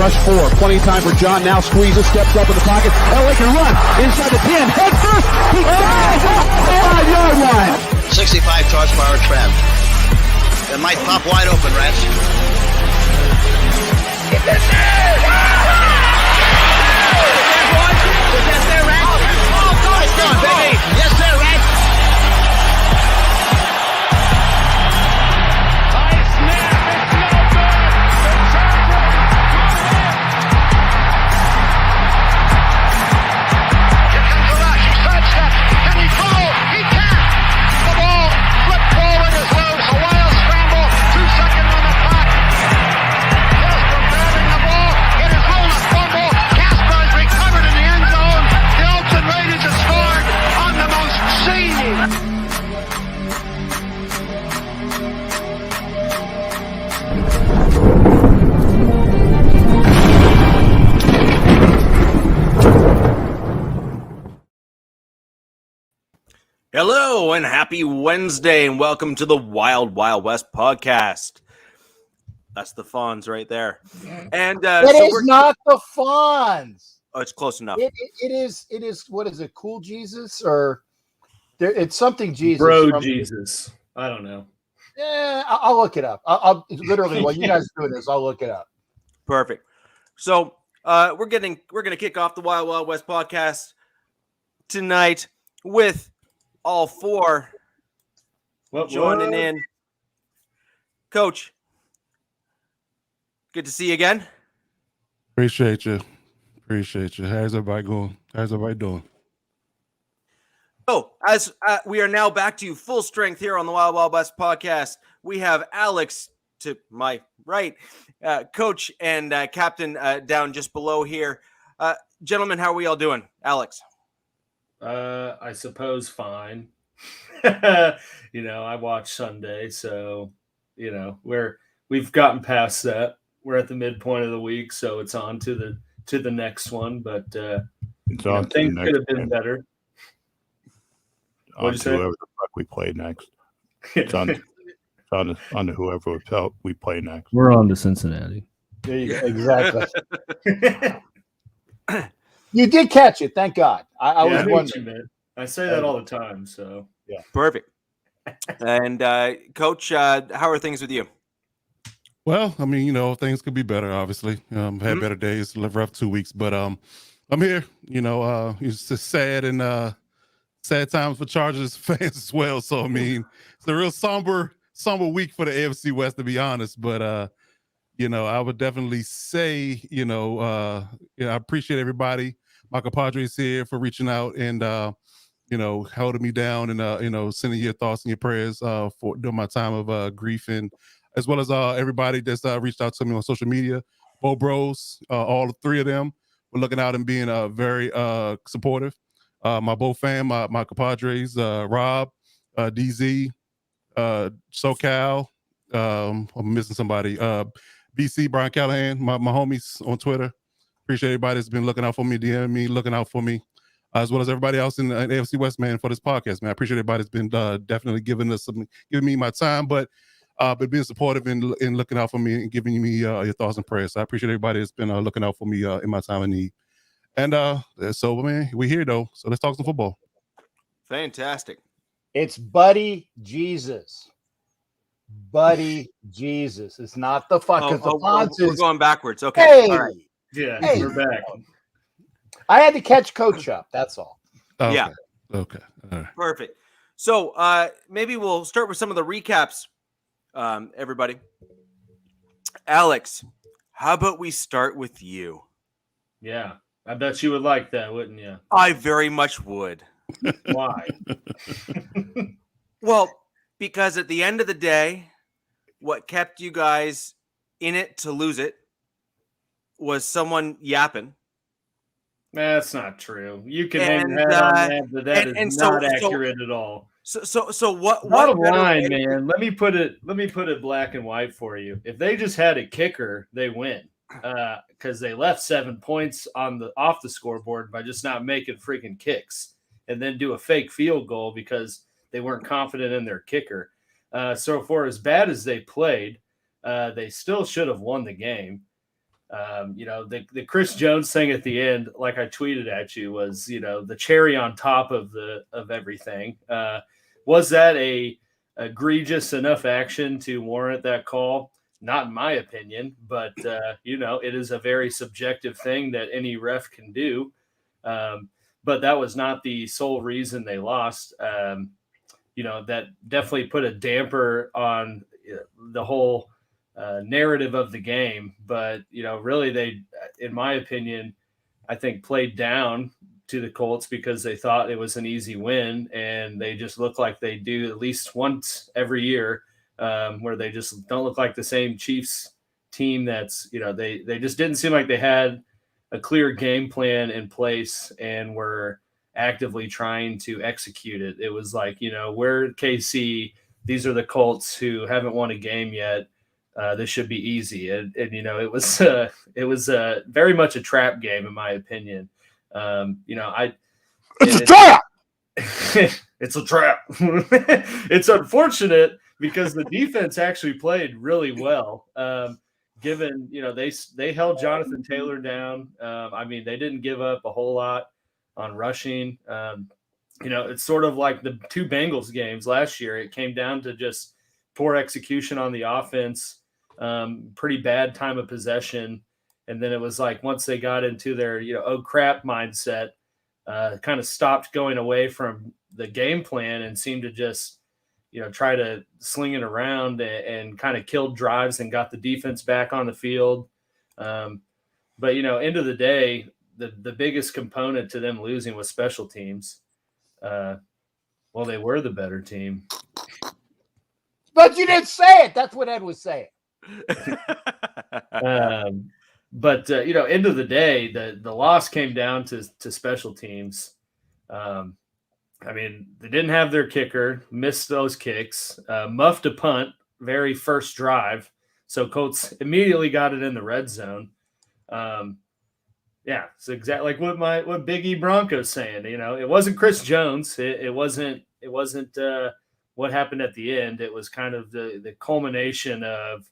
rush 4. Plenty of time for John. Now squeezes, steps up in the pocket. LA can run inside the 10. Head first. He flies off the 5-yard line. 65 horsepower trap. That might pop wide open, Rats. Get this there! Is that there, Rats? Oh, nice going, baby. Yes, sir, Rats. High snap. It's no good. The Chargers go in. Here comes the rush. He sidesteps. Can he throw? He can't. The ball flipped forward is loose. A wild scramble. 2 seconds on the clock. Casper grabbing the ball. It is ruled a fumble. Casper is recovered in the end zone. The Oakland Raiders have scored on the most seedy. Hello and happy Wednesday and welcome to the Wild Wild West podcast. That's the Fonz right there. And It is not the Fonz. Oh, it's close enough. It is. What is it? Cool Jesus or there? It's something Jesus. Bro Jesus. I don't know. Yeah, I'll look it up. I'll literally while you guys are doing this, I'll look it up. Perfect. So we're gonna kick off the Wild Wild West podcast tonight with all four joining in. Coach, good to see you again. Appreciate you. How's everybody going? How's everybody doing? So, as we are now back to full strength here on the Wild Wild West podcast, we have Alex to my right, Coach and Captain down just below here. Gentlemen, how are we all doing? Alex? I suppose fine. I watch Sunday, so we've gotten past that. We're at the midpoint of the week, so it's on to the next one. But it's on things could have been better. On to whoever the fuck we play next. It's on to whoever we play next. We're on to Cincinnati. There you go. Exactly. You did catch it, thank God. I was wondering. I say that all the time, so yeah. Perfect. And Coach, how are things with you? Well, I mean, things could be better. Obviously, had better days, lived rough 2 weeks, but I'm here. It's just sad and sad times for Chargers fans as well. So I mean, it's a real somber week for the AFC West, to be honest. But I would definitely say, I appreciate everybody. My compadres here for reaching out and, holding me down and, sending your thoughts and your prayers for during my time of grief, and as well as everybody that's reached out to me on social media. Bo Bros, all three of them were looking out and being very supportive. My Bo fam, my compadres, Rob, DZ, SoCal, I'm missing somebody, BC, Brian Callahan, my homies on Twitter. Appreciate everybody that's been looking out for me, DMing me, looking out for me, as well as everybody else in the AFC West, man, for this podcast, man. I appreciate everybody that's been definitely giving me my time, but being supportive and looking out for me and giving me your thoughts and prayers. So I appreciate everybody that's been looking out for me in my time of need. And so, man, we're here, though. So let's talk some football. Fantastic. It's Buddy Jesus. Buddy Jesus. It's not the fuck. We're going backwards. Okay. Hey. All right. Yeah, Hey. We're back. I had to catch Coach up. That's all. Okay. Yeah. Okay. All right. Perfect. So maybe we'll start with some of the recaps, everybody. Alex, how about we start with you? Yeah, I bet you would like that, wouldn't you? I very much would. Why? Well, because at the end of the day, what kept you guys in it to lose it was someone yapping. That's not true. You can hang that on that, but that is not accurate at all. So what? Bottom line, man. Let me put it black and white for you. If they just had a kicker, they win. Because they left 7 points off the scoreboard by just not making freaking kicks, and then do a fake field goal because they weren't confident in their kicker. So for as bad as they played, they still should have won the game. The Chris Jones thing at the end, like I tweeted at you, was, the cherry on top of everything. Was that a egregious enough action to warrant that call? Not in my opinion, but it is a very subjective thing that any ref can do. But that was not the sole reason they lost. That definitely put a damper on the whole narrative of the game. But, really they, in my opinion, I think played down to the Colts because they thought it was an easy win, and they just look like they do at least once every year, where they just don't look like the same Chiefs team that's, they just didn't seem like they had a clear game plan in place and were actively trying to execute it. It was like, we're KC, these are the Colts who haven't won a game yet. This should be easy. And it was very much a trap game, in my opinion. It's a trap. It's a trap. It's unfortunate because the defense actually played really well. Given, they held Jonathan Taylor down. They didn't give up a whole lot on rushing. It's sort of like the two Bengals games last year. It came down to just poor execution on the offense, pretty bad time of possession. And then it was like once they got into their, oh crap mindset, kind of stopped going away from the game plan and seemed to just, try to sling it around and kind of killed drives and got the defense back on the field. But, end of the day, the biggest component to them losing was special teams. They were the better team. But you didn't say it. That's what Ed was saying. But end of the day, the loss came down to special teams. They didn't have their kicker, missed those kicks, muffed a punt, very first drive. So Colts immediately got it in the red zone. It's exactly like what Big E Broncos saying. It wasn't Chris Jones. It wasn't what happened at the end. It was kind of the culmination of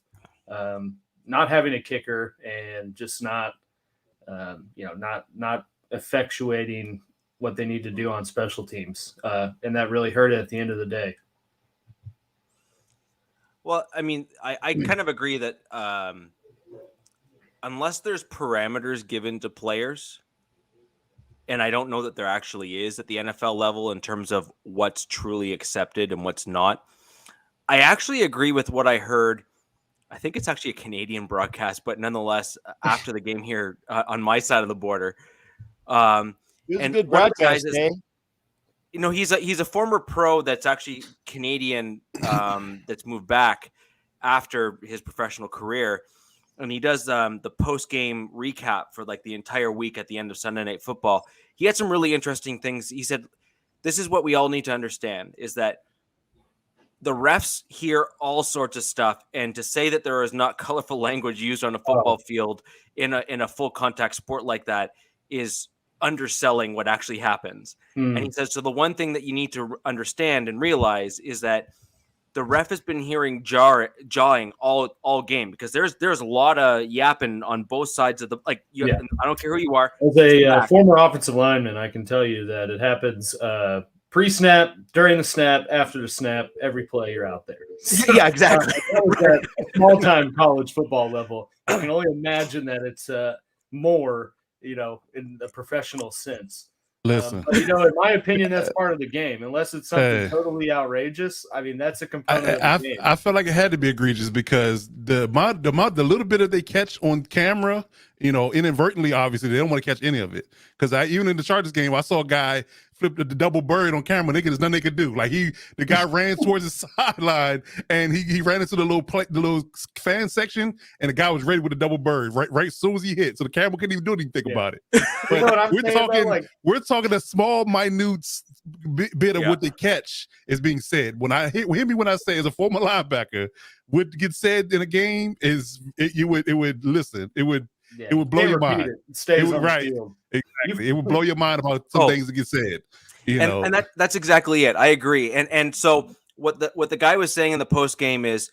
not having a kicker and just not effectuating what they need to do on special teams. And that really hurt it at the end of the day. Well, I kind of agree that unless there's parameters given to players, and I don't know that there actually is at the NFL level in terms of what's truly accepted and what's not, I actually agree with what I heard. I think it's actually a Canadian broadcast, but nonetheless, after the game here on my side of the border. It was a good broadcast, eh? He's a former pro that's actually Canadian, that's moved back after his professional career. And he does the post-game recap for like the entire week at the end of Sunday Night Football. He had some really interesting things. He said, this is what we all need to understand, is that the refs hear all sorts of stuff. And to say that there is not colorful language used on a football field in a full contact sport like that is underselling what actually happens. And he says, so the one thing that you need to understand and realize is that the ref has been hearing jawing all game, because there's a lot of yapping on both sides of the, I don't care who you are. As a former offensive lineman, I can tell you that it happens pre-snap, during the snap, after the snap, every play you're out there. So, yeah, exactly. At small-time college football level, I can only imagine that it's more, in the professional sense. Listen, but, in my opinion, that's part of the game. Unless it's something totally outrageous, that's a component of the game. I felt like it had to be egregious because the little bit that they catch on camera, inadvertently, obviously, they don't want to catch any of it. Because even in the Chargers game, I saw a guy flip the double bird on camera. There's nothing they could do. Like the guy ran towards the sideline and he ran into the little fan section, and the guy was ready with the double bird right as soon as he hit. So the camera couldn't even do anything about it. But we're talking a small, minute bit of what they catch is being said. When I say as a former linebacker, what gets said in a game it would blow your mind. It stays on the field. Exactly. It would blow your mind about some things that get said. And that's exactly it. I agree. And so what the guy was saying in the post game is,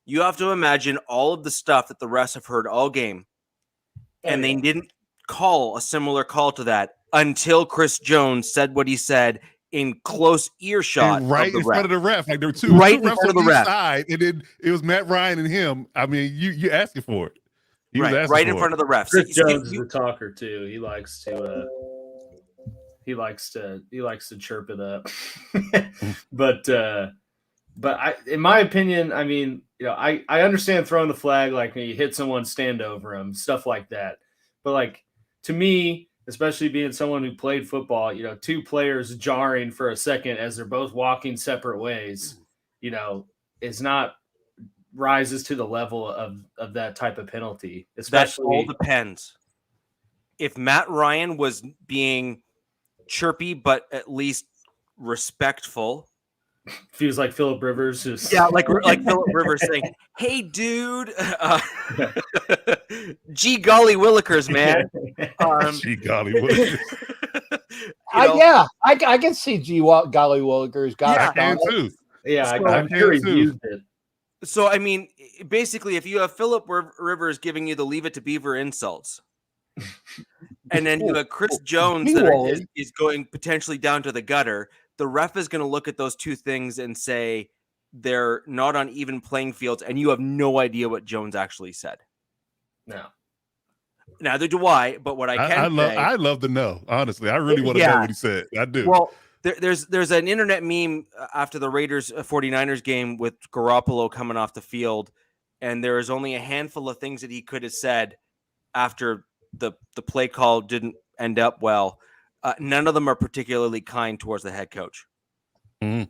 you have to imagine all of the stuff that the refs have heard all game, and they didn't call a similar call to that until Chris Jones said what he said in close earshot, and right of the in ref. front of the ref. Like there were two Right in refs front of on the each ref. side, and then it was Matt Ryan and him. I mean, you asking for it. He was asking right for in front it. of the ref. Chris Jones is a talker too. He likes to chirp it up. but in my opinion, I mean, I understand throwing the flag, like when you hit someone, stand over them, stuff like that. But like, to me, especially being someone who played football, two players jarring for a second as they're both walking separate ways, is not rises to the level of that type of penalty. Especially, that all depends. If Matt Ryan was being chirpy but at least respectful, feels like Phillip Rivers like Phillip Rivers saying, "Hey, dude, gee golly willikers, man." Gee golly willikers. I can see golly willikers. I can too. Yeah, I'm sure he used it. So I mean, basically, if you have Phillip Rivers giving you the "Leave It to Beaver" insults, and then you have Chris Jones that is going potentially down to the gutter, the ref is going to look at those two things and say they're not on even playing fields, and you have no idea what Jones actually said. No. Neither do I, but what I love to know. Honestly, I really want to know what he said. I do. Well, there's an internet meme after the Raiders 49ers game with Garoppolo coming off the field, and there is only a handful of things that he could have said after the play call didn't end up well. None of them are particularly kind towards the head coach. Mm.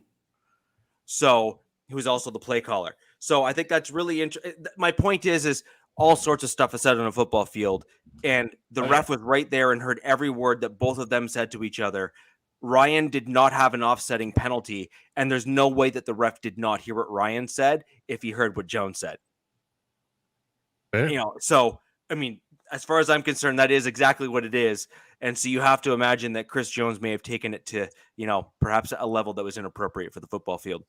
So who's also the play caller. So I think that's really interesting. My point is all sorts of stuff is said on a football field, and the ref was right there and heard every word that both of them said to each other. Ryan did not have an offsetting penalty, and there's no way that the ref did not hear what Ryan said if he heard what Jones said. Fair. So I mean, as far as I'm concerned, that is exactly what it is. And so you have to imagine that Chris Jones may have taken it to, perhaps a level that was inappropriate for the football field.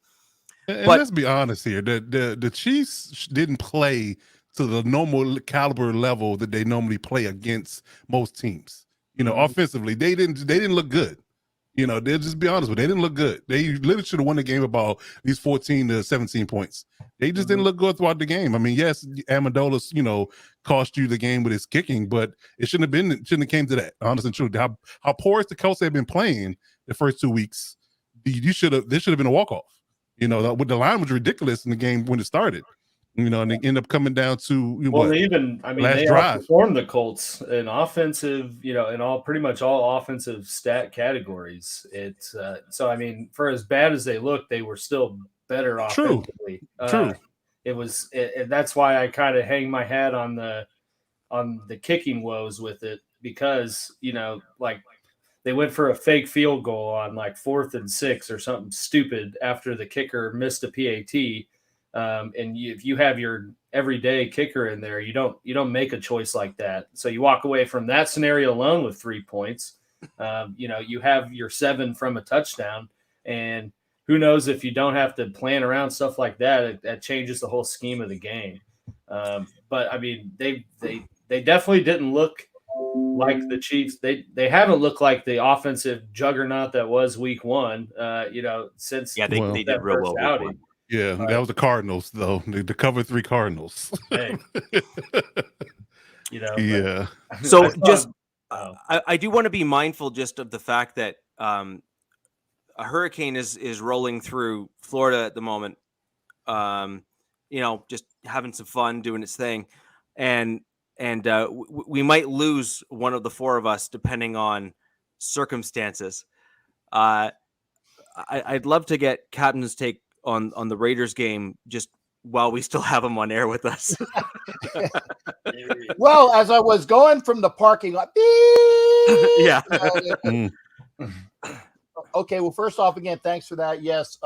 And let's be honest here. The Chiefs didn't play to the normal caliber level that they normally play against most teams. Offensively, they didn't look good. They'll just be honest with you. They didn't look good. They literally should have won the game about these 14 to 17 points. They just didn't look good throughout the game. I mean, yes, Amendola's, cost you the game with his kicking, but it shouldn't have came to that. Honest and true. How porous the Colts have been playing the first 2 weeks, this should have been a walk-off. The line was ridiculous in the game when it started. And they end up coming down to they outperformed the Colts in offensive, in pretty much all offensive stat categories. It's so I mean, for as bad as they looked, they were still better offensively. True. That's why I kind of hang my hat on the kicking woes with it, because like they went for a fake field goal on like 4th and 6 or something stupid after the kicker missed a PAT. And if you have your everyday kicker in there, you don't make a choice like that. So you walk away from that scenario alone with 3 points. You have your 7 from a touchdown, and who knows if you don't have to plan around stuff like that, that changes the whole scheme of the game. But I mean, they definitely didn't look like the Chiefs. They haven't looked like the offensive juggernaut that was week 1. Since they did real well outing. Yeah, that was the Cardinals, though. The cover 3 Cardinals. Hey. Yeah. So I do want to be mindful just of the fact that a hurricane is rolling through Florida at the moment. Just having some fun, doing its thing, and we might lose one of the 4 of us depending on circumstances. I'd love to get Captain's take on the Raiders game just while we still have him on air with us. Well, as I was going from the parking lot, yeah. Okay, well, first off, again, thanks for that. Yes,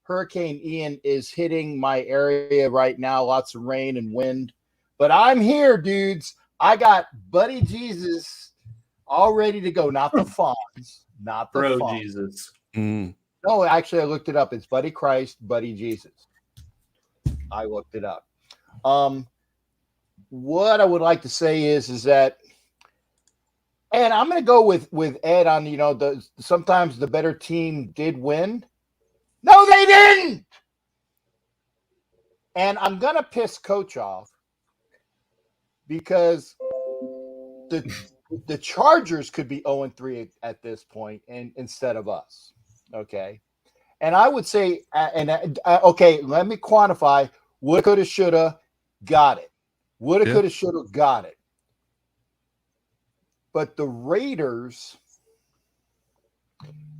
Hurricane Ian is hitting my area right now. Lots of rain and wind. But I'm here, dudes. I got Buddy Jesus all ready to go. Not the Fonz. Not the Bro Fonz. Jesus. No, actually, I looked it up. It's Buddy Christ, Buddy Jesus. I looked it up. what I would like to say is that, and I'm going to go with Ed on, sometimes the better team did win. No, they didn't. And I'm going to piss Coach off because the Chargers could be 0-3 at this point and instead of us. Okay. And I would say, okay, let me quantify. Woulda, coulda, shoulda, got it. Woulda, coulda, shoulda, got it. But the Raiders,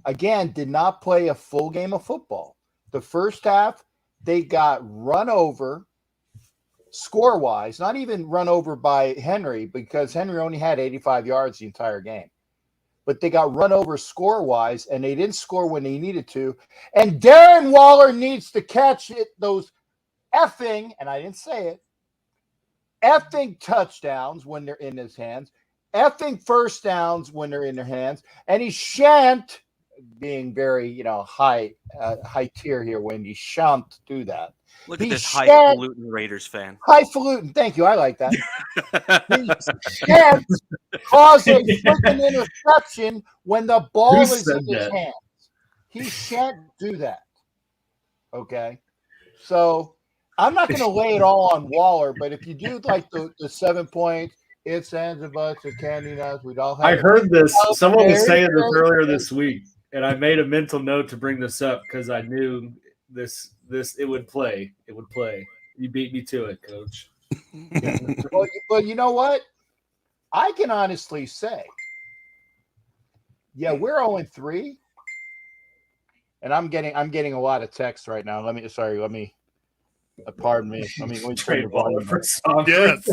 again, did not play a full game of football. The first half, they got run over score-wise, not even run over by Henry because Henry only had 85 yards the entire game. But they got run over score-wise, and they didn't score when they needed to. And Darren Waller needs to catch those effing, and I didn't say it, effing touchdowns when they're in his hands, effing first downs when they're in their hands, and he shan't, being very, high tier here, when he shan't do that. Look at this highfalutin Raiders fan. Highfalutin, thank you. I like that. He shan't cause a freaking interception when the ball is in his hands. He shan't do that. Okay? So I'm not going to lay it all on Waller, but if you do like the 7 points, it's ends of us, or candy nuts, we'd all have. I heard this. Someone was saying this earlier this week, and I made a mental note to bring this up because I knew this it would play. It would play. You beat me to it, Coach. Well, you know what? I can honestly say, yeah, we're 0-3, and I'm getting a lot of text right now. Pardon me. Let me turn the volume up. Yes.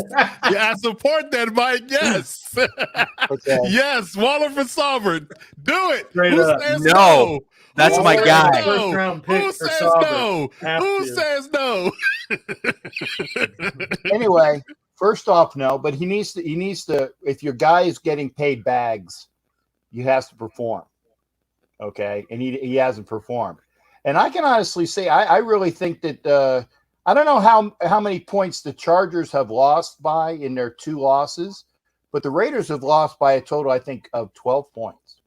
Yeah, I support that, Mike. Yes. Okay. Yes. Waller for Sovereign. Do it. Straight Who up. says No. That's Who my says guy. First round pick Who for says Sovereign. no? Have Who to. says no? Anyway, first off, no, but he needs to, if your guy is getting paid bags, you have to perform. Okay. And he hasn't performed. And I can honestly say, I really think that, I don't know how many points the Chargers have lost by in their 2 losses, but the Raiders have lost by a total, I think, of 12 points.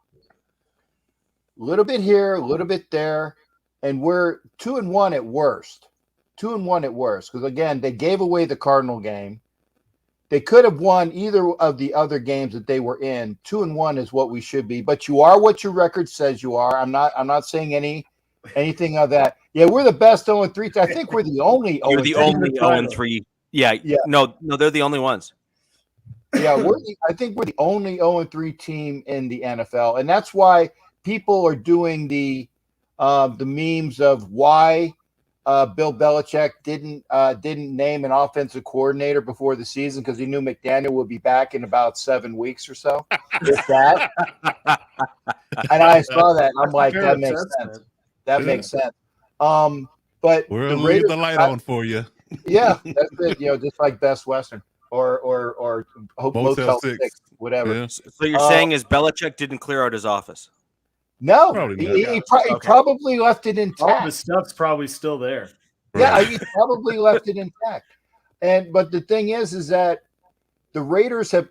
A little bit here, a little bit there, and we're 2-1 at worst. 2-1 at worst, because again, they gave away the Cardinal game. They could have won either of the other games that they were in. 2-1 is what we should be, but you are what your record says you are. I'm not saying anything of that. Yeah, we're the best 0-3. I think we're the only 0-3. You're the only 0-3. Yeah. No, they're the only ones. Yeah, I think we're the only 0-3 team in the NFL, and that's why people are doing the memes of why Bill Belichick didn't name an offensive coordinator before the season because he knew McDaniel would be back in about 7 weeks or so. If that, and I saw that, and I'm like, that makes sense. That makes sense. But We're the leave Raiders, the light on for you. Yeah, that's it. Just like Best Western or Motel 6, whatever. Yeah. So you're saying is Belichick didn't clear out his office? No, Probably he probably left it intact. All the stuff's probably still there. Yeah, he probably left it intact. But the thing is that the Raiders have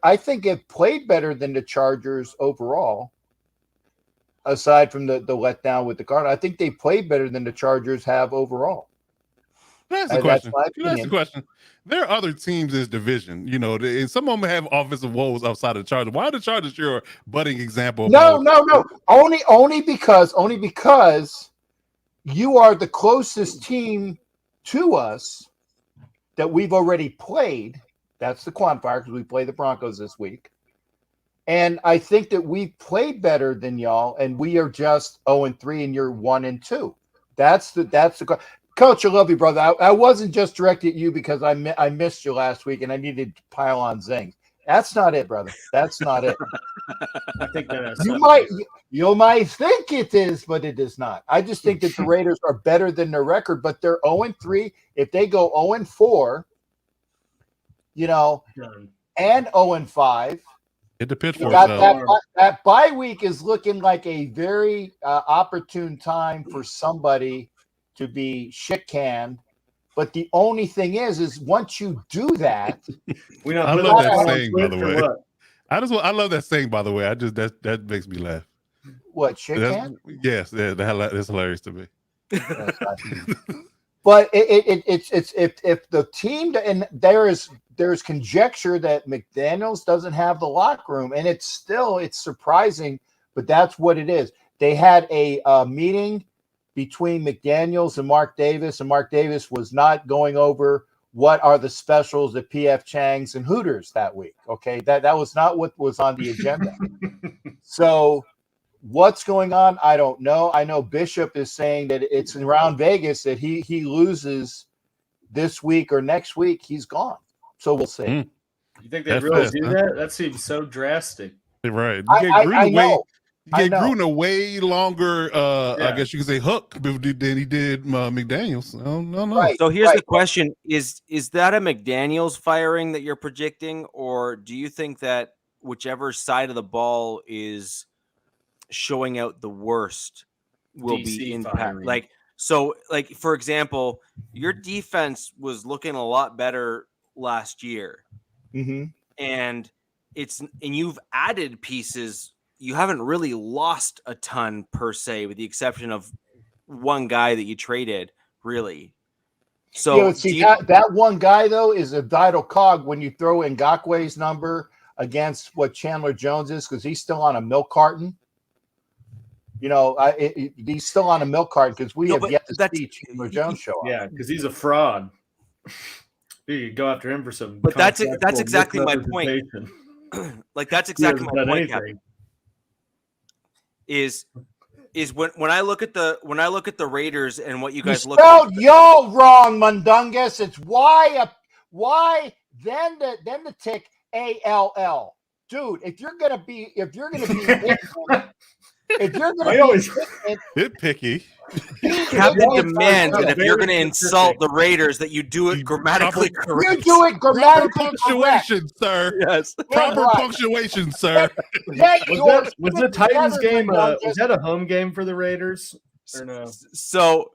played better than the Chargers overall. Aside from the letdown with the Cardinals, I think they played better than the Chargers have overall. That's the question. That's the question. There are other teams in this division, and some of them have offensive woes outside of the Chargers. Why are the Chargers your budding example? No. Only because you are the closest team to us that we've already played. That's the quantifier because we play the Broncos this week. And I think that we've played better than y'all, and we are just 0-3, and you're 1-2. That's the Coach. I love you, brother. I wasn't just directed at you because I missed you last week, and I needed to pile on zings. That's not it, brother. That's not it. I think that you might think it is, but it is not. I just think that the Raiders are better than their record, but they're 0-3. If they go 0-4, and 0-5. Hit the pitchfork. That bye week is looking like a very opportune time for somebody to be shit canned But the only thing is once you do that, I love that saying, by the way. I love that saying, by the way. That makes me laugh. What, shit can? Yes, that's hilarious to me. But it's if the team, and there's conjecture that McDaniels doesn't have the locker room, and it's surprising, but that's what it is. They had a meeting between McDaniels and Mark Davis, and Mark Davis was not going over what are the specials at PF Chang's and Hooters that week. Okay, that was not what was on the agenda. So what's going on? I don't know. I know Bishop is saying that it's around Vegas that he loses this week or next week. He's gone. So we'll see. You think they really do that? That seems so drastic. Right. I know. You gave Gruden a way longer, I guess you could say, hook than he did McDaniels. No. Right, so here's the question: Is that a McDaniels firing that you're projecting, or do you think that whichever side of the ball is showing out the worst will DC be impact? firing. Like for example, your defense was looking a lot better last year, and you've added pieces. You haven't really lost a ton per se, with the exception of one guy that you traded, really. So that one guy though is a vital cog when you throw Ngakwe's number against what Chandler Jones is, because he's still on a milk carton. He's still on a milk carton because we have yet to see Chandler Jones show up. Yeah, because he's a fraud. You go after him for some. But that's exactly my point. That's exactly my point, Captain. Is when I look at the Raiders and what you guys look at. Y'all wrong, Mundungus. It's why then the tick ALL. Dude, if you're gonna be nitpicky. Captain demands that if you're going to insult the Raiders, that you do it grammatically correct. You do it grammatically punctuation, sir. Yes, proper punctuation, sir. Was the Titans game? Was that a home game for the Raiders or no? So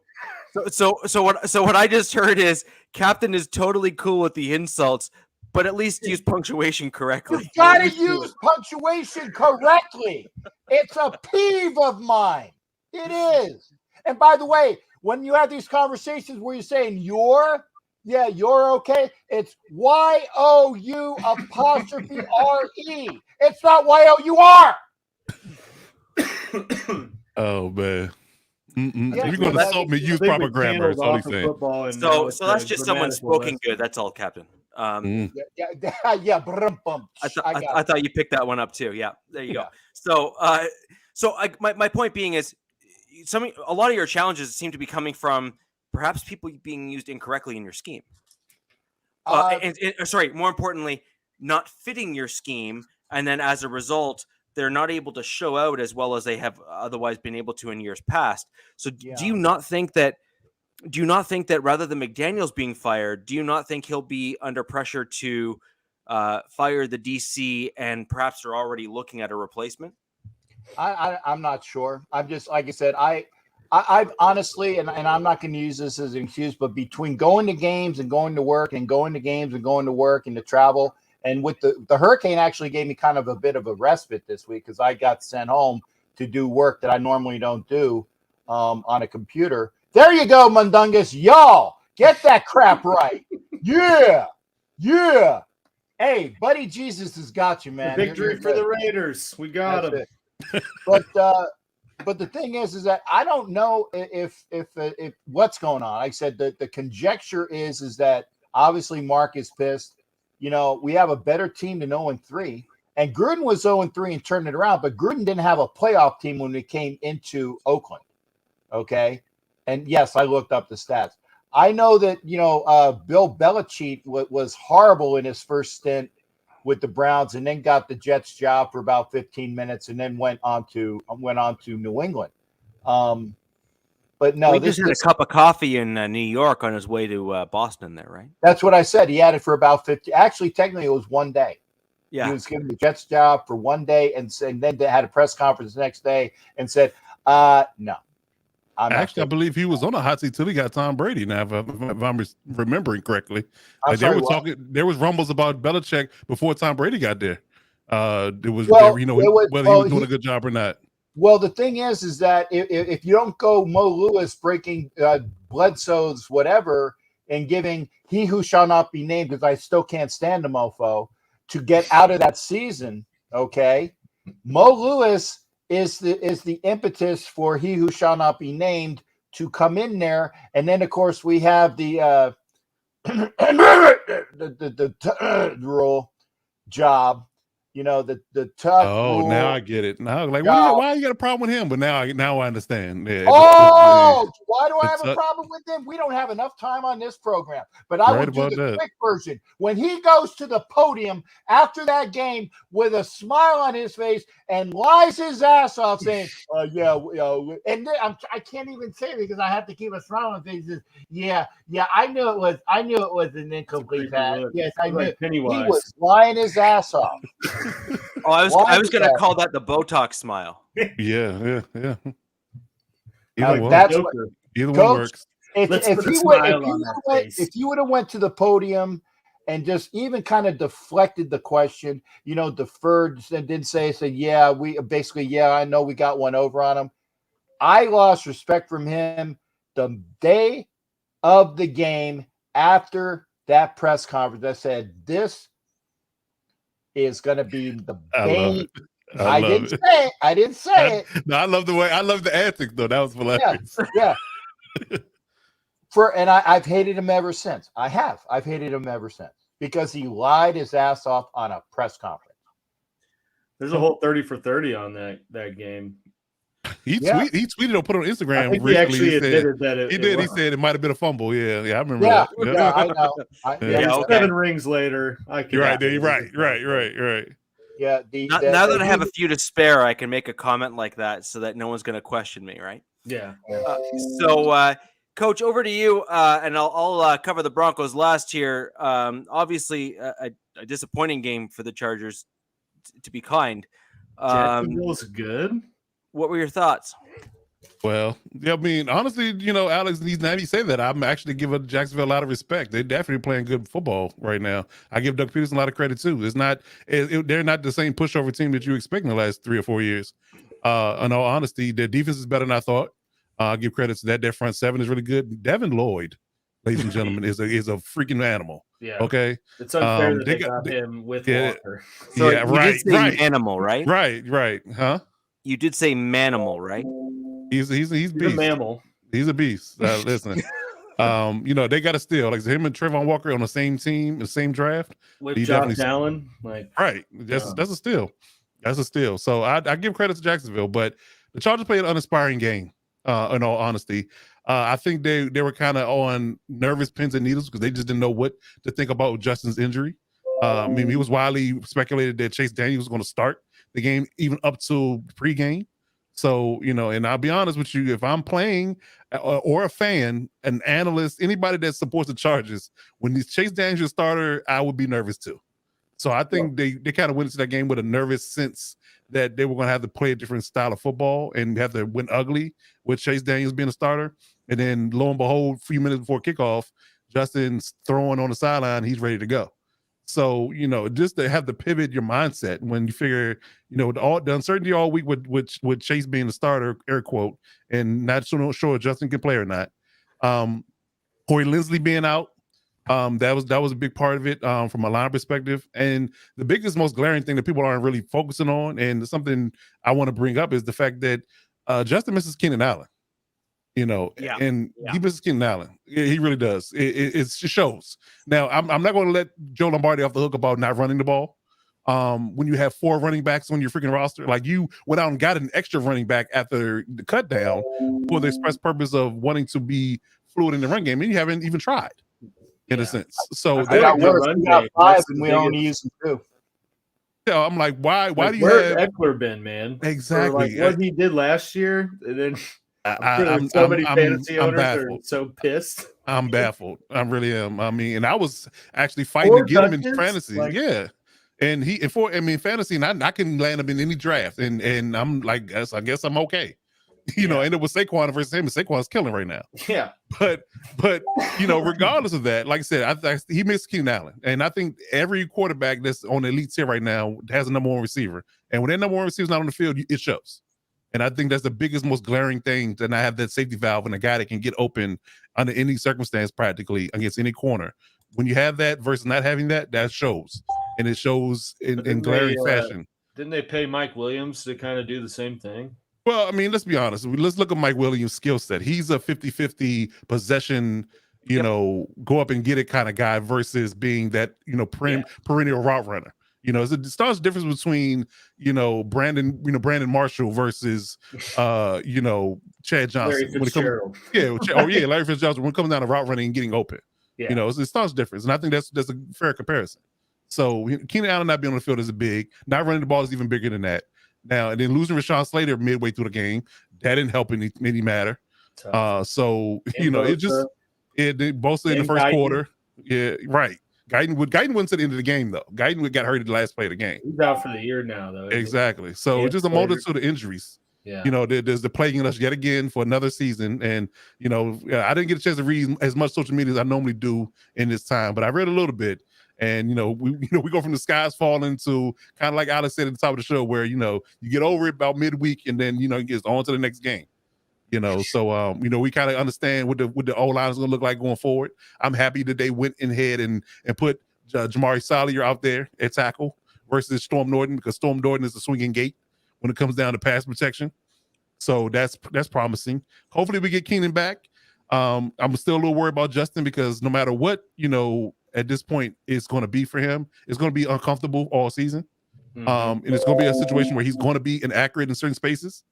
what I just heard is Captain is totally cool with the insults, but at least use punctuation correctly. You gotta use punctuation correctly. It's a peeve of mine. It is. And by the way, when you have these conversations where you're saying you're okay, it's YOU apostrophe RE. It's not YOUR. Oh man. If you're going to insult me, use proper grammar. That's all he's saying. So that's just someone spoken good. That's all, Captain. Yeah. I thought you picked that one up too. Yeah, there you go. So my point being is, a lot of your challenges seem to be coming from perhaps people being used incorrectly in your scheme. More importantly, not fitting your scheme, and then as a result, they're not able to show out as well as they have otherwise been able to in years past. So do you not think that rather than McDaniels being fired, do you not think he'll be under pressure to fire the DC, and perhaps they're already looking at a replacement? I'm not sure. I'm just, like I said, I've honestly, and I'm not going to use this as an excuse, but between going to games and going to work and going to games and going to work and to travel, and with the hurricane actually gave me kind of a bit of a respite this week because I got sent home to do work that I normally don't do on a computer. There you go, Mundungus. Y'all, get that crap right. Yeah. Hey, Buddy Jesus has got you, man. Victory for the Raiders. We got him. But the thing is that I don't know if what's going on. Like I said, the conjecture is that obviously Mark is pissed. We have a better team than 0-3, and Gruden was 0-3 and turned it around, but Gruden didn't have a playoff team when we came into Oakland. Okay. And yes, I looked up the stats. I know that, Bill Belichick was horrible in his first stint with the Browns, and then got the Jets job for about 15 minutes, and then went on to New England. But no, he just had a cup of coffee in New York on his way to Boston there, right? That's what I said. He had it for about 50. Actually, technically, it was one day. Yeah. He was given the Jets job for one day, and then they had a press conference the next day and said, no. Actually, I believe he was on a hot seat till he got Tom Brady. Now, if I'm remembering correctly, there was rumbles about Belichick before Tom Brady got there. Whether he was doing a good job or not. Well, the thing is that if you don't go Mo Lewis breaking Bledsoe's whatever and giving he who shall not be named, because I still can't stand the mofo, to get out of that season, okay? Mo Lewis is the impetus for he who shall not be named to come in there, and then of course we have the rule job, the tough. Oh, now I get it. Now, like, why you got a problem with him? But now I understand. Yeah, why do I have a problem with him? We don't have enough time on this program. But I will do the quick version. When he goes to the podium after that game with a smile on his face and lies his ass off, saying, and then I can't even say it because I have to keep a smile on his face. I knew it was an incomplete pass. Yes, I knew. He was lying his ass off. Oh, I was going to call that the Botox smile. Yeah. Either one works. If you would have went to the podium and just even kind of deflected the question, deferred and didn't say, I know we got one over on him. I lost respect from him the day of the game after that press conference. I said, this is going to be the bane. I didn't say it. No, I love the antics though. That was hilarious. Yeah. I've hated him ever since. I've hated him ever since because he lied his ass off on a press conference. There's a whole 30 for 30 on that game. He tweeted or put on Instagram. I think he actually admitted that he did. He said it might have been a fumble. Yeah, I remember that. Yeah, I know. 7 rings later. Right. Yeah. Now that I have a few to spare, I can make a comment like that so that no one's going to question me, right? Yeah. Coach, over to you, and I'll cover the Broncos last here. Obviously, a disappointing game for the Chargers, to be kind. Jacksonville's good. What were your thoughts? Well, I mean, honestly, Alex, now you say that, I'm actually giving Jacksonville a lot of respect. They're definitely playing good football right now. I give Doug Peterson a lot of credit too. They're not the same pushover team that you expect in the last 3 or 4 years. In all honesty, their defense is better than I thought. I give credit to that. Their front seven is really good. Devin Lloyd, ladies and gentlemen, is a freaking animal. Yeah. Okay. It's unfair that they got him with Walker. So you did say animal, right? Right. Huh? You did say manimal, right? He's beast. A mammal. He's a beast. Listen, they got to steal like him and Trayvon Walker on the same team, the same draft. With Josh Allen, right. That's a steal. That's a steal. So I give credit to Jacksonville, but the Chargers played an uninspiring game. In all honesty, I think they were kind of on nervous pins and needles because they just didn't know what to think about Justin's injury. I mean, he was widely speculated that Chase Daniels was going to start the game even up to pregame. So, and I'll be honest with you, if I'm playing or a fan, an analyst, anybody that supports the Chargers, when Chase Daniels is starter, I would be nervous too. So I think they kind of went into that game with a nervous sense that they were going to have to play a different style of football and have to win ugly with Chase Daniels being a starter. And then lo and behold, a few minutes before kickoff, Justin's throwing on the sideline, he's ready to go. So, just to have to pivot your mindset when you figure, the uncertainty all week with Chase being the starter, air quote, and not sure if Justin can play or not. Corey Linsley being out, that was a big part of it from a line perspective. And the biggest, most glaring thing that people aren't really focusing on, and something I want to bring up, is the fact that Justin misses Keenan Allen. And he misses Keenan Allen. He really does. It shows. Now, I'm not going to let Joe Lombardi off the hook about not running the ball. When you have 4 running backs on your freaking roster, like you went out and got an extra running back after the cut down for the express purpose of wanting to be fluid in the run game, and you haven't even tried, in a sense. So we got 5 and we only use them 2. Yeah, I'm like, why do you have Eckler been, man? Exactly. What he did last year, and then I'm fantasy owners are so pissed. I'm baffled. I really am. I mean, and I was actually fighting to get him in fantasy. And fantasy, and I can land him in any draft. And I'm like, I guess I'm okay. You know, ended with Saquon versus him, and Saquon's killing right now. Yeah. But you know, regardless of that, like I said, he missed Keenan Allen, and I think every quarterback that's on the elite tier right now has a number one receiver, and when that number one receiver's not on the field, it shows. And I think that's the biggest, most glaring thing, to not have that safety valve and a guy that can get open under any circumstance, practically against any corner. When you have that versus not having that, that shows, and it shows in glaring fashion. Didn't they pay Mike Williams to kind of do the same thing? Well, I mean, let's be honest. Let's look at Mike Williams' skill set. He's a 50-50 possession, you know, go up and get it kind of guy versus being that, you know, perennial route runner. You know, it's a stark difference between, you know, Brandon Marshall versus, you know, Chad Johnson. Larry Fitzgerald. Larry Fitzgerald when it comes down to route running and getting open. Yeah. You know, it's a stark difference. And I think that's a fair comparison. So Keenan Allen not being on the field is big. Not running the ball is even bigger than that. Now, and then losing Rashawn Slater midway through the game, that didn't help any matter. So, you know, it both in the first quarter. Yeah, right. Guyton went to the end of the game, though. Guyton got hurt at the last play of the game. He's out for the year now, though. Exactly. So just a multitude of injuries. Yeah. You know, there's the plaguing us yet again for another season. And, you know, I didn't get a chance to read as much social media as I normally do in this time, but I read a little bit. And, you know, we go from the skies falling to kind of like Alex said at the top of the show, where, you know, you get over it about midweek and then, you know, it gets on to the next game. You know, so you know, we kind of understand what the O-line is going to look like going forward. I'm happy that they went ahead and put Jamari Salyer out there at tackle versus Storm Norton, because Storm Norton is a swinging gate when it comes down to pass protection. So that's promising. Hopefully we get Keenan back. I'm still a little worried about Justin, because no matter what, you know, at this point it's going to be for him, it's going to be uncomfortable all season. And it's going to be a situation where he's going to be inaccurate in certain spaces,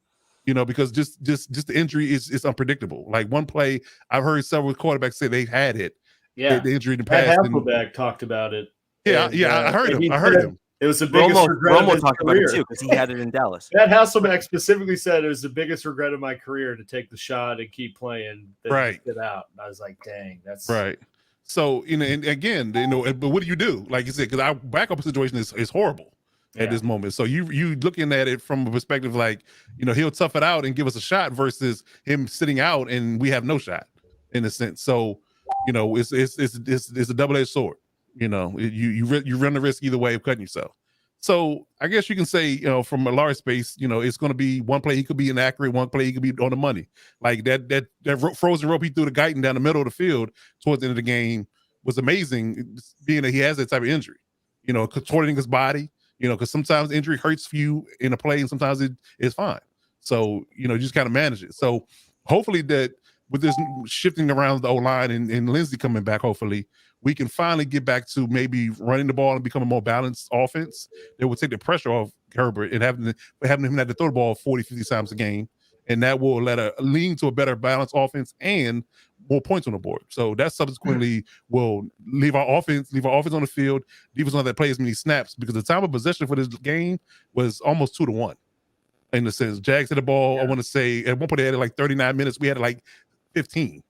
you know, because just the injury is unpredictable. Like one play, I've heard several quarterbacks say they had it. Yeah, the injury in the past. Hasselbeck talked about it. Yeah, and, I heard him. It was the biggest regret of his talked career. about it too, because he had it in Dallas. Matt Hasselbeck specifically said it was the biggest regret of my career to take the shot and keep playing than to get out. And I was like, dang, that's right. So, you know, and again, you know, but what do you do? Like you said, because our backup situation is horrible at this moment. So you looking at it from a perspective like, you know, he'll tough it out and give us a shot versus him sitting out and we have no shot, in a sense. So, you know, it's a double-edged sword. You know, you run the risk either way of cutting yourself. So I guess you can say, you know, from a large space, you know, it's going to be one play he could be inaccurate, one play he could be on the money. Like that frozen rope he threw to Guyton down the middle of the field towards the end of the game was amazing, being that he has that type of injury. You know, contorting his body. You know, because sometimes injury hurts you in a play, and sometimes it's fine. So you know, you just kind of manage it. So hopefully that with this shifting around the O-line and Lindsey coming back, hopefully we can finally get back to maybe running the ball and become a more balanced offense that will take the pressure off Herbert and having him have to throw the ball 40, 50 times a game. And that will lean to a better balanced offense and more points on the board. So that subsequently will leave our offense on the field, defense on that play as many snaps, because the time of possession for this game was almost 2-1. In the sense, Jags had the ball, I want to say, at one point they had like 39 minutes. We had like 15.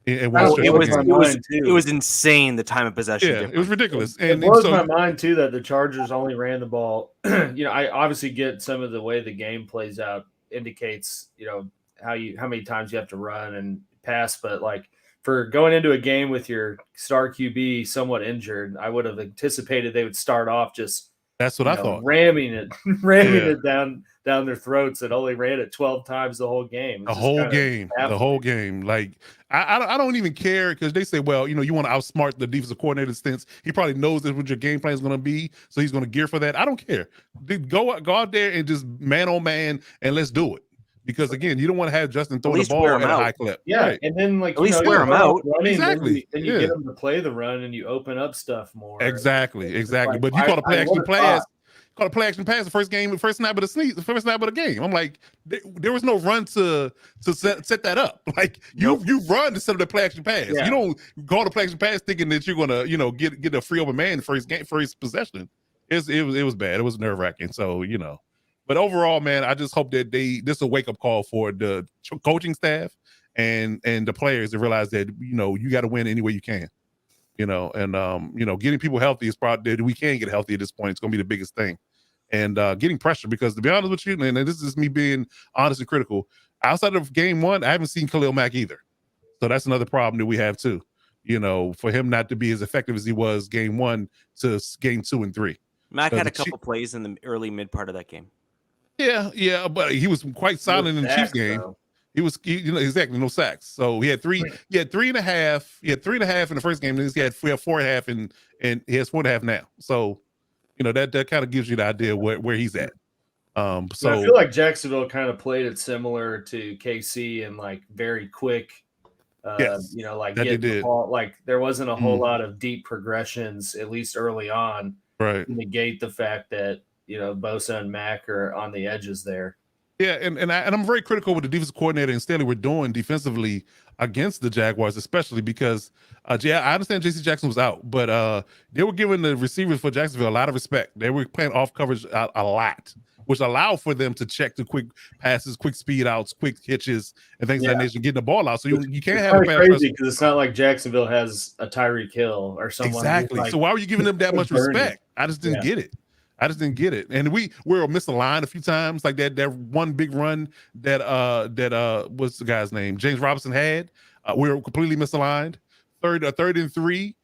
It was insane, the time of possession. Yeah, it was ridiculous. It blows my mind too that the Chargers only ran the ball. You know, I obviously get some of the way the game plays out indicates, you know, how many times you have to run and pass, but like for going into a game with your star QB somewhat injured, I would have anticipated they would start off just that's what I thought, ramming it down their throats, and only ran it 12 times the whole game. The whole game. Like I don't even care, because they say, well, you know, you want to outsmart the defensive coordinator stance. He probably knows that what your game plan is going to be, so he's going to gear for that. I don't care. Go out there and just man on man, and let's do it. Because again, you don't want to have Justin throw the ball at a high clip. Yeah, right. And then like at least wear him out. Exactly. Then you get them to play the run, and you open up stuff more. Exactly. Like, but you call a play action pass. Call a play action pass the first snap of the game. I'm like, there was no run to set that up. Like you run to set up the play action pass. Yeah. You don't call the play action pass thinking that you're gonna, you know, get a free open man first possession. It was bad. It was nerve wracking. So you know. But overall, man, I just hope that this is a wake up call for the coaching staff and the players to realize that, you know, you got to win any way you can, you know, and you know, getting people healthy is probably that we can get healthy at this point. It's going to be the biggest thing, and getting pressure. Because to be honest with you, and this is me being honest and critical, outside of game 1, I haven't seen Khalil Mack either. So that's another problem that we have too. For him not to be as effective as he was game 1 to game 2 and 3. Mack had a couple plays in the early mid part of that game. Yeah, but he was quite solid in the Chiefs game. Though. He was, exactly, no sacks. So he had 3.5. He had 3.5 in the first game. And he had 4.5, and he has 4.5 now. So, that kind of gives you the idea where he's at. So I feel like Jacksonville kind of played it similar to KC and like very quick. Yes, like getting the ball. Like there wasn't a whole lot of deep progressions, at least early on. Right. To negate the fact that Bosa and Mack are on the edges there. Yeah, and I'm very critical with the defensive coordinator and Stanley we're doing defensively against the Jaguars, especially because I understand J.C. Jackson was out, but they were giving the receivers for Jacksonville a lot of respect. They were playing off coverage a lot, which allowed for them to check the quick passes, quick speed outs, quick hitches, and things of that nature, getting the ball out. So you can't have a crazy because it's not like Jacksonville has a Tyreek Hill or someone. Exactly. So why were you giving them that much respect? I just didn't get it. And we were misaligned a few times, like that one big run that what's the guy's name? James Robinson had. We were completely misaligned. Third and 3,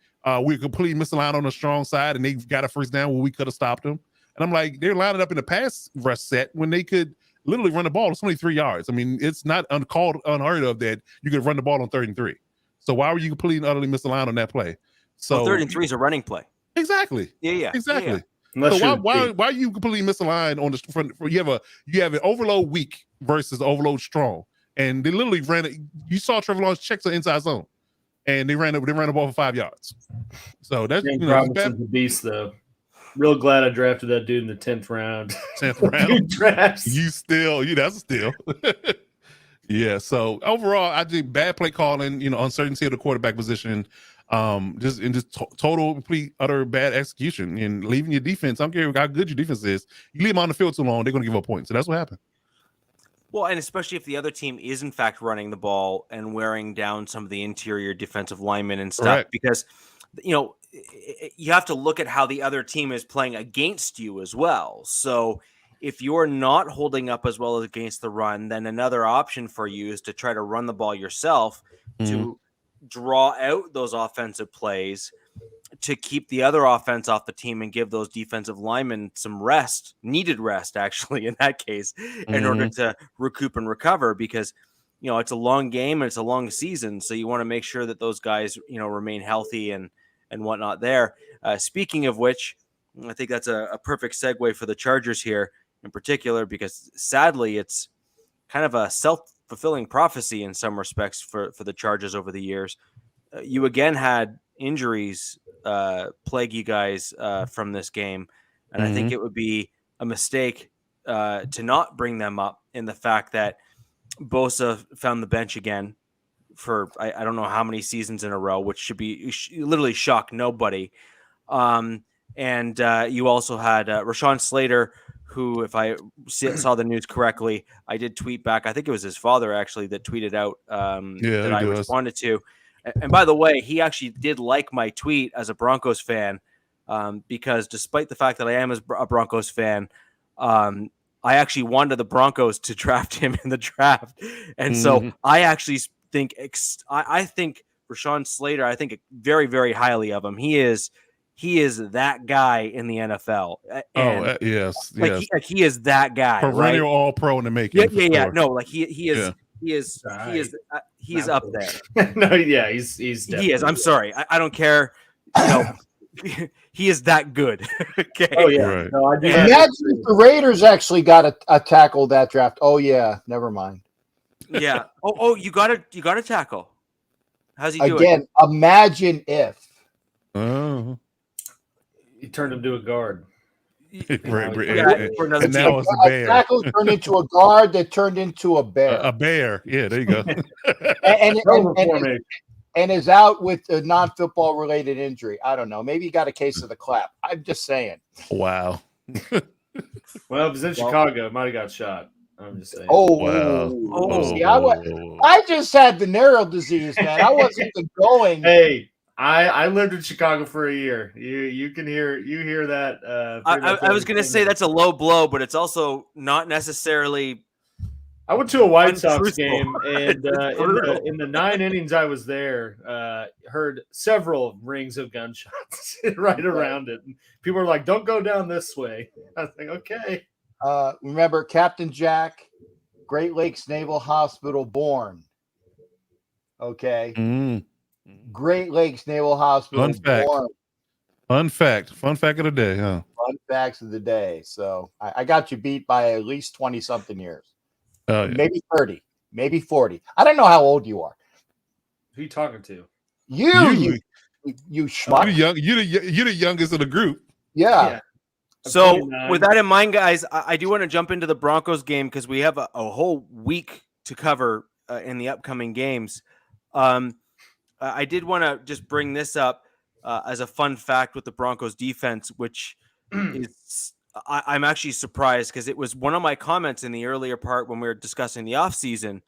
we were completely misaligned on the strong side, and they got a first down where we could have stopped them. And I'm like, they're lining up in the pass rush set when they could literally run the ball. It's only 3 yards. I mean, it's not unheard of that you could run the ball on 3rd and 3. So why were you completely and utterly misaligned on that play? So 3rd and 3 is a running play. Exactly. Yeah. Exactly. Yeah. So why are you completely misaligned on the front? You have an overload weak versus overload strong, and they literally ran it. You saw Trevor Lawrence check the inside zone, and they ran the ball for 5 yards. So that's Robinson's a beast, though. Real glad I drafted that dude in the 10th round. 10th round. You still, that's a steal. Yeah. So overall, I think bad play calling, uncertainty of the quarterback position. Just total, complete, utter bad execution and leaving your defense. I don't care how good your defense is. You leave them on the field too long, they're going to give up points. So that's what happened. Well, and especially if the other team is in fact running the ball and wearing down some of the interior defensive linemen and stuff, because you have to look at how the other team is playing against you as well. So if you're not holding up as well as against the run, then another option for you is to try to run the ball yourself to draw out those offensive plays to keep the other offense off the team and give those defensive linemen some needed rest, actually, in that case, in order to recoup and recover, because, it's a long game and it's a long season. So you want to make sure that those guys, remain healthy and whatnot there. Speaking of which, I think that's a perfect segue for the Chargers here in particular, because sadly it's kind of a self-fulfilling prophecy in some respects for the Chargers over the years. You again had injuries plague you guys from this game, and I think it would be a mistake to not bring them up in the fact that Bosa found the bench again for I don't know how many seasons in a row, which should literally shock nobody. And you also had Rashawn Slater, who, if I saw the news correctly, I did tweet back. I think it was his father actually that tweeted out that I responded to. And by the way, he actually did like my tweet as a Broncos fan, because despite the fact that I am a Broncos fan, I actually wanted the Broncos to draft him in the draft. And so I actually think I think Rashawn Slater, I think very, very highly of him. He is that guy in the NFL. And yes. He is that guy. Perennial All-Pro in the making. Yeah. No, like he is up there. No, yeah, he's he is. I'm sorry. I don't care. He is that good. Okay. Oh yeah. Right. No, I do. Imagine if the Raiders actually got a tackle that draft. Oh yeah, never mind. Yeah. Oh, you got a tackle. How's he doing? Again, imagine if. Oh. He turned him to a guard. And now it's a bear. A tackle turned into a guard that turned into a bear. A bear. Yeah, there you go. and is out with a non-football related injury. I don't know. Maybe he got a case of the clap. I'm just saying. Wow. Well, if it's in Chicago, it might have got shot. I'm just saying. See, I just had venereal disease, man. I wasn't even going. Hey, I lived in Chicago for a year. You hear that. I was going to say that's a low blow, but it's also not necessarily. I went to a White Sox untruthful. game, and in the 9 innings I was there, heard several rings of gunshots right around it. And people were like, "Don't go down this way." I was like, "Okay." Remember Captain Jack, Great Lakes Naval Hospital born. Okay. Great Lakes Naval Hospital born. Fun fact of the day, huh? Fun facts of the day. So I got you beat by at least 20 something years. Oh, yeah. Maybe 30, maybe 40. I don't know how old you are. Who you talking to? You schmuck. You're the youngest of the group. Yeah. So with that in mind, guys, I do want to jump into the Broncos game because we have a whole week to cover in the upcoming games. I did want to just bring this up as a fun fact with the Broncos defense, which is I'm actually surprised because it was one of my comments in the earlier part when we were discussing the offseason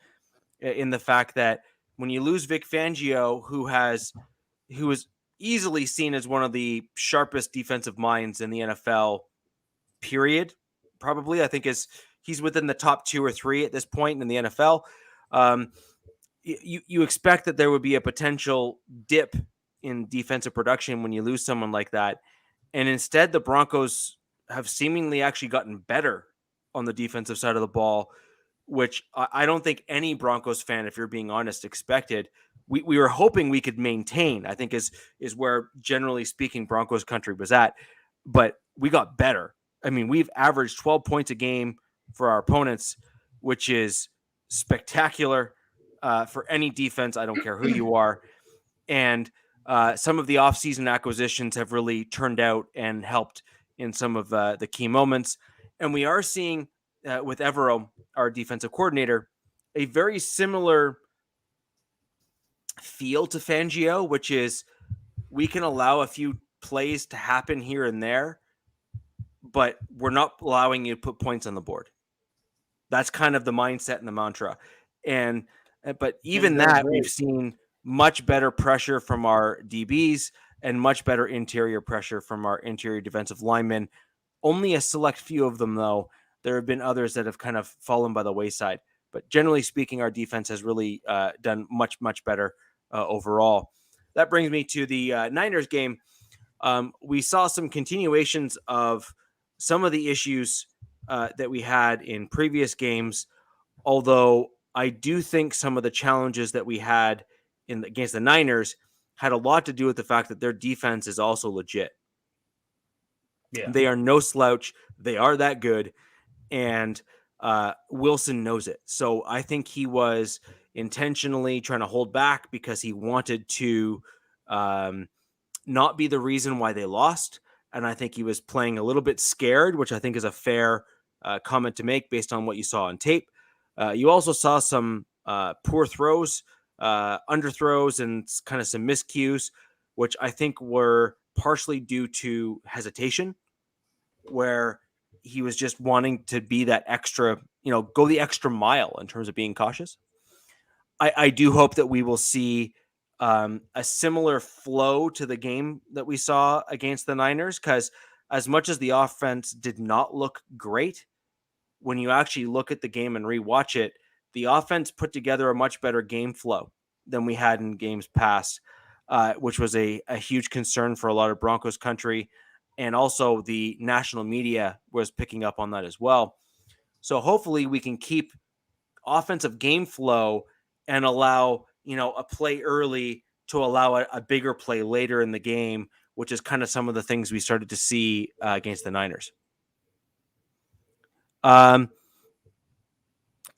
in the fact that when you lose Vic Fangio, who is easily seen as one of the sharpest defensive minds in the NFL, period, probably, I think he's within the top 2 or 3 at this point in the NFL. You expect that there would be a potential dip in defensive production when you lose someone like that. And instead, the Broncos have seemingly actually gotten better on the defensive side of the ball, which I don't think any Broncos fan, if you're being honest, expected. We were hoping we could maintain, I think is where, generally speaking, Broncos country was at. But we got better. I mean, we've averaged 12 points a game for our opponents, which is spectacular for any defense. I don't care who you are. And some of the offseason acquisitions have really turned out and helped in some of the key moments. And we are seeing with Evero, our defensive coordinator, a very similar feel to Fangio, which is we can allow a few plays to happen here and there, but we're not allowing you to put points on the board. That's kind of the mindset and the mantra. But even that, we've seen much better pressure from our DBs and much better interior pressure from our interior defensive linemen. Only a select few of them, though. There have been others that have kind of fallen by the wayside. But generally speaking, our defense has really done much, much better overall. That brings me to the Niners game. We saw some continuations of some of the issues that we had in previous games, although I do think some of the challenges that we had against the Niners had a lot to do with the fact that their defense is also legit. Yeah. They are no slouch. They are that good. And Wilson knows it. So I think he was intentionally trying to hold back because he wanted to not be the reason why they lost. And I think he was playing a little bit scared, which I think is a fair comment to make based on what you saw on tape. You also saw some poor throws, underthrows, and kind of some miscues, which I think were partially due to hesitation, where he was just wanting to be that extra, go the extra mile in terms of being cautious. I do hope that we will see a similar flow to the game that we saw against the Niners, because as much as the offense did not look great, when you actually look at the game and rewatch it, the offense put together a much better game flow than we had in games past, which was a huge concern for a lot of Broncos country. And also the national media was picking up on that as well. So hopefully we can keep offensive game flow and allow, a play early to allow a bigger play later in the game, which is kind of some of the things we started to see against the Niners.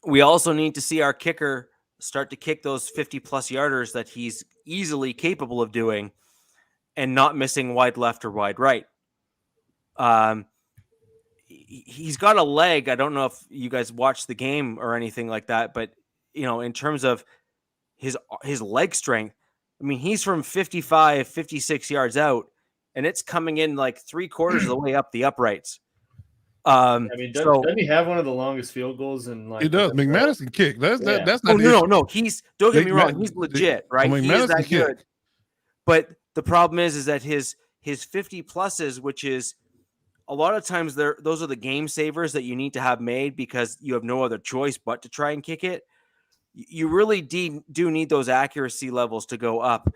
We also need to see our kicker start to kick those 50-plus yarders that he's easily capable of doing and not missing wide left or wide right. He's got a leg. I don't know if you guys watched the game or anything like that, but in terms of his leg strength, I mean, he's from 55, 56 yards out, and it's coming in like 3/4 of the way up the uprights. Doesn't he have one of the longest field goals? He does. McManus can kick. That's not. No. He's, don't get me wrong. He's legit, right? He is that good. But The problem is that his 50 pluses, which is a lot of times those are the game savers that you need to have made because you have no other choice but to try and kick it. You really do need those accuracy levels to go up,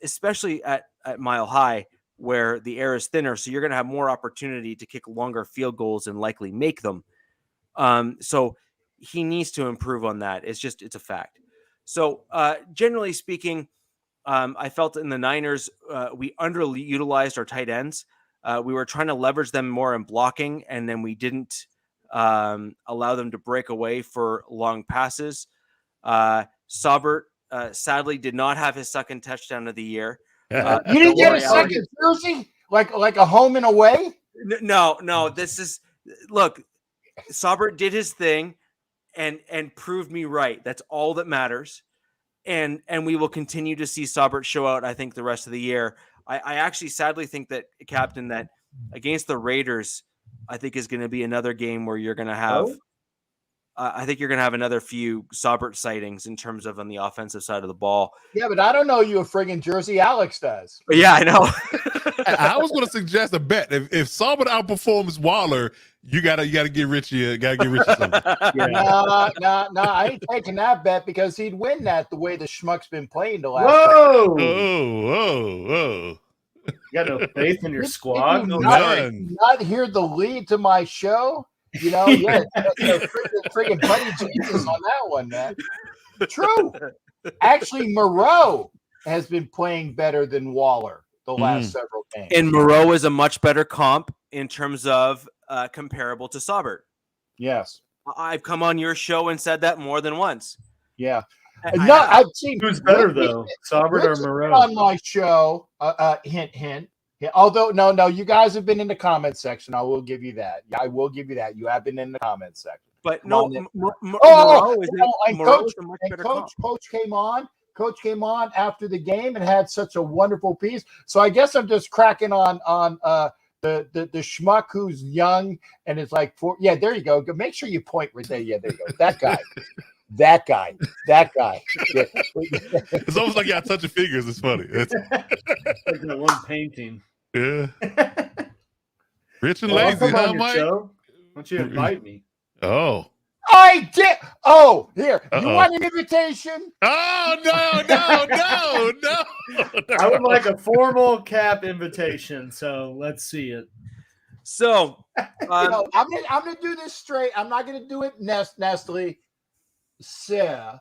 especially at Mile High where the air is thinner. So you're going to have more opportunity to kick longer field goals and likely make them. So he needs to improve on that. It's a fact. So generally speaking, I felt in the Niners, we underutilized our tight ends. We were trying to leverage them more in blocking, and then we didn't allow them to break away for long passes. Saubert sadly did not have his second touchdown of the year. You didn't get a second jersey, like a home and away? No. Look, Saubert did his thing and proved me right. That's all that matters. And we will continue to see Saubert show out, I think, the rest of the year. I actually sadly think that, Captain, that against the Raiders, I think is going to be another game where you're going to have I think you're going to have another few Saubert sightings in terms of on the offensive side of the ball. Yeah, but I don't know you a friggin' jersey. Alex does. Yeah, I know. I was going to suggest a bet. If Saubert outperforms Waller, you gotta give Richie something. No, I ain't taking that bet because he'd win that the way the schmuck's been playing the last. Whoa. You got no faith in your squad? Not hear the lead to my show? Friggin' Buddy Jesus on that one, man. True. Actually, Moreau has been playing better than Waller the last several games. And Moreau is a much better comp in terms of comparable to Saubert. Yes. I've come on your show and said that more than once. Yeah. I've seen who's better though, Saubert or Moreau? On my show, hint. Yeah, although no, you guys have been in the comment section. I will give you that. Yeah, I will give you that. You have been in the comment section. But Coach came on. Coach came on after the game and had such a wonderful piece. So I guess I'm just cracking on the schmuck who's young and it's like yeah, there you go. Make sure you point right there. Yeah, there you go. That guy. That guy. Yeah. It's almost like y'all touching fingers. It's funny. It's like that one painting. Yeah. Rich and lazy, huh, Mike? Why don't you invite me? Oh. I did. Oh, here. You want an invitation? Oh, no. I would like a formal cap invitation. So let's see it. So I'm gonna do this straight. I'm not gonna do it nastily. Sir,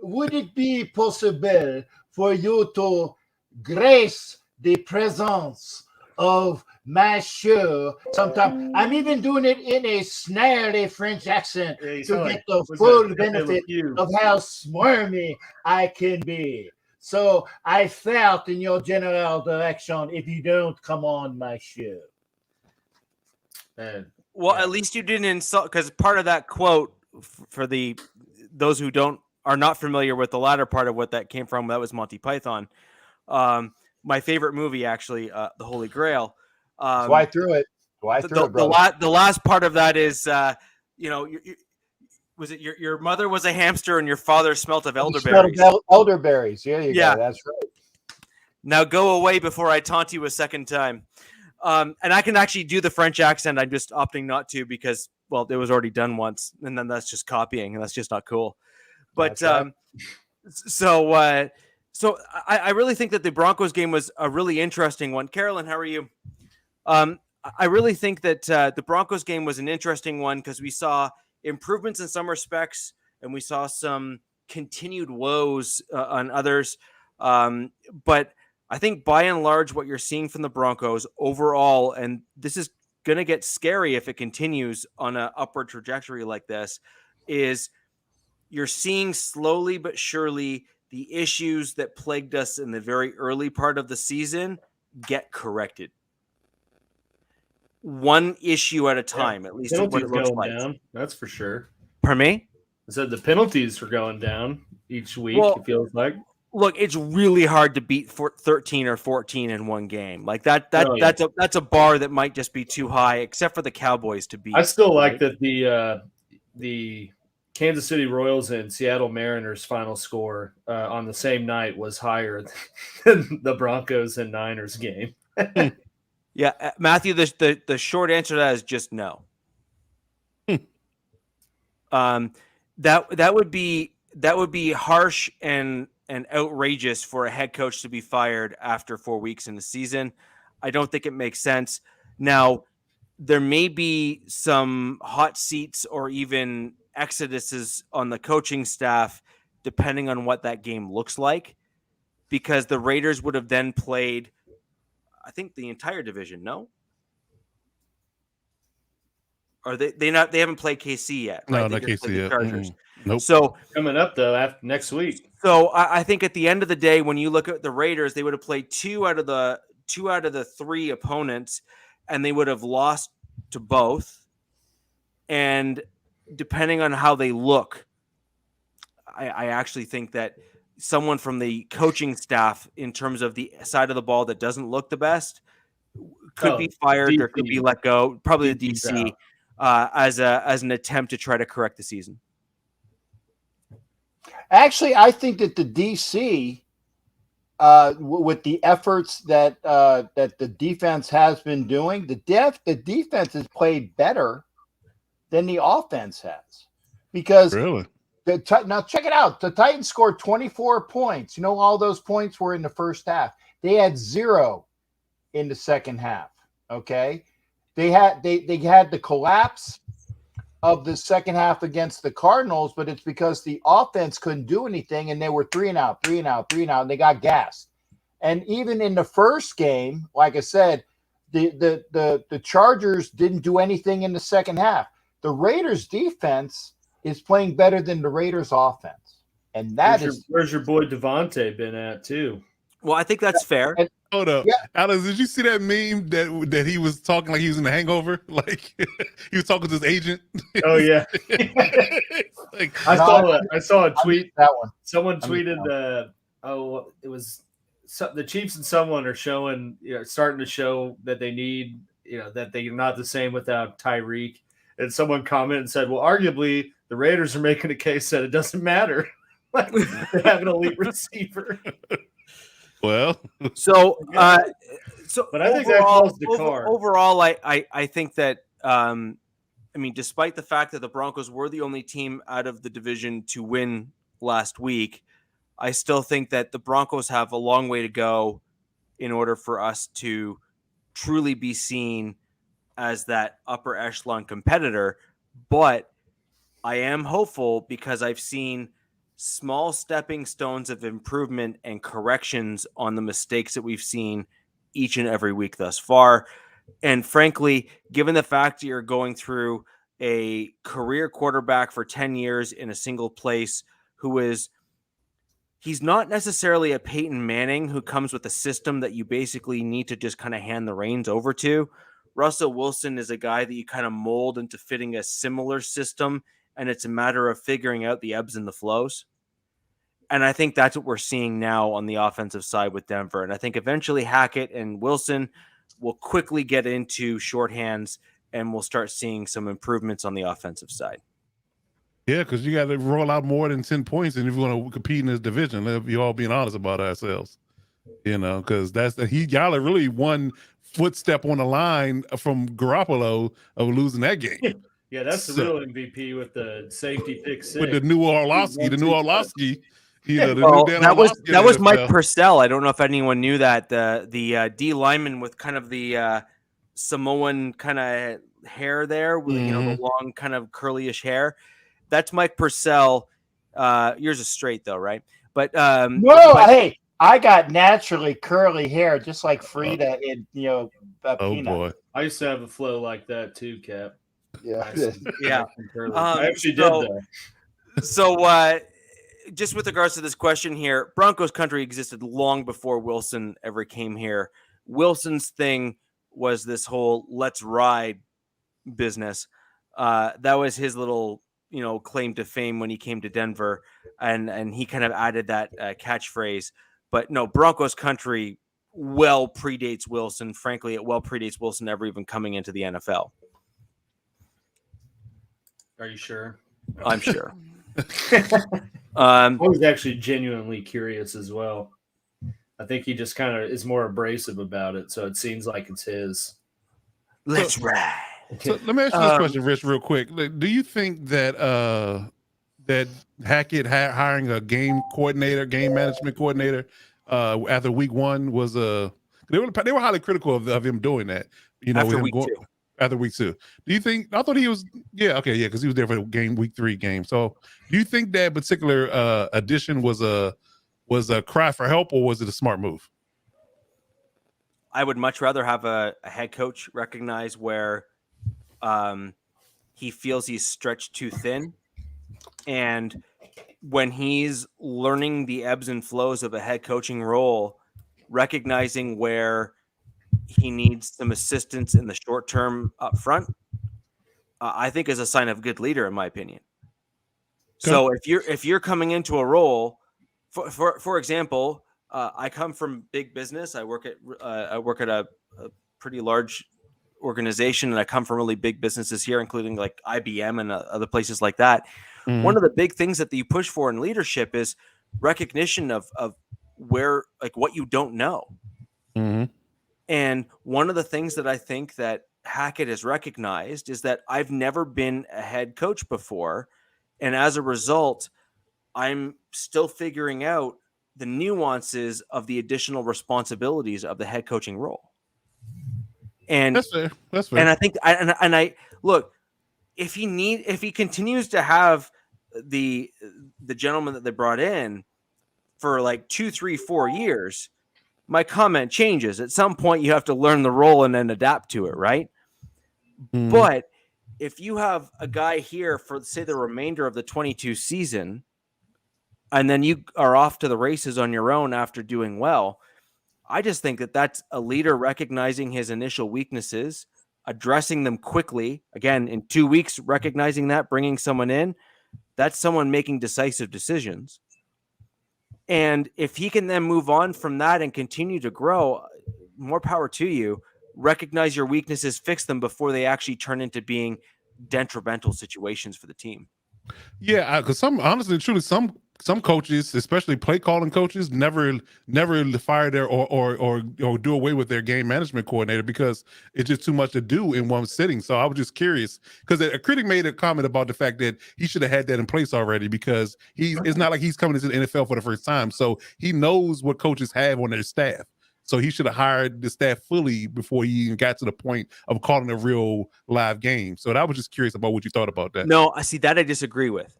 would it be possible for you to grace the presence of my show sometime? I'm even doing it in a snarly French accent to get the full benefit of how smarmy I can be. So I felt in your general direction if you don't come on my show. Well, at least you didn't insult, because part of that quote for those who are not familiar with the latter part of what that came from, that was Monty Python. My favorite movie, actually, The Holy Grail. So I threw it. The last part of that is, was it your mother was a hamster and your father smelt of elderberries? Elderberries. Yeah, go. That's right. Now go away before I taunt you a second time. And I can actually do the French accent. I'm just opting not to because, well, it was already done once, and then that's just copying, and that's just not cool. But right. So I really think that the Broncos game was a really interesting one. Carolyn, how are you? I really think that the Broncos game was an interesting one because we saw improvements in some respects, and we saw some continued woes on others. But I think by and large, what you're seeing from the Broncos overall, and this is going to get scary if it continues on an upward trajectory like this, is you're seeing slowly but surely the issues that plagued us in the very early part of the season get corrected. One issue at a time, at least what it looks like. Down. That's for sure. Pardon me? I said the penalties are going down each week, it feels like. Look, it's really hard to beat 13 or 14 in one game. Like that's a bar that might just be too high, except for the Cowboys to beat. I still like that the Kansas City Royals and Seattle Mariners final score on the same night was higher than the Broncos and Niners game. Yeah, Matthew, the short answer to that is just no. That would be harsh and outrageous for a head coach to be fired after 4 weeks in the season. I don't think it makes sense. Now, there may be some hot seats or even exoduses on the coaching staff, depending on what that game looks like, because the Raiders would have then played, I think, the entire division. No, or they haven't played KC yet. Right? No, they not KC yet. Chargers. Nope. So coming up though after next week. So I think at the end of the day, when you look at the Raiders, they would have played two out of the three opponents, and they would have lost to both. And depending on how they look, I actually think that someone from the coaching staff, in terms of the side of the ball that doesn't look the best, could be fired DC. or could be let go. Probably the DC as an attempt to try to correct the season. Actually, I think that the DC, with the efforts that the defense has been doing, the defense has played better than the offense has. Because really, now check it out. The Titans scored 24 points. You know, all those points were in the first half. They had 0 in the second half. Okay, they had the collapse of the second half against the Cardinals, but it's because the offense couldn't do anything, and they were 3 and out, and they got gassed. And even in the first game, like I said, the Chargers didn't do anything in the second half. The Raiders defense is playing better than the Raiders offense. And where's your boy Devontae been at too? Well, I think that's fair. Hold up. Yeah. Alex, did you see that meme that he was talking like he was in The Hangover? Like he was talking to his agent. Oh yeah. Like, I saw a tweet. That one. Someone tweeted it was the Chiefs and someone are showing, starting to show that they need, that they're not the same without Tyreek. And someone commented and said, well, arguably the Raiders are making a case that it doesn't matter. Like they have an elite receiver. Well, but I think that closed the card. Overall, I think that despite the fact that the Broncos were the only team out of the division to win last week, I still think that the Broncos have a long way to go in order for us to truly be seen as that upper echelon competitor. But I am hopeful because I've seen small stepping stones of improvement and corrections on the mistakes that we've seen each and every week thus far. And frankly, given the fact that you're going through a career quarterback for 10 years in a single place he's not necessarily a Peyton Manning who comes with a system that you basically need to just kind of hand the reins over to. Russell Wilson is a guy that you kind of mold into fitting a similar system, and it's a matter of figuring out the ebbs and the flows. And I think that's what we're seeing now on the offensive side with Denver. And I think eventually Hackett and Wilson will quickly get into shorthands, and we'll start seeing some improvements on the offensive side. yeah, because you got to roll out more than 10 points, and if you want to compete in this division, let's be all being honest about ourselves. Because y'all are really one footstep on the line from Garoppolo of losing that game. Yeah, that's the real MVP with the safety pick six. With the new Orlovsky, that was Mike Purcell. I don't know if anyone knew that the D lineman with kind of the Samoan kind of hair there, with the long kind of curlyish hair. That's Mike Purcell. Yours is straight though, right? But hey, I got naturally curly hair, just like Frida in oh Peanut. boy, I used to have a flow like that too, Cap. Yeah, yeah. I actually did that. So, just with regards to this question here, Broncos country existed long before Wilson ever came here. Wilson's thing was this whole "let's ride" business. That was his little, claim to fame when he came to Denver, and he kind of added that catchphrase. But no, Broncos country well predates Wilson. Frankly, it well predates Wilson ever even coming into the NFL. Are you sure? I'm sure. I was actually genuinely curious as well. I think he just kind of is more abrasive about it, so it seems like it's his. Let's ride. So let me ask you this question, Rich, real quick. Do you think that that Hackett hiring a game management coordinator after week 1 was they were highly critical of him doing that? After week 2. After week 2. Do you think? I thought he was because he was there for the week 3 game. So do you think that particular addition was a cry for help, or was it a smart move? I would much rather have a head coach recognize where he feels he's stretched too thin, and when he's learning the ebbs and flows of a head coaching role, recognizing where he needs some assistance in the short term up front, I think is a sign of a good leader, in my opinion. Okay. So if you're coming into a role, for example, I come from big business. I work at a pretty large organization, and I come from really big businesses here, including like IBM and other places like that. Mm-hmm. One of the big things that you push for in leadership is recognition of where, like, what you don't know. Mm-hmm. And one of the things that I think that Hackett has recognized is that I've never been a head coach before. And as a result, I'm still figuring out the nuances of the additional responsibilities of the head coaching role. And That's fair. And I think I look, if he continues to have the gentleman that they brought in for like 2, 3, 4 years, my comment changes. At some point, you have to learn the role and then adapt to it, right? Mm-hmm. But if you have a guy here for, say, the remainder of the 22 season, and then you are off to the races on your own after doing well, I just think that that's a leader recognizing his initial weaknesses, addressing them quickly. Again, in 2 weeks, recognizing that, bringing someone in, that's someone making decisive decisions. And if he can then move on from that and continue to grow, more power to you. Recognize your weaknesses, fix them before they actually turn into being detrimental situations for the team. Yeah, because some coaches, especially play calling coaches, never fire their or do away with their game management coordinator because it's just too much to do in one sitting. So I was just curious because a critic made a comment about the fact that he should have had that in place already because it's not like he's coming into the NFL for the first time, so he knows what coaches have on their staff. So he should have hired the staff fully before he even got to the point of calling a real live game. So I was just curious about what you thought about that. No, I see that I disagree with.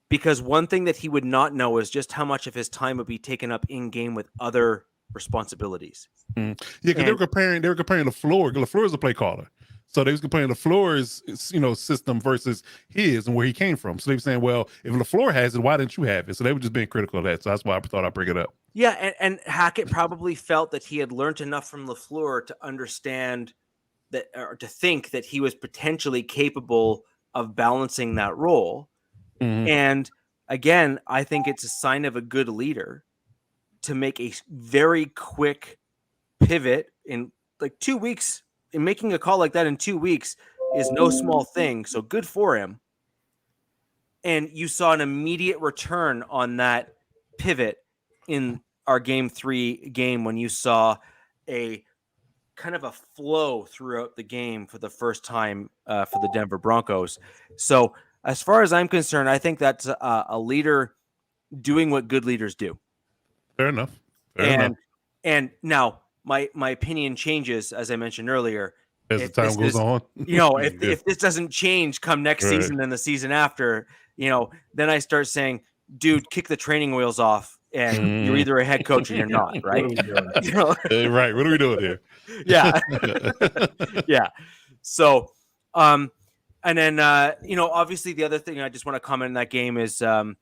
Because one thing that he would not know is just how much of his time would be taken up in game with other responsibilities. Yeah, because they were comparing LaFleur. LaFleur is a play caller. So they was comparing LaFleur's system versus his and where he came from. So they were saying, well, if LaFleur has it, why didn't you have it? So they were just being critical of that. So that's why I thought I'd bring it up. Yeah, and Hackett probably felt that he had learned enough from LaFleur to understand that, or to think that he was potentially capable of balancing that role. Mm-hmm. And again, I think it's a sign of a good leader to make a very quick pivot in like 2 weeks. And making a call like that in 2 weeks is no small thing. So good for him. And you saw an immediate return on that pivot in our game 3 game when you saw a kind of a flow throughout the game for the first time for the Denver Broncos. So as far as I'm concerned, I think that's a leader doing what good leaders do. Fair enough. And now my opinion changes, as I mentioned earlier. As the time goes on. If this doesn't change come next season and the season after, then I start saying, dude, kick the training wheels off and you're either a head coach or you're not, right? Right. What are we doing here? Yeah. Yeah. So, and then, obviously the other thing I just want to comment in that game is the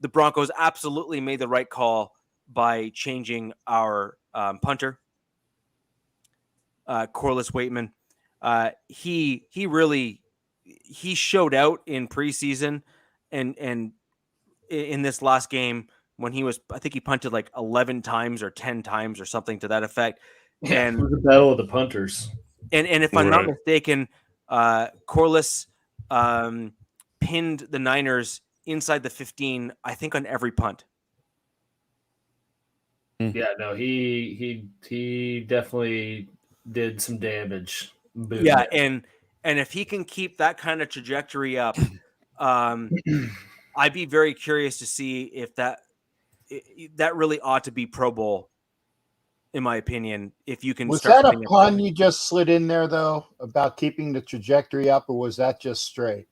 Broncos absolutely made the right call by changing our punter, Corliss Waitman. He showed out in preseason and in this last game when I think he punted like 11 times or 10 times or something to that effect. And it was the battle of the punters. And if I'm not mistaken, Corliss pinned the Niners inside the 15, I think, on every punt. Yeah, no, he definitely did some damage. Boom. Yeah, and if he can keep that kind of trajectory up, I'd be very curious to see if that really ought to be Pro Bowl, in my opinion. If you can, Was start that a putting pun you just slid in there though about keeping the trajectory up, or was that just straight?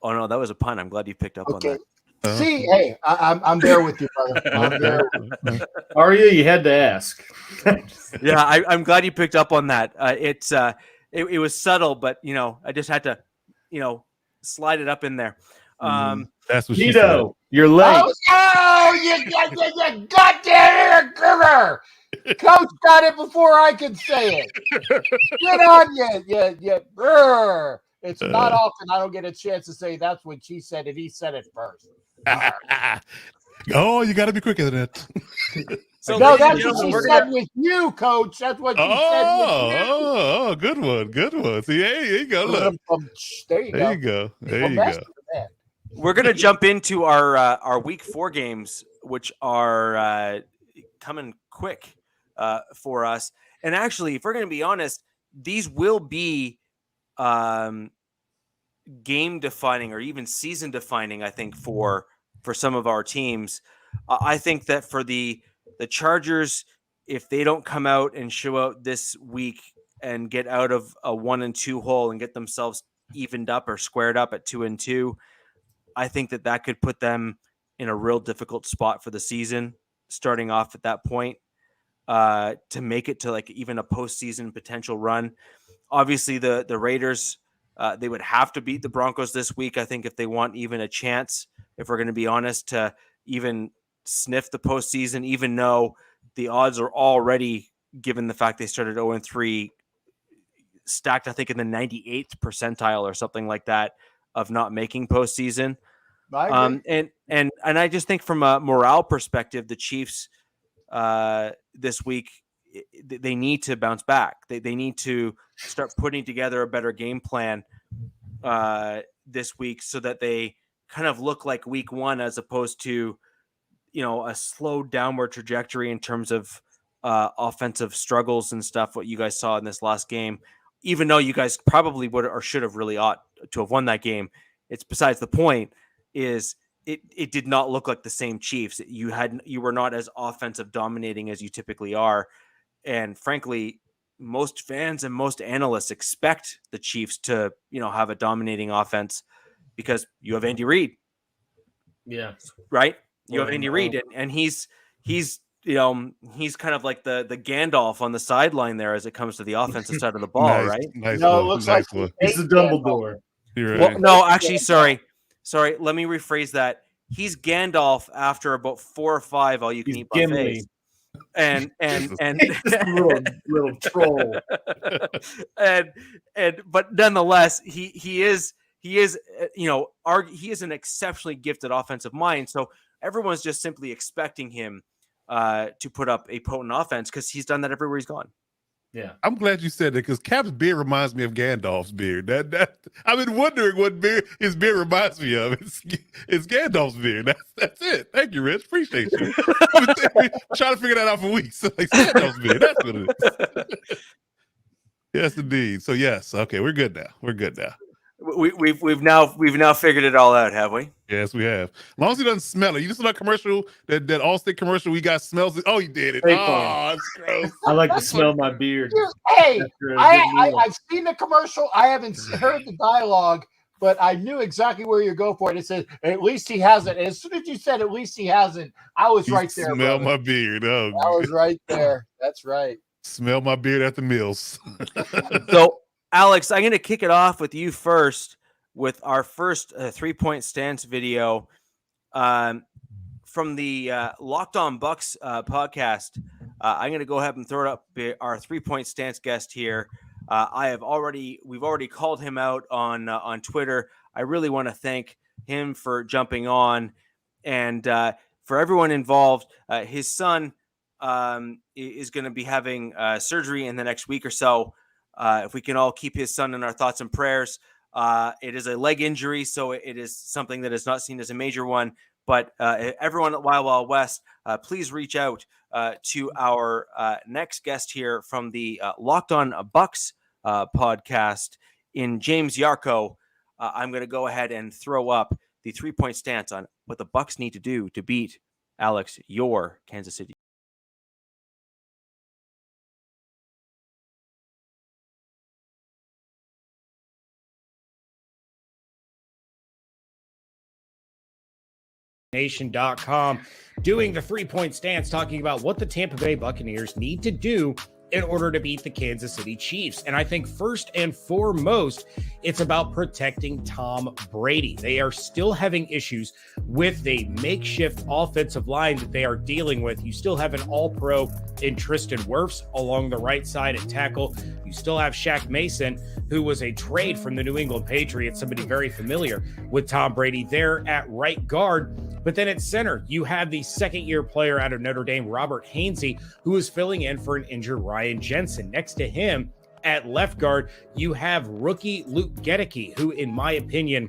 Oh no, that was a pun. I'm glad you picked up on that. See, hey, I'm there with you, brother. I'm there. Arya, you had to ask. Yeah, I'm glad you picked up on that. It was subtle, but I just had to, slide it up in there. That's what she Tito, said. you're late. Oh, you goddamn cougar! Coach got it before I could say it. Get on you. Brr. It's not often I don't get a chance to say that's when she said it. He said it first. Oh, you got to be quicker than that. So No, ladies and that's what gentlemen, she we're said gonna- with you, Coach. That's what she said with you. Oh, good one. See, hey, there you go. Look, There you there go. you go. We're going to jump into our week 4 games, which are coming quick for us. And actually, if we're going to be honest, these will be game defining or even season defining, I think, for some of our teams. I think that for the Chargers, if they don't come out and show out this week and get out of a 1-2 hole and get themselves evened up or squared up at 2-2, I think that could put them in a real difficult spot for the season, starting off at that point, to make it to like even a postseason potential run. Obviously, the Raiders, they would have to beat the Broncos this week, I think, if they want even a chance, if we're going to be honest, to even sniff the postseason, even though the odds are already, given the fact they started 0-3, stacked, I think, in the 98th percentile or something like that of not making postseason. And I just think from a morale perspective, the Chiefs this week, they need to bounce back. They need to start putting together a better game plan this week so that they kind of look like week 1 as opposed to, a slow downward trajectory in terms of offensive struggles and stuff, what you guys saw in this last game, even though you guys probably would or should have really ought to have won that game. It's besides the point. Is it did not look like the same Chiefs. You were not as offensive dominating as you typically are. And frankly, most fans and most analysts expect the Chiefs to, have a dominating offense because you have Andy Reid. Yeah. Right? You have Andy Reid, and he's he's kind of like the Gandalf on the sideline there as it comes to the offensive side of the ball, right? Nice No, one, it looks nice like one. He's the Dumbledore. You're Well, right. no, actually, sorry. Let me rephrase that. He's Gandalf after about 4 or 5 all you can eat buffets. Gimli. And Just a little troll. but nonetheless, he is he is an exceptionally gifted offensive mind. So everyone's just simply expecting him to put up a potent offense because he's done that everywhere he's gone. Yeah, I'm glad you said that because Cap's beard reminds me of Gandalf's beard. That I've been wondering what his beard reminds me of. It's Gandalf's beard. That's it. Thank you, Rich. Appreciate you. I've been trying to figure that out for weeks. So like Gandalf's beard. That's what it is. Yes, indeed. So yes, okay, we're good now. We've now figured it all out, have we? Yes, we have. As long as he doesn't smell it. You just saw that commercial, that Allstate commercial. We got smells. Oh, he did it. Hey, Oh, it's gross. I like to smell my beard. Hey, after a good meal. I've seen the commercial. I haven't heard the dialogue, but I knew exactly where you go for it. It said, "At least he hasn't." And as soon as you said, "At least he hasn't," I was right there. Smell brother. my beard. Oh, I was right there. That's right. smell my beard at the mills. So, Alex, I'm going to kick it off with you first with our first 3-point stance video from the Locked On Bucs podcast. I'm going to go ahead and throw it up our 3-point stance guest here. We've already called him out on Twitter. I really want to thank him for jumping on, and for everyone involved. His son is going to be having surgery in the next week or so. If we can all keep his son in our thoughts and prayers. It is a leg injury, so it is something that is not seen as a major one. But everyone at Wild Wild West, please reach out to our next guest here from the Locked On Bucs podcast in James Yarko. I'm going to go ahead and throw up the 3-point stance on what the Bucs need to do to beat, Alex, your Kansas City. Nation.com doing the 3-point stance, talking about what the Tampa Bay Buccaneers need to do in order to beat the Kansas City Chiefs. And I think first and foremost, it's about protecting Tom Brady. They are still having issues with the makeshift offensive line that they are dealing with. You still have an all-pro in Tristan Wirfs along the right side at tackle. You still have Shaq Mason, who was a trade from the New England Patriots, somebody very familiar with Tom Brady there at right guard. But then at center, you have the second-year player out of Notre Dame, Robert Hainsey, who is filling in for an injured Ryan Jensen. Next to him at left guard, you have rookie Luke Gedeke, who, in my opinion,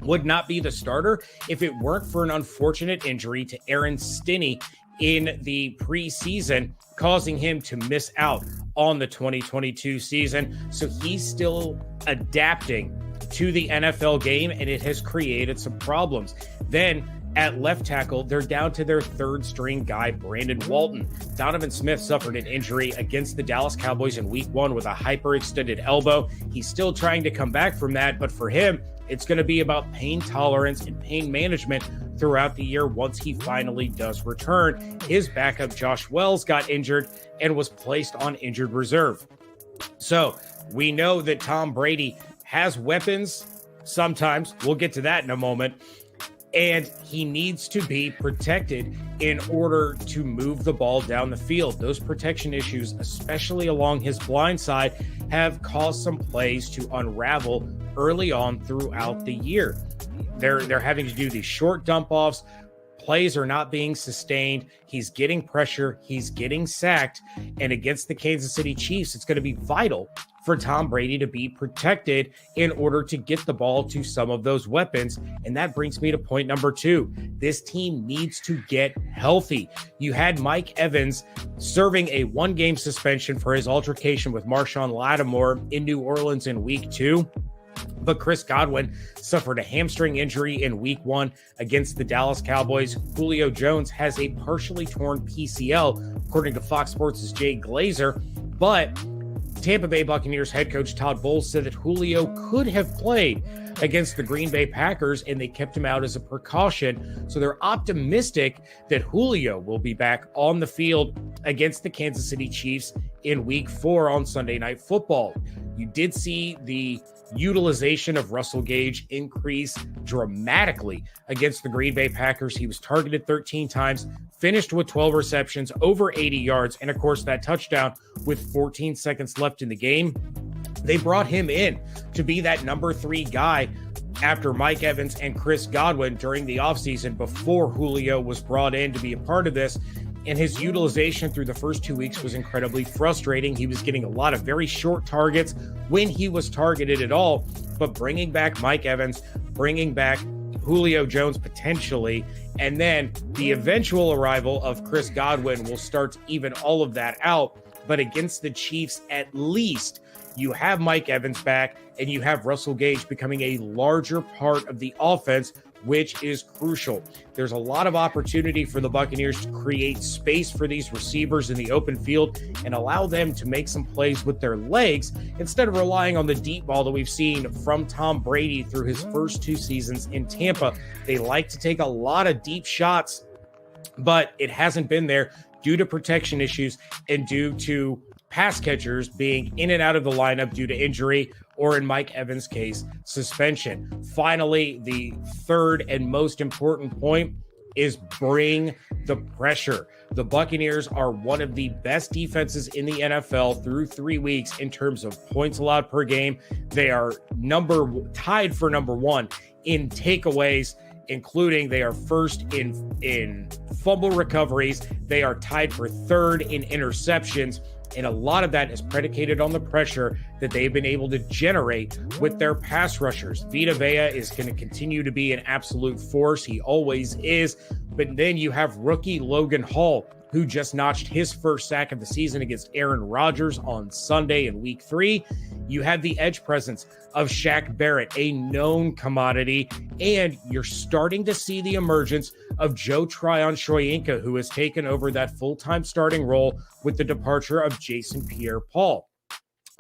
would not be the starter if it weren't for an unfortunate injury to Aaron Stinney in the preseason, causing him to miss out on the 2022 season. So he's still adapting to the NFL game, and it has created some problems. Then at left tackle, they're down to their third string guy, Brandon Walton. Donovan Smith suffered an injury against the Dallas Cowboys in week 1 with a hyperextended elbow. He's still trying to come back from that, but for him, it's going to be about pain tolerance and pain management throughout the year once he finally does return. His backup, Josh Wells, got injured and was placed on injured reserve. So we know that Tom Brady has weapons sometimes. We'll get to that in a moment. And he needs to be protected in order to move the ball down the field. Those protection issues, especially along his blind side, have caused some plays to unravel early on throughout the year. They're having to do these short dump offs. Plays are not being sustained. He's getting pressure. He's getting sacked. And against the Kansas City Chiefs, it's going to be vital for Tom Brady to be protected in order to get the ball to some of those weapons. And that brings me to point number 2. This team needs to get healthy. You had Mike Evans serving a 1-game suspension for his altercation with Marshawn Lattimore in New Orleans in week 2. But Chris Godwin suffered a hamstring injury in week 1 against the Dallas Cowboys. Julio Jones has a partially torn PCL, according to Fox Sports' Jay Glazer. But Tampa Bay Buccaneers head coach Todd Bowles said that Julio could have played against the Green Bay Packers, and they kept him out as a precaution. So they're optimistic that Julio will be back on the field against the Kansas City Chiefs in week 4 on Sunday Night Football. You did see the utilization of Russell Gage increase dramatically against the Green Bay Packers. He was targeted 13 times, finished with 12 receptions, over 80 yards, and of course that touchdown with 14 seconds left in the game. They brought him in to be that number 3 guy after Mike Evans and Chris Godwin during the offseason before Julio was brought in to be a part of this. And his utilization through the first 2 weeks was incredibly frustrating. He was getting a lot of very short targets when he was targeted at all. But bringing back Mike Evans, bringing back Julio Jones potentially, and then the eventual arrival of Chris Godwin will start to even all of that out. But against the Chiefs, at least, you have Mike Evans back and you have Russell Gage becoming a larger part of the offense, which is crucial. There's a lot of opportunity for the Buccaneers to create space for these receivers in the open field and allow them to make some plays with their legs instead of relying on the deep ball that we've seen from Tom Brady through his first 2 seasons in Tampa. They like to take a lot of deep shots, but it hasn't been there due to protection issues and due to pass catchers being in and out of the lineup due to injury, or in Mike Evans' case, suspension. Finally, the third and most important point is bring the pressure. The Buccaneers are one of the best defenses in the NFL through 3 weeks in terms of points allowed per game. They are tied for number 1 in takeaways, including they are first in fumble recoveries. They are tied for 3rd in interceptions. And a lot of that is predicated on the pressure that they've been able to generate with their pass rushers. Vita Vea is going to continue to be an absolute force. He always is. But then you have rookie Logan Hall, who just notched his first sack of the season against Aaron Rodgers on Sunday in week 3. You have the edge presence of Shaq Barrett, a known commodity, and you're starting to see the emergence of Joe Tryon-Shoyinka, who has taken over that full-time starting role with the departure of Jason Pierre-Paul.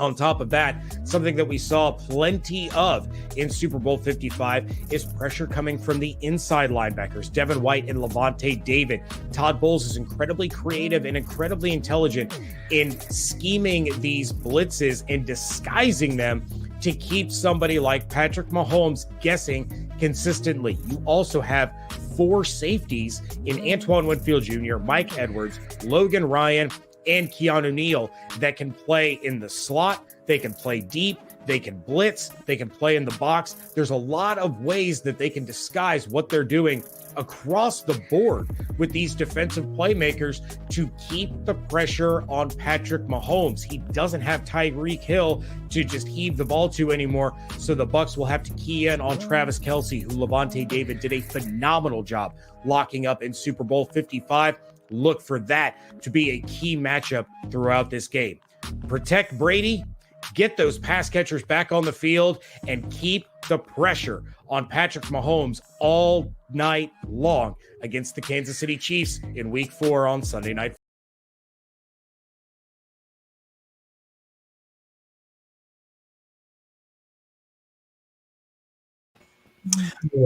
On top of that, something that we saw plenty of in Super Bowl 55 is pressure coming from the inside linebackers, Devin White and Levante David. Todd Bowles is incredibly creative and incredibly intelligent in scheming these blitzes and disguising them to keep somebody like Patrick Mahomes guessing consistently. You also have 4 safeties in Antoine Winfield Jr., Mike Edwards, Logan Ryan, and Keanu Neal that can play in the slot, they can play deep, they can blitz, they can play in the box. There's a lot of ways that they can disguise what they're doing across the board with these defensive playmakers to keep the pressure on Patrick Mahomes. He doesn't have Tyreek Hill to just heave the ball to anymore, so the Bucs will have to key in on Travis Kelce, who Levante David did a phenomenal job locking up in Super Bowl 55. Look for that to be a key matchup throughout this game. Protect Brady, get those pass catchers back on the field, and keep the pressure on Patrick Mahomes all night long against the Kansas City Chiefs in Week 4 on Sunday Night.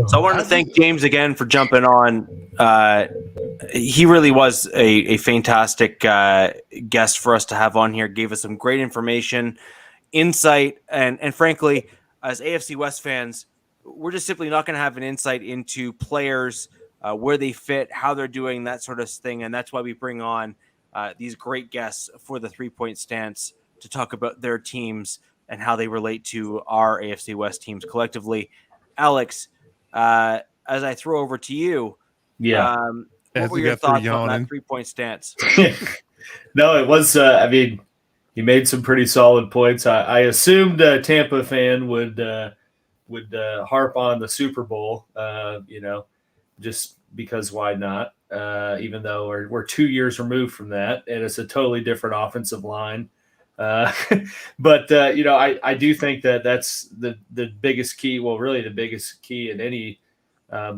So I wanted to thank James again for jumping on. He really was a fantastic guest for us to have on here. Gave us some great information, insight, and frankly, as AFC West fans, we're just simply not going to have an insight into players, where they fit, how they're doing, that sort of thing. And that's why we bring on these great guests for the 3-point stance to talk about their teams and how they relate to our AFC West teams collectively. Alex, as I throw over to you, what were your thoughts on that 3-point stance? No, it was, he made some pretty solid points. I assumed a Tampa fan would harp on the Super Bowl, just because why not? Even though we're 2 years removed from that, and it's a totally different offensive line. But I do think that that's the biggest key. Well, really the biggest key in any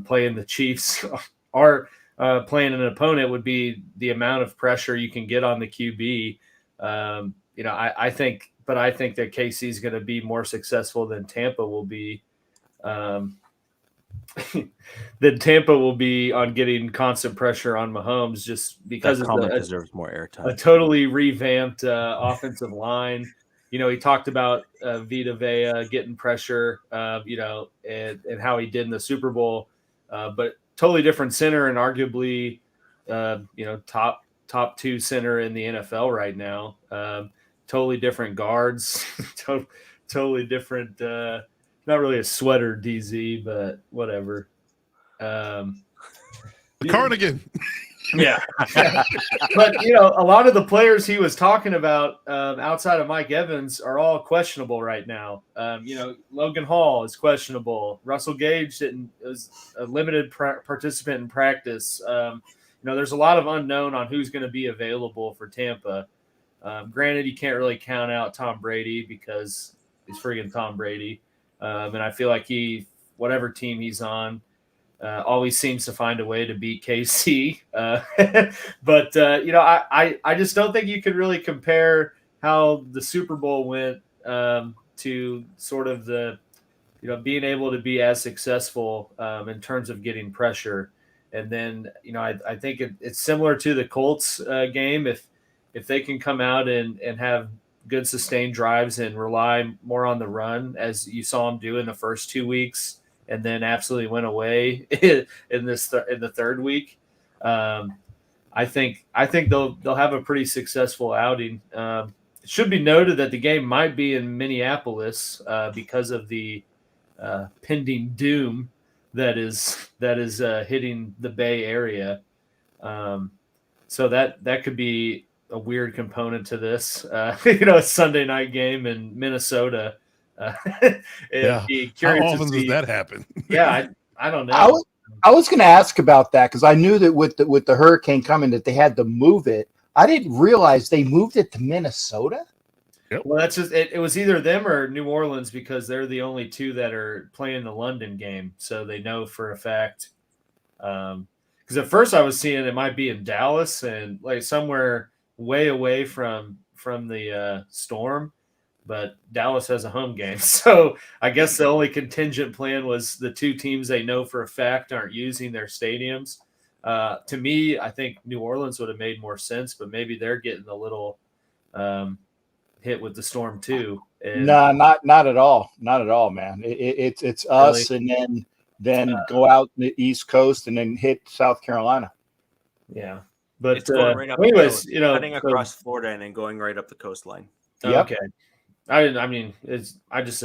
playing the Chiefs or playing an opponent would be the amount of pressure you can get on the QB. I think that KC is going to be more successful than Tampa will be. That Tampa will be on getting constant pressure on Mahomes just because that comment deserves more airtime. A totally revamped offensive line. He talked about Vita Vea getting pressure, and how he did in the Super Bowl, but totally different center and arguably, top 2 center in the NFL right now. Totally different guards, totally different. Not really a sweater DZ, but whatever. The cardigan. Yeah. But, a lot of the players he was talking about outside of Mike Evans are all questionable right now. Logan Hall is questionable. Russell Gage was a limited participant in practice. There's a lot of unknown on who's going to be available for Tampa. Granted, you can't really count out Tom Brady because he's friggin' Tom Brady. And I feel like whatever team he's on, always seems to find a way to beat KC. But I just don't think you could really compare how the Super Bowl went to sort of the, being able to be as successful in terms of getting pressure. And then, I think it's similar to the Colts game. If they can come out and have good sustained drives and rely more on the run, as you saw them do in the first 2 weeks, and then absolutely went away in the third week. I think they'll have a pretty successful outing. It should be noted that the game might be in Minneapolis because of the pending doom that is hitting the Bay Area. So that could be a weird component to this. A Sunday night game in Minnesota. Yeah. Be How curious often to see. does that happen? Yeah, I don't know. I was going to ask about that because I knew that with the hurricane coming that they had to move it. I didn't realize they moved it to Minnesota. Well, that's just it was either them or New Orleans because they're the only two that are playing the London game, so they know for a fact. Because at first I was seeing it might be in Dallas and like somewhere way away from the storm, but Dallas has a home game, so I guess the only contingent plan was the two teams they know for a fact aren't using their stadiums. To me, I think New Orleans would have made more sense, but maybe they're getting a little hit with the storm too. No, not at all, not at all, man. It's us, Really? and then go out the East Coast and then hit South Carolina. Yeah, but It's going right up anyways, the coast, cutting across Florida and then going right up the coastline. Yep. Okay. I mean, I just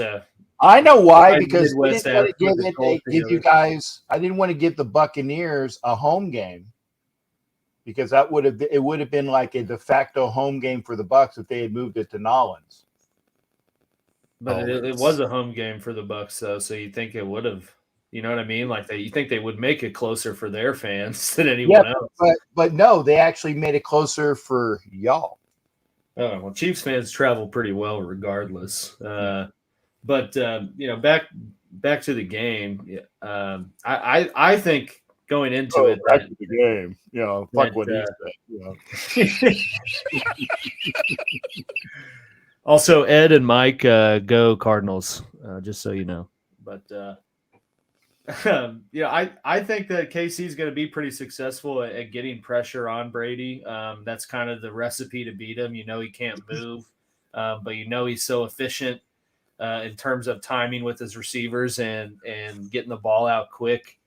I know why, I because I Midwest didn't want to have put the Colts give you together. guys. I didn't want to give the Buccaneers a home game because it would have been like a de facto home game for the Bucs if they had moved it to Nolens. But it was a home game for the Bucs, though, so you think it would have, you know what I mean? Like you think they would make it closer for their fans than anyone else. But no, they actually made it closer for y'all. Oh well, Chiefs fans travel pretty well regardless. But back to the game. I think going into it, back to the game. Fuck what he said. Also, Ed and Mike go Cardinals, just so you know. But I think that KC is going to be pretty successful at getting pressure on Brady. That's kind of the recipe to beat him. He can't move, but he's so efficient in terms of timing with his receivers and getting the ball out quick.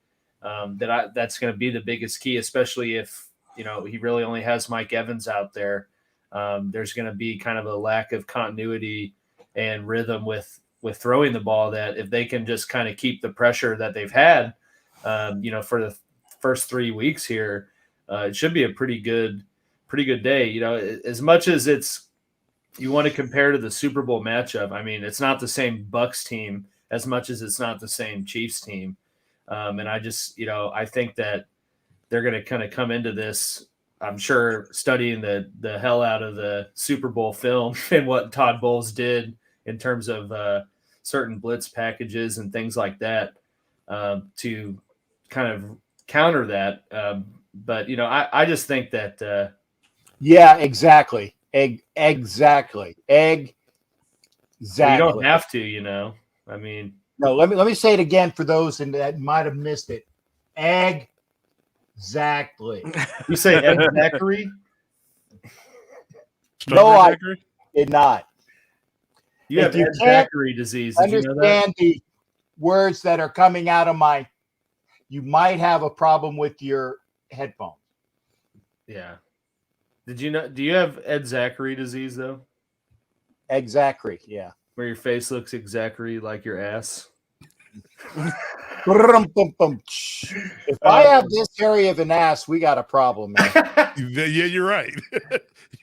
That's going to be the biggest key, especially if he really only has Mike Evans out there. There's going to be kind of a lack of continuity and rhythm with throwing the ball, that if they can just kind of keep the pressure that they've had, for the first 3 weeks here, it should be a pretty good day. As much as you want to compare to the Super Bowl matchup, I mean, it's not the same Bucs team as much as it's not the same Chiefs team. And I just, I think that they're going to kind of come into this, I'm sure, studying the hell out of the Super Bowl film and what Todd Bowles did in terms of certain blitz packages and things like that, to kind of counter that. But I just think that. Yeah, exactly. Exactly. You don't have to, I mean. No, let me say it again for those that might have missed it. Exactly. You say Ed Zachary? No, I did not. You have Ed Zachary disease. Did you know that? Understand the words that are coming out of you might have a problem with your headphones. Yeah. Do you have Ed Zachary disease, though? Exactly, yeah. Where your face looks exactly like your ass? If I have this area of an ass, we got a problem, man. Yeah, you're right.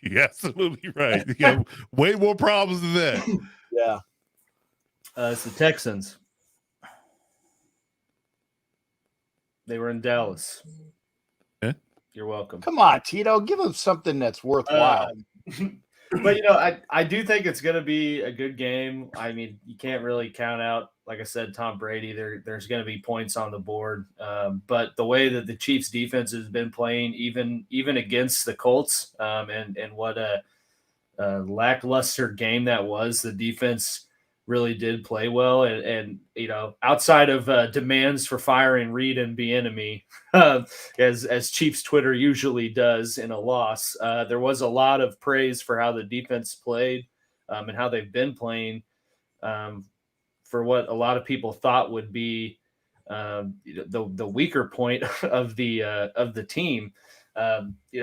You're absolutely right. You got way more problems than that. Yeah. It's the Texans. They were in Dallas. Yeah. You're welcome. Come on, Tito. Give them something that's worthwhile. But, I do think it's going to be a good game. I mean, you can't really count out, like I said, Tom Brady. There's going to be points on the board. But the way that the Chiefs defense has been playing, even against the Colts, and what a lackluster game that was, the defense really did play well. And outside of demands for firing Reed and Bieniemy, as Chiefs Twitter usually does in a loss, there was a lot of praise for how the defense played, and how they've been playing, for what a lot of people thought would be the weaker point of the team.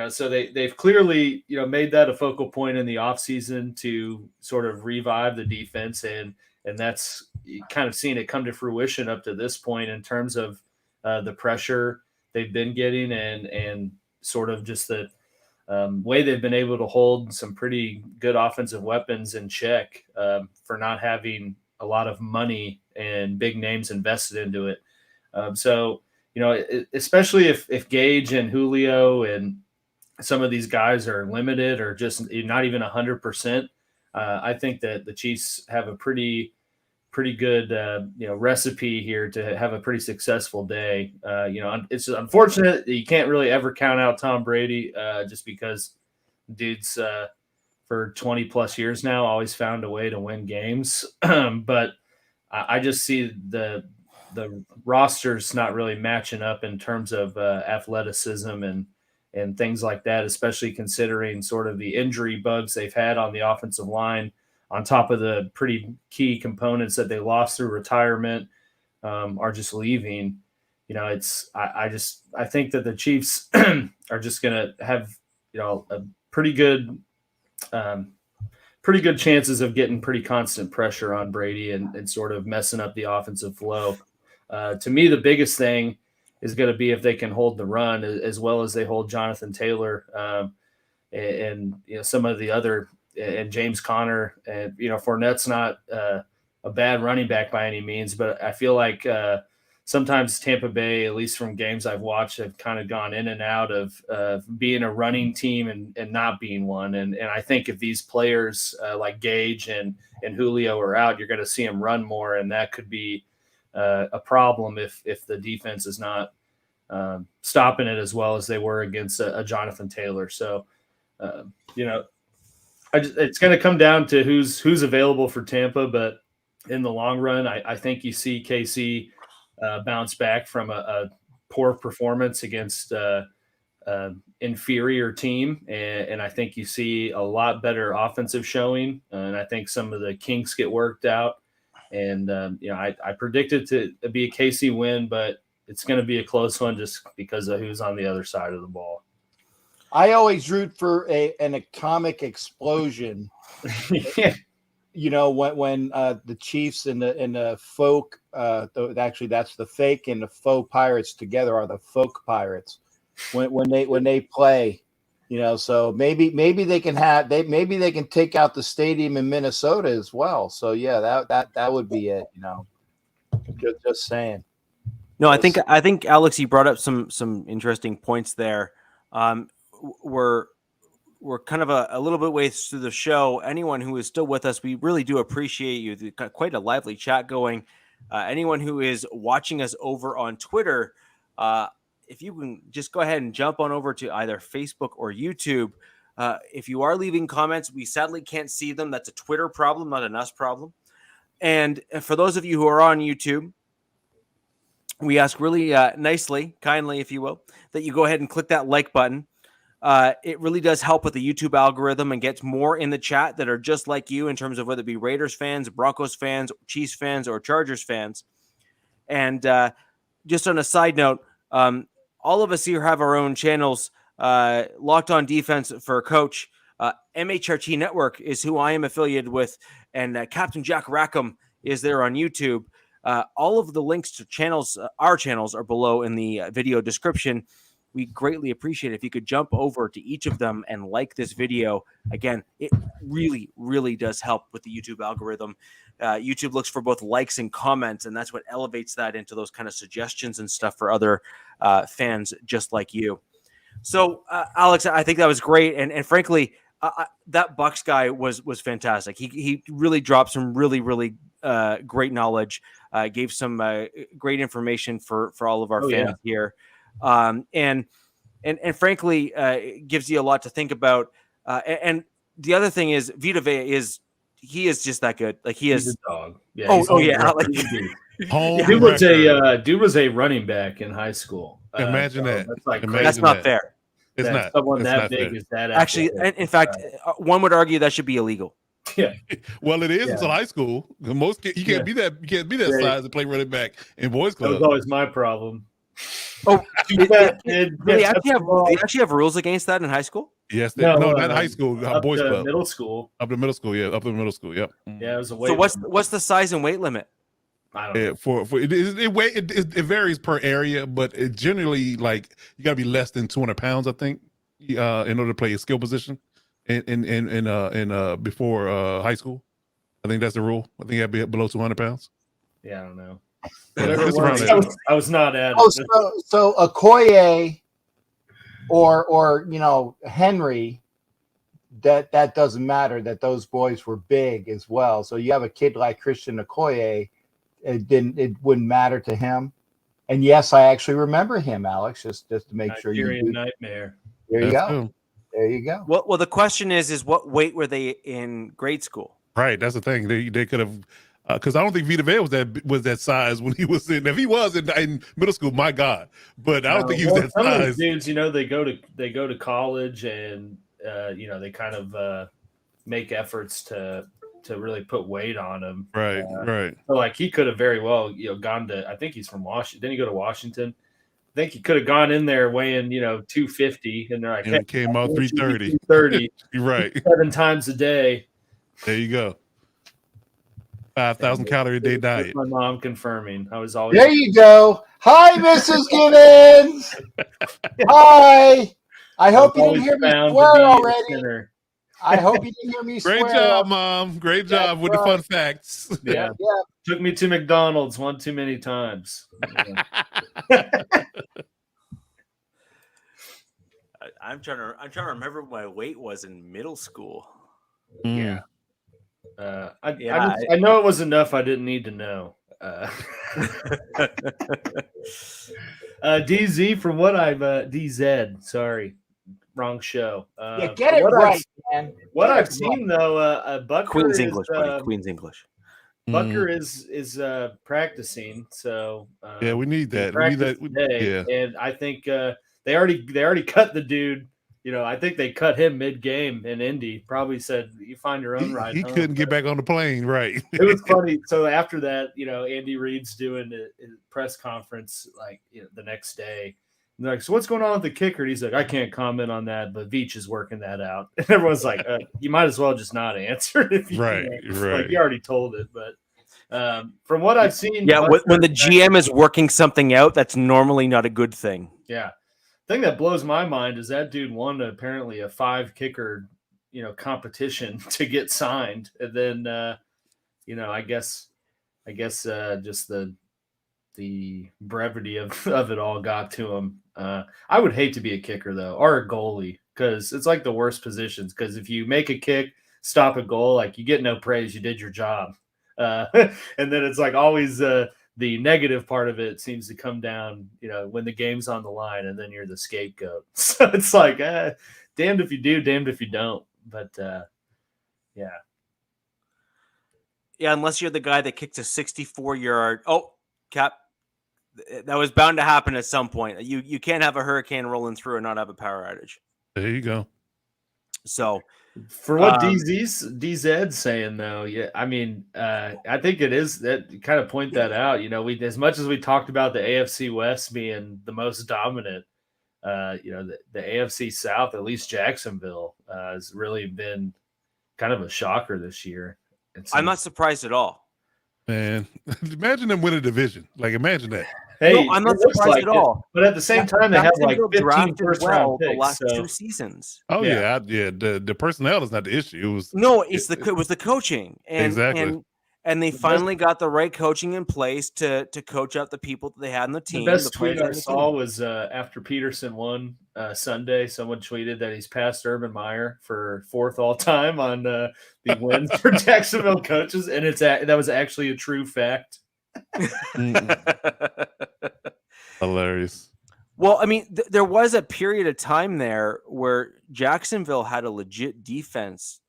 So they've clearly, made that a focal point in the offseason to sort of revive the defense. And that's kind of seeing it come to fruition up to this point in terms of the pressure they've been getting and sort of just the way they've been able to hold some pretty good offensive weapons in check for not having a lot of money and big names invested into it. So, especially if Gage and Julio and some of these guys are limited or just not even 100%, I think that the Chiefs have a pretty good recipe here to have a pretty successful day. It's unfortunate that you can't really ever count out Tom Brady just because dude's for 20 plus years now always found a way to win games. But I just see the rosters not really matching up in terms of athleticism and things like that, especially considering sort of the injury bugs they've had on the offensive line, on top of the pretty key components that they lost through retirement are just leaving. I think that the Chiefs are just going to have, a pretty good chances of getting pretty constant pressure on Brady and sort of messing up the offensive flow. To me, the biggest thing is going to be if they can hold the run as well as they hold Jonathan Taylor and some of the other, and James Conner. And Fournette's not a bad running back by any means, but I feel like sometimes Tampa Bay, at least from games I've watched, have kind of gone in and out of being a running team and not being one. And I think if these players like Gage and Julio are out, you're going to see them run more, and that could be a problem if the defense is not stopping it as well as they were against a Jonathan Taylor. So, it's going to come down to who's available for Tampa, but in the long run, I think you see KC bounce back from a poor performance against inferior team, and I think you see a lot better offensive showing, and I think some of the kinks get worked out. And I predict it to be a KC win, but it's going to be a close one just because of who's on the other side of the ball. I always root for an atomic explosion. Yeah. When the Chiefs and the folk, actually that's the fake and the faux Pirates together are the folk Pirates. When they play, so maybe they can take out the stadium in Minnesota as well. So yeah, that would be it. Just saying. No, I think Alex, you brought up some interesting points there. We're kind of a little bit ways through the show. Anyone who is still with us, we really do appreciate you. We've got quite a lively chat going. Anyone who is watching us over on Twitter, if you can just go ahead and jump on over to either Facebook or YouTube. If you are leaving comments, we sadly can't see them. That's a Twitter problem, not an us problem. And for those of you who are on YouTube, we ask really nicely, kindly, if you will, that you go ahead and click that like button. It really does help with the YouTube algorithm and gets more in the chat that are just like you in terms of whether it be Raiders fans, Broncos fans, Chiefs fans, or Chargers fans. And just on a side note, all of us here have our own channels. Locked On Defense for Coach. MHRT Network is who I am affiliated with, and Captain Jack Rackham is there on YouTube. All of the links to channels, our channels, are below in the video description. We greatly appreciate it if you could jump over to each of them and like this video. Again, it really, really does help with the YouTube algorithm. YouTube looks for both likes and comments, and that's what elevates that into those kind of suggestions and stuff for other fans just like you. So, Alex, I think that was great. And frankly, that Bucs guy was fantastic. He really dropped some really, really great knowledge, gave some great information for all of our fans here. And frankly, it gives you a lot to think about. And the other thing is Vita Vea is just that good. Like he's a dog. Yeah, Dude was a running back in high school. Imagine that. That's not fair. It's not. Someone it's that not big fair. is that actually, in fact, one would argue that should be illegal. Yeah. Well, it is until high school. Most you can't be that. You can't be that size to play running back in boys club. That was always my problem. Oh, they actually have rules against that in high school? Yes, not in high school. Boys club. Middle school. Up to middle school, yeah. Up to middle school, yep. Yeah, it was a weight. So what's the size and weight limit? I don't know. It varies per area, but it generally, like, you got to be less than 200 pounds, I think. in order to play a skill position in before high school. I think that's the rule. I think you have to be below 200 pounds. Yeah, I don't know. It's around I there. was not at Oh, it. so Okoye or Henry, that doesn't matter. That those boys were big as well. So you have a kid like Christian Okoye, it wouldn't matter to him. And yes, I actually remember him, Alex. Just to make sure you do. Nightmare. There you That's go. cool. There you go. Well, the question is what weight were they in grade school? Right, that's the thing. They could have, because I don't think Vita Vea was that size when he was in. If he was in middle school, my God! But I don't think he was that some of size. these dudes, they go to college and they kind of make efforts to really put weight on him. Right, right. So like he could have very well gone to. I think he's from Washington. Didn't he go to Washington? I think he could have gone in there weighing 250, and they're like, And it came out 330. 330. You're right. 7 times a day. There you go. 5,000 calorie a day diet. My mom confirming. I was always There you go. Hi, Mrs. Gibbons. Hi. I hope you didn't hear me swear already. I hope you didn't hear me swear. Great job, Mom. Great job with the fun facts. Yeah. Took me to McDonald's one too many times. I'm trying to remember what my weight was in middle school. Yeah. I know it was enough I didn't need to know. DZ, from what I've DZ, sorry, wrong show. Get it right, man. What I've seen though, Bucker Queen's is, English, buddy. Queen's English. Bucker is practicing, so yeah, we need that. We need that. Today, and I think they already cut the dude. I think they cut him mid-game in Indy. Probably said, "You find your own ride." He couldn't get back on the plane, right? It was funny. So after that, Andy Reid's doing a press conference the next day. And they're like, "So what's going on with the kicker?" And he's like, "I can't comment on that, but Veach is working that out." And everyone's like, "You might as well just not answer if you right." Like you already told it." But from what I've seen, when the GM is working something out, that's normally not a good thing. Yeah. Thing that blows my mind is that dude won apparently a 5 kicker, competition to get signed. And then, I guess just the brevity of it all got to him. I would hate to be a kicker though, or a goalie, because it's like the worst positions. Because if you make a kick, stop a goal, you get no praise. You did your job. And then it's always, the negative part of it seems to come down, when the game's on the line and then you're the scapegoat. So it's damned if you do, damned if you don't. But yeah. Yeah, unless you're the guy that kicked a 64-yard. Oh, Cap, that was bound to happen at some point. You can't have a hurricane rolling through and not have a power outage. There you go. So for what DZ's saying though, yeah, I mean, I think it is that kind of point that out. We, as much as we talked about the AFC West being the most dominant, the AFC South, at least Jacksonville, has really been kind of a shocker this year. I'm not surprised at all. Man, imagine them winning a division. Imagine that. Hey, no, I'm not surprised at all. But at the same time, they have 15 first-round picks the last so. 2 seasons. Oh yeah. The personnel is not the issue. It was it was the coaching, exactly. And they finally got the right coaching in place to coach up the people that they had on the team. The best tweet I saw was after Peterson won Sunday. Someone tweeted that he's passed Urban Meyer for 4th all time on the wins for Jacksonville coaches, and that was actually a true fact. Hilarious. Well, I mean, there was a period of time there where Jacksonville had a legit defense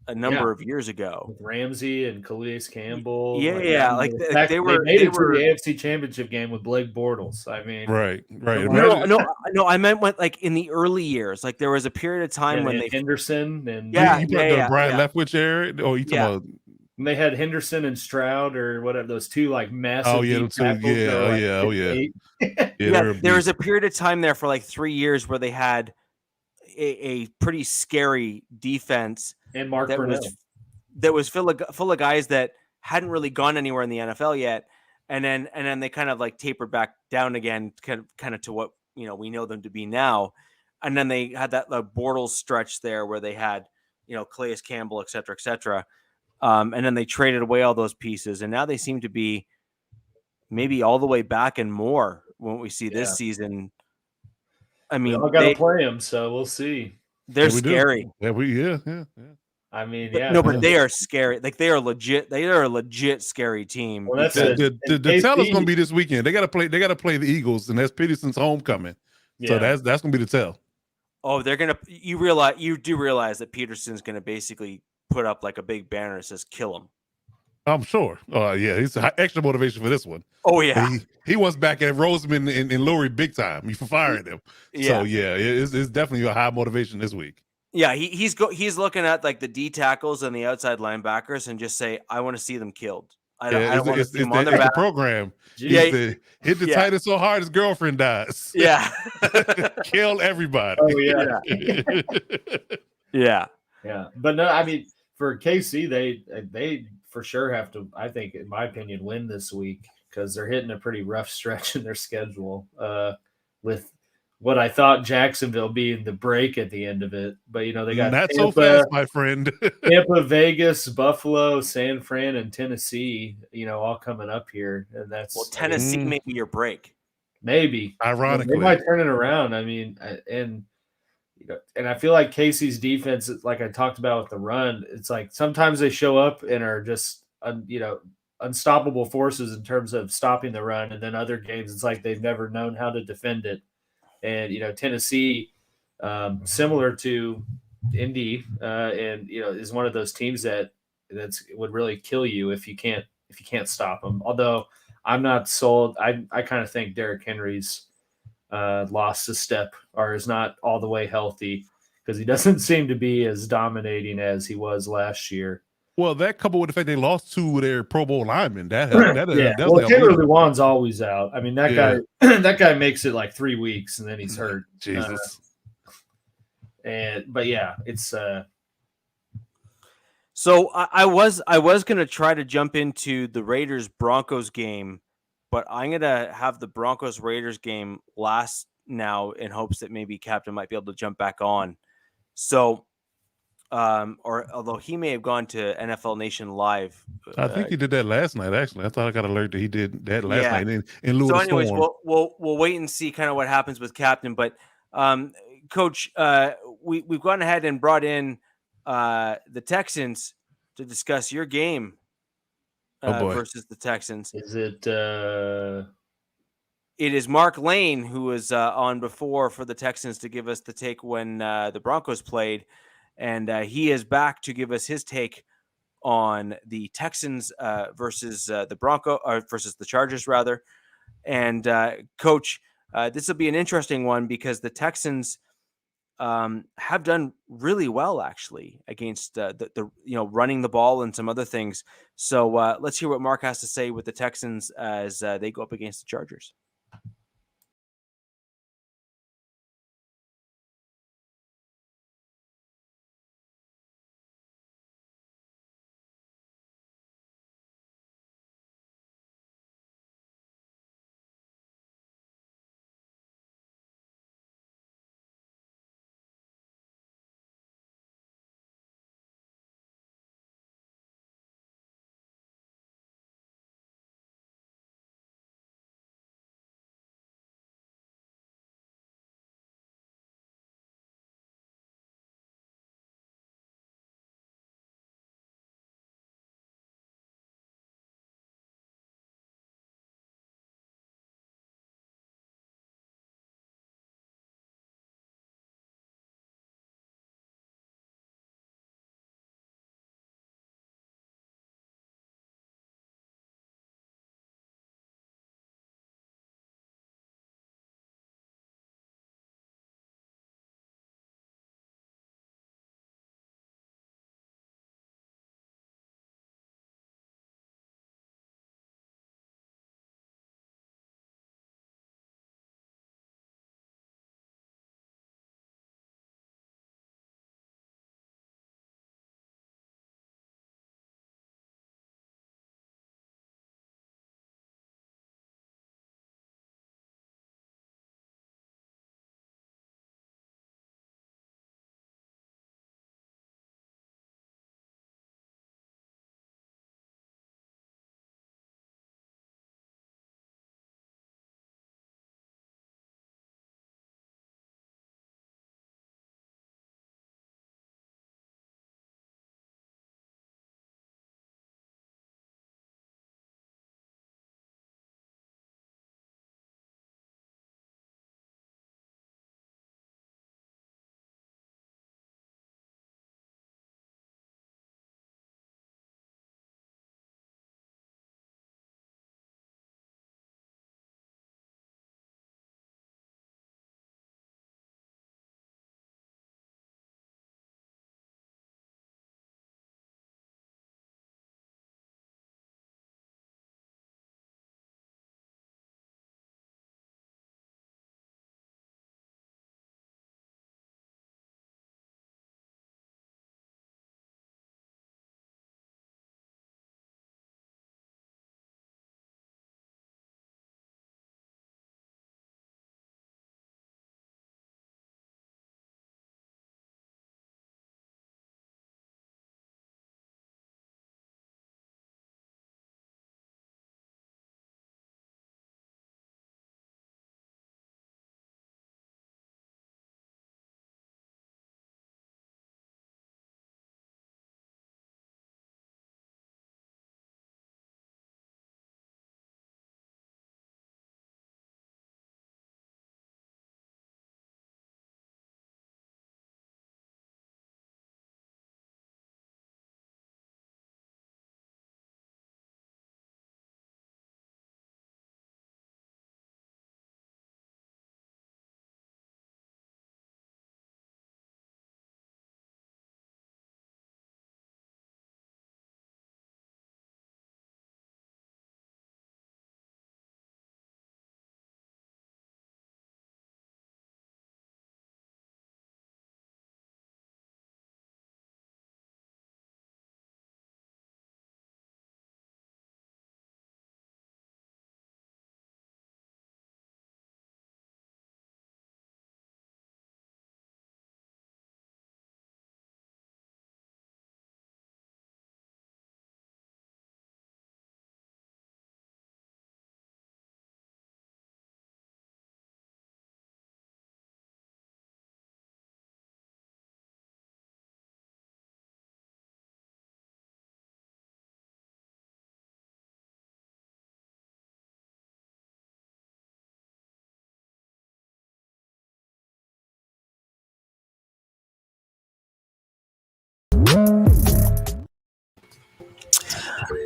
a number of years ago. With Ramsey and Calais Campbell. They made it to the AFC Championship game with Blake Bortles. I mean, right. No, I meant in the early years. There was a period of time when they Henderson and the Brian Leftwich era. Oh, you talking about? And they had Henderson and Stroud or whatever, those two massive. Oh yeah. There was a period of time there for 3 years where they had a pretty scary defense and Mark that Brunell. was full of guys that hadn't really gone anywhere in the NFL yet, and then they kind of tapered back down again, kind of to what we know them to be now. and then they had that Bortles stretch there where they had, Calais Campbell, et cetera, et cetera. And then they traded away all those pieces, and now they seem to be maybe all the way back and more when we see this season. I mean, we all got to play them, so we'll see. They're scary. Yeah. I mean, but they are scary. Like they are legit. They are a legit scary team. Well, that's the tell is going to be this weekend. They got to play. They got to play the Eagles, and that's Peterson's homecoming. So that's going to be the tell. Oh, they're gonna. You do realize that Peterson's going to basically put up like a big banner that says "Kill him." I'm sure. He's extra motivation for this one. Oh yeah, he wants back at Roseman and Lurie big time. He for firing them. Yeah. So it's definitely a high motivation this week. Yeah, he's looking at like the D tackles and the outside linebackers and just say, I want to see them killed. I don't want to see them on their back. Program. Yeah, hit the tight end so hard his girlfriend dies. Yeah, kill everybody. Oh yeah, yeah. But no, I mean for KC, they for sure have to. I think, in my opinion, win this week because they're hitting a pretty rough stretch in their schedule. With what I thought Jacksonville being the break at the end of it. But, they got not Tampa, so fast, my friend. Tampa, Vegas, Buffalo, San Fran, and Tennessee, all coming up here. And that's Tennessee may be your break. Maybe. Ironically. They might turn it around. I mean, and I feel like Casey's defense, like I talked about with the run, it's like sometimes they show up and are just, unstoppable forces in terms of stopping the run. And then other games, it's like they've never known how to defend it. And, Tennessee, similar to Indy, and, is one of those teams that's would really kill you if you can't stop them. Although I'm not sold. I kind of think Derrick Henry's lost a step or is not all the way healthy because he doesn't seem to be as dominating as he was last year. Well, that coupled with the fact they lost 2 of their Pro Bowl linemen, Well, Taylor Lewan's always out. I mean, that guy that guy makes it like 3 weeks and then he's hurt. Jesus. But yeah, it's So I was going to try to jump into the Raiders Broncos game, but I'm going to have the Broncos Raiders game last now in hopes that maybe Captain might be able to jump back on. So or although he may have gone to NFL Nation Live. I think he did that last night, actually. I thought I got alert that he did that last night in lieu of the anyways, storm. we'll wait and see kind of what happens with Captain. But Coach, we've gone ahead and brought in the Texans to discuss your game versus the Texans. Is it It is Mark Lane who was on before for the Texans to give us the take when the Broncos played. And he is back to give us his take on the Texans versus the Broncos, or versus the Chargers, rather. And Coach, this will be an interesting one because the Texans have done really well, actually, against the running the ball and some other things. So let's hear what Mark has to say with the Texans as they go up against the Chargers.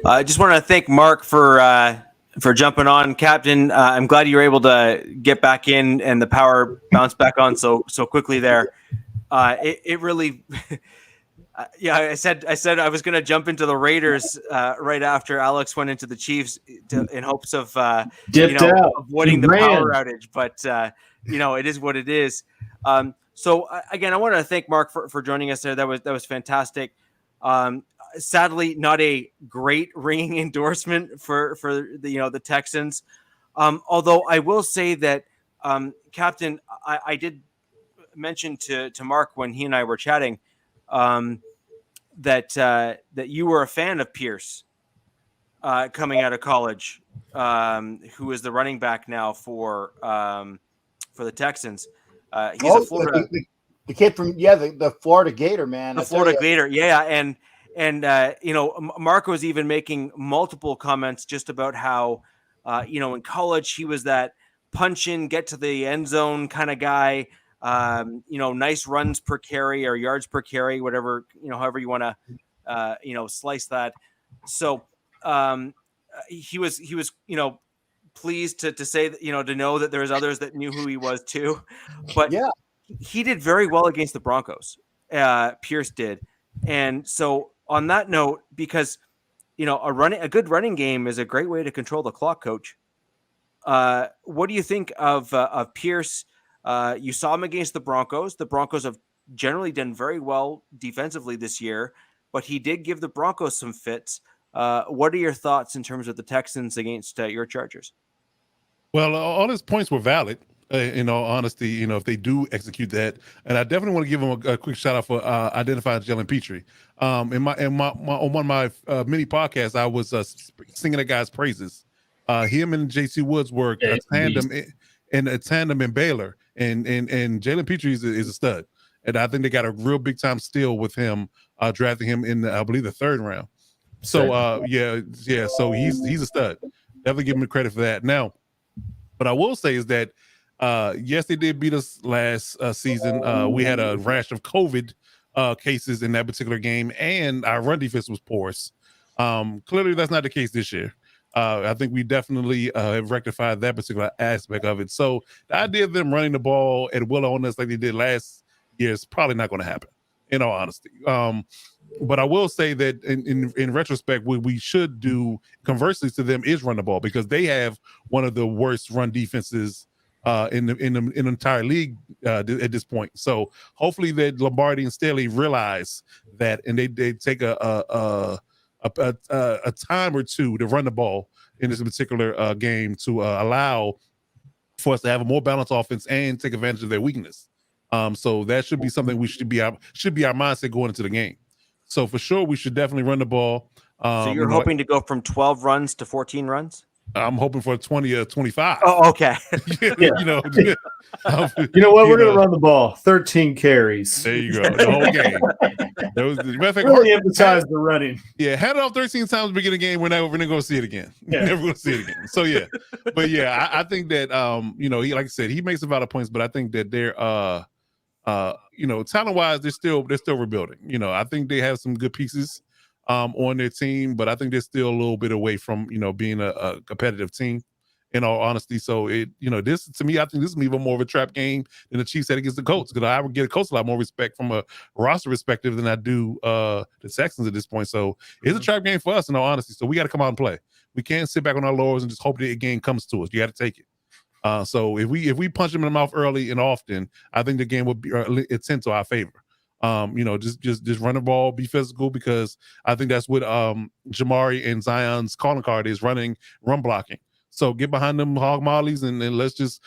I just want to thank Mark for jumping on, Captain. I'm glad you were able to get back in and the power bounced back on so quickly there. It really, yeah. I said I was going to jump into the Raiders right after Alex went into the Chiefs in hopes of avoiding the power outage, but it is what it is. So again, I wanted to thank Mark for joining us there. That was fantastic. Sadly, not a great ringing endorsement for the Texans. Although I will say that, Captain, I did mention to Mark when he and I were chatting that you were a fan of Pierce coming out of college, who is the running back now for the Texans. He's a Florida. The kid from the Florida Gator, man. The Florida Gator, yeah, and Mark was even making multiple comments just about how in college he was that punch in, get to the end zone kind of guy. Nice runs per carry or yards per carry, whatever, however you want to slice that. So he was pleased to say that, to know that there's others that knew who he was too. But yeah, he did very well against the Broncos. Pierce did. And so on that note, because a good running game is a great way to control the clock, Coach. What do you think of Pierce? You saw him against the Broncos. The Broncos have generally done very well defensively this year, but he did give the Broncos some fits. What are your thoughts in terms of the Texans against your Chargers? Well, all his points were valid. In all honesty, if they do execute that, and I definitely want to give him a quick shout out for identifying Jalen Petrie. On one of my mini podcasts, I was singing that guy's praises. Him and J.C. Woods were a tandem in Baylor, and Jalen Petrie is a stud, and I think they got a real big time steal with him, drafting him in I believe the 3rd round. So so he's a stud. Definitely give him credit for that. Now, what I will say is that. Yes, they did beat us last season. We had a rash of COVID cases in that particular game, and our run defense was porous. Clearly, that's not the case this year. I think we definitely have rectified that particular aspect of it. So the idea of them running the ball at will on us like they did last year is probably not going to happen, in all honesty. But I will say that in retrospect, what we should do, conversely to them, is run the ball, because they have one of the worst run defenses in the entire league at this point. So hopefully that Lombardi and Staley realize that, and they take a time or two to run the ball in this particular game to allow for us to have a more balanced offense and take advantage of their weakness. So that should be something we should be our mindset going into the game. So for sure, we should definitely run the ball. So you're hoping to go from 12 runs to 14 runs? I'm hoping for 20 or 25. Oh, okay. You know what? We're going to run the ball. 13 carries. There you go. The whole game. Really emphasize the running. Yeah, had it off 13 times at the beginning of the game. We're never going to see it again. Yeah. Never going to see it again. So yeah, but yeah, I think that he, like I said, he makes a lot of points, but I think that they're talent wise, they're still rebuilding. I think they have some good pieces on their team, but I think they're still a little bit away from being a competitive team, in all honesty. So this, to me, I think this is even more of a trap game than the Chiefs had against the Colts, because I would give the Colts a lot more respect from a roster perspective than I do the Texans at this point. So it's a trap game for us, in all honesty. So we got to come out and play. We can't sit back on our laurels and just hope that the game comes to us. You got to take it. So if we punch them in the mouth early and often, I think the game would be tend to our favor. Just run the ball, be physical, because I think that's what Jamari and Zion's calling card is, run blocking. So get behind them hog mollies and let's just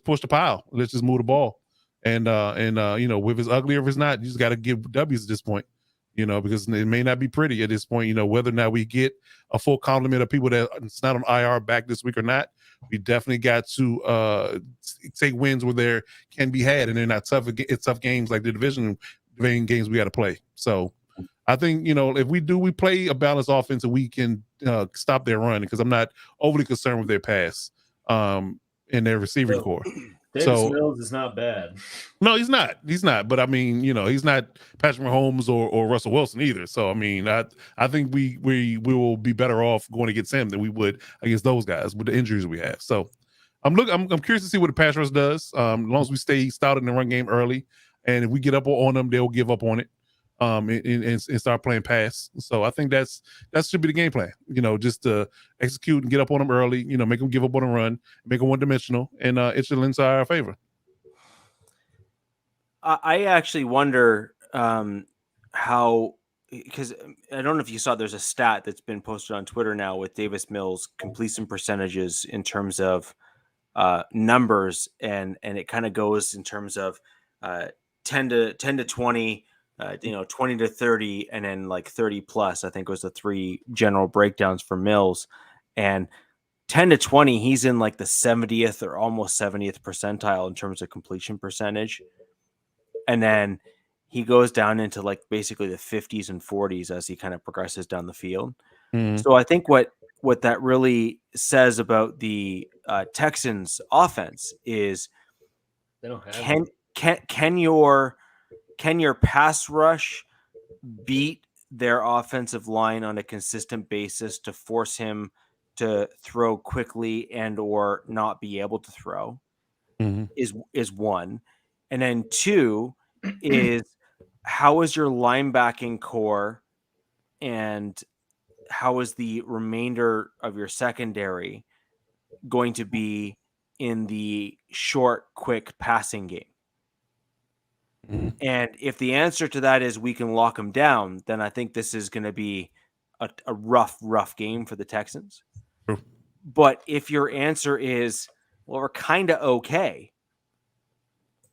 push the pile. Let's just move the ball. And if it's ugly or if it's not, you just got to give W's at this point. Because it may not be pretty at this point. Whether or not we get a full complement of people that it's not on IR back this week or not, we definitely got to take wins where there can be had, and they're not tough games like the division games we got to play. So I think, if we play a balanced offense and we can stop their run, because I'm not overly concerned with their pass in their receiving core. Davis Mills is not bad. No, he's not. He's not. But I mean, he's not Patrick Mahomes or Russell Wilson either. So I mean, I think we will be better off going against him than we would against those guys with the injuries we have. So I'm curious to see what the pass rush does. As long as we stay stout in the run game early, and if we get up on them, they'll give up on it. And start playing pass. So I think that should be the game plan. Just to execute and get up on them early. Make them give up on a run, make them one-dimensional, and it should lend to our favor. I actually wonder how, because I don't know if you saw, there's a stat that's been posted on Twitter now with Davis Mills completion percentages in terms of numbers, and it kind of goes in terms of 10 to 20. 20 to 30, and then like 30 plus, I think was the three general breakdowns for Mills. And 10 to 20, he's in like the 70th or almost 70th percentile in terms of completion percentage. And then he goes down into like basically the 50s and 40s as he kind of progresses down the field. Mm-hmm. So I think what that really says about the Texans offense is they don't have can your pass rush beat their offensive line on a consistent basis to force him to throw quickly and or not be able to throw? Mm-hmm. is one. And then two is, how is your linebacking core and how is the remainder of your secondary going to be in the short, quick passing game? And if the answer to that is we can lock them down, then I think this is going to be a rough game for the Texans. True. But if your answer is, well, we're kind of okay,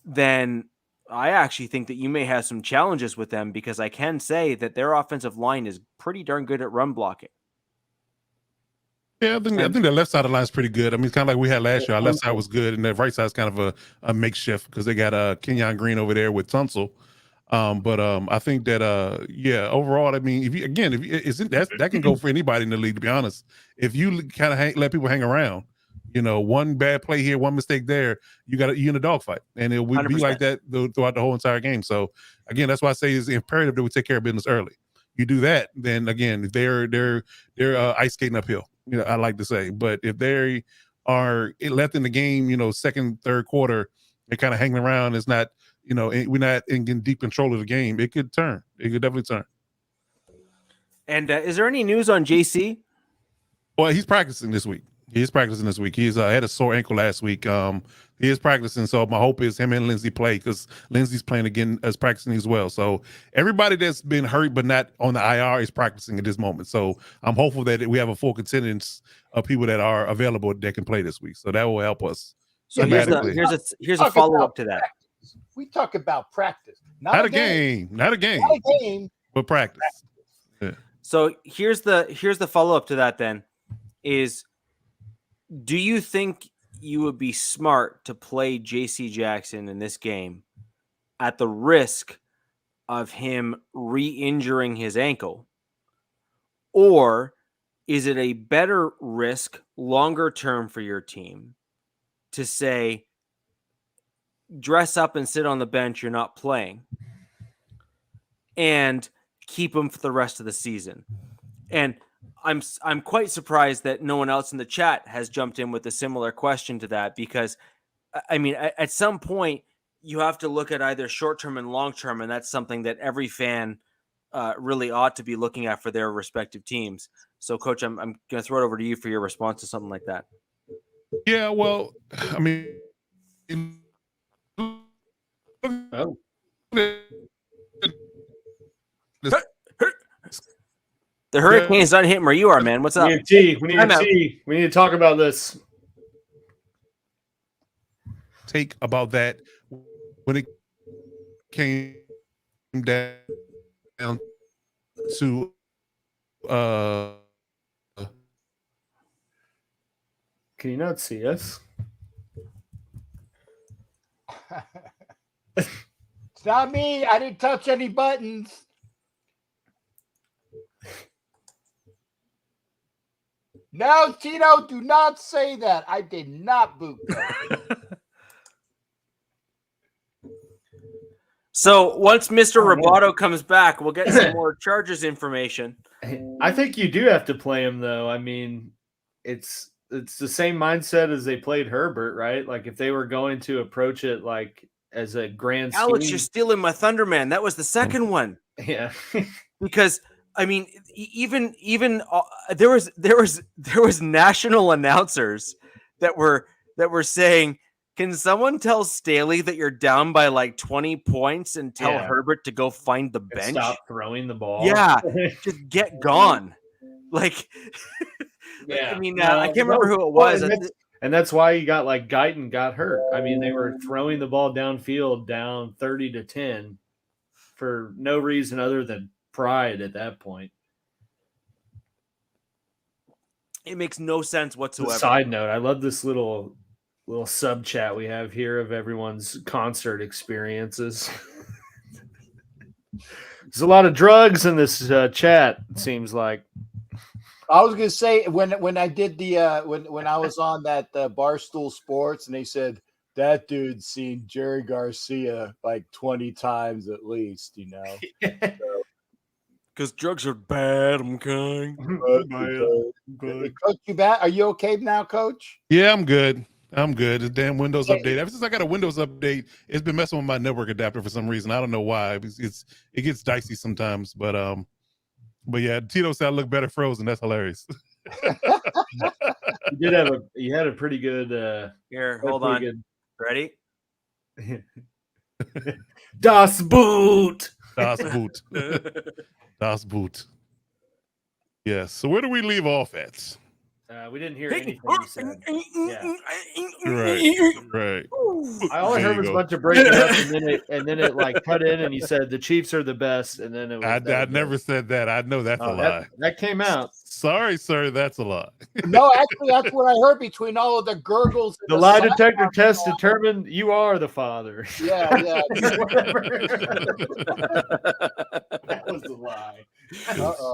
then I actually think that you may have some challenges with them, because I can say that their offensive line is pretty darn good at run blocking. Yeah, I think the left side of the line is pretty good. I mean, it's kind of like we had last year. Our left side was good, and the right side is kind of a makeshift because they got Kenyon Green over there with Tunsil. But I think that overall, I mean, that can go for anybody in the league, to be honest. If you kind of let people hang around, one bad play here, one mistake there, you in a dogfight, and it would be like that throughout the whole entire game. So again, that's why I say it's imperative that we take care of business early. You do that, then again, they're ice skating uphill. I like to say, but if they are left in the game, second, third quarter, they're kind of hanging around. It's not, we're not in deep control of the game. It could turn. It could definitely turn. And is there any news on JC? Well, he's practicing this week. He's had a sore ankle last week. He is practicing, so my hope is him and Lindsey play, because Lindsey's playing again as practicing as well. So everybody that's been hurt but not on the IR is practicing at this moment. So I'm hopeful that we have a full contingent of people that are available that can play this week. So that will help us. So here's a follow up to that. Practice. We talk about practice, not a game, but practice. Yeah. So here's the follow up to that. Then is, do you think you would be smart to play J.C. Jackson in this game at the risk of him re-injuring his ankle? Or is it a better risk longer term for your team to say, dress up and sit on the bench, you're not playing, and keep him for the rest of the season? And I'm quite surprised that no one else in the chat has jumped in with a similar question to that, because I mean, at some point you have to look at either short-term and long-term, and that's something that every fan really ought to be looking at for their respective teams. So Coach, I'm going to throw it over to you for your response to something like that. Yeah, well, I mean, The Hurricane's not hitting where you are, man. What's up? We need to talk about this. Take about that when it came down to can you not see us? It's not me. I didn't touch any buttons. No, Tito, do not say that. I did not boot them. So once Mr. Roboto comes back, we'll get some more Chargers information. I think you do have to play him, though. I mean, it's the same mindset as they played Herbert, right? Like if they were going to approach it like as a grand Alex, scheme. you're stealing my thunder, man. That was the second one. Yeah. Because I mean, even there was national announcers that were saying, can someone tell Staley that you're down by like 20 points and tell Herbert to go find the bench? Stop throwing the ball. Yeah, just get gone. Like, I mean, I can't remember who it was. And that's why you got like Guyton got hurt. I mean, they were throwing the ball downfield down 30-10 for no reason other than pride at that point. It makes no sense whatsoever. Side note, I love this little sub chat we have here of everyone's concert experiences. There's a lot of drugs in this chat, it seems like. I was gonna say when I did the when I was on that Barstool Sports and they said that dude's seen Jerry Garcia like 20 times at least, you know. Because drugs are bad, okay. Coach, you back? Are you okay now, Coach? Yeah, I'm good. The damn Windows update. Ever since I got a Windows update, it's been messing with my network adapter for some reason. I don't know why. It gets dicey sometimes, but yeah, Tito said I look better frozen. That's hilarious. You had a pretty good. Here, hold on. Good. Ready? Das Boot. Das Boot. Das Boot. Yes. So where do we leave off at? We didn't hear anything you said. Yeah. Right. I only heard was a bunch of breaking up, and then it like cut in, and you said the Chiefs are the best, and then it was. I never said that. I know that's a lie. That came out. Sorry, sir, that's a lie. No, actually, that's what I heard between all of the gurgles. The lie detector test determined you are the father. Yeah. That was a lie.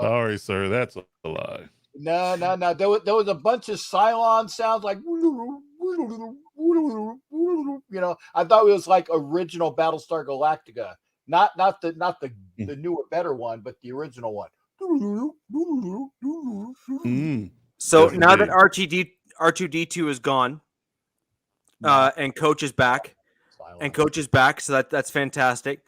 Sorry, sir, that's a lie. No. There was a bunch of Cylon sounds like, you know. I thought it was like original Battlestar Galactica, not the newer, better one, but the original one. So now that R2D2 is gone, and Coach is back, so that's fantastic.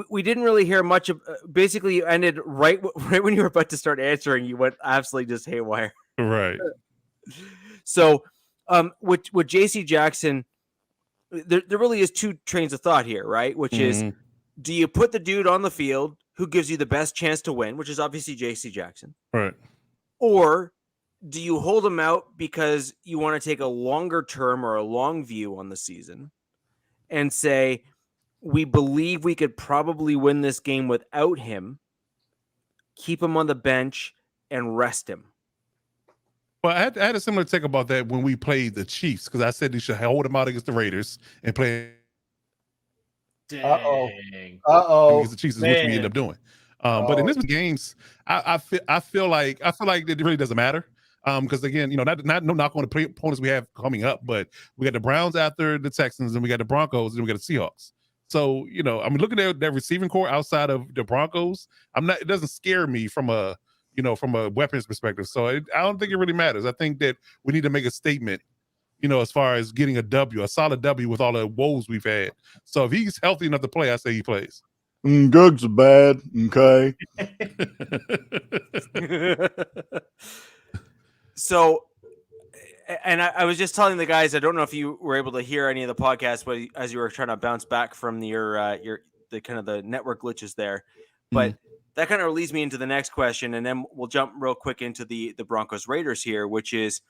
We didn't really hear much of. Basically, you ended right when you were about to start answering. You went absolutely just haywire. Right. So, with J.C. Jackson, there really is two trains of thought here, right? Which is, do you put the dude on the field who gives you the best chance to win, which is obviously J.C. Jackson, right? Or do you hold him out because you want to take a longer term or a long view on the season and say, we believe we could probably win this game without him, keep him on the bench, and rest him? Well, I had a similar take about that when we played the Chiefs, because I said they should hold him out against the Raiders and play. Against the Chiefs is what we ended up doing. But in this games, I feel like it really doesn't matter. Because again, you know, not no knock on the opponents we have coming up, but we got the Browns after the Texans, and we got the Broncos, and we got the Seahawks. So, you know, I mean, looking at that receiving core outside of the Broncos, it doesn't scare me from a weapons perspective. So I don't think it really matters. I think that we need to make a statement, you know, as far as getting a solid W with all the woes we've had. So if he's healthy enough to play, I say he plays. Drugs are bad. Okay. So, and I was just telling the guys, I don't know if you were able to hear any of the podcast, but as you were trying to bounce back from the kind of the network glitches there, but that kind of leads me into the next question, and then we'll jump real quick into the Broncos Raiders here, which is,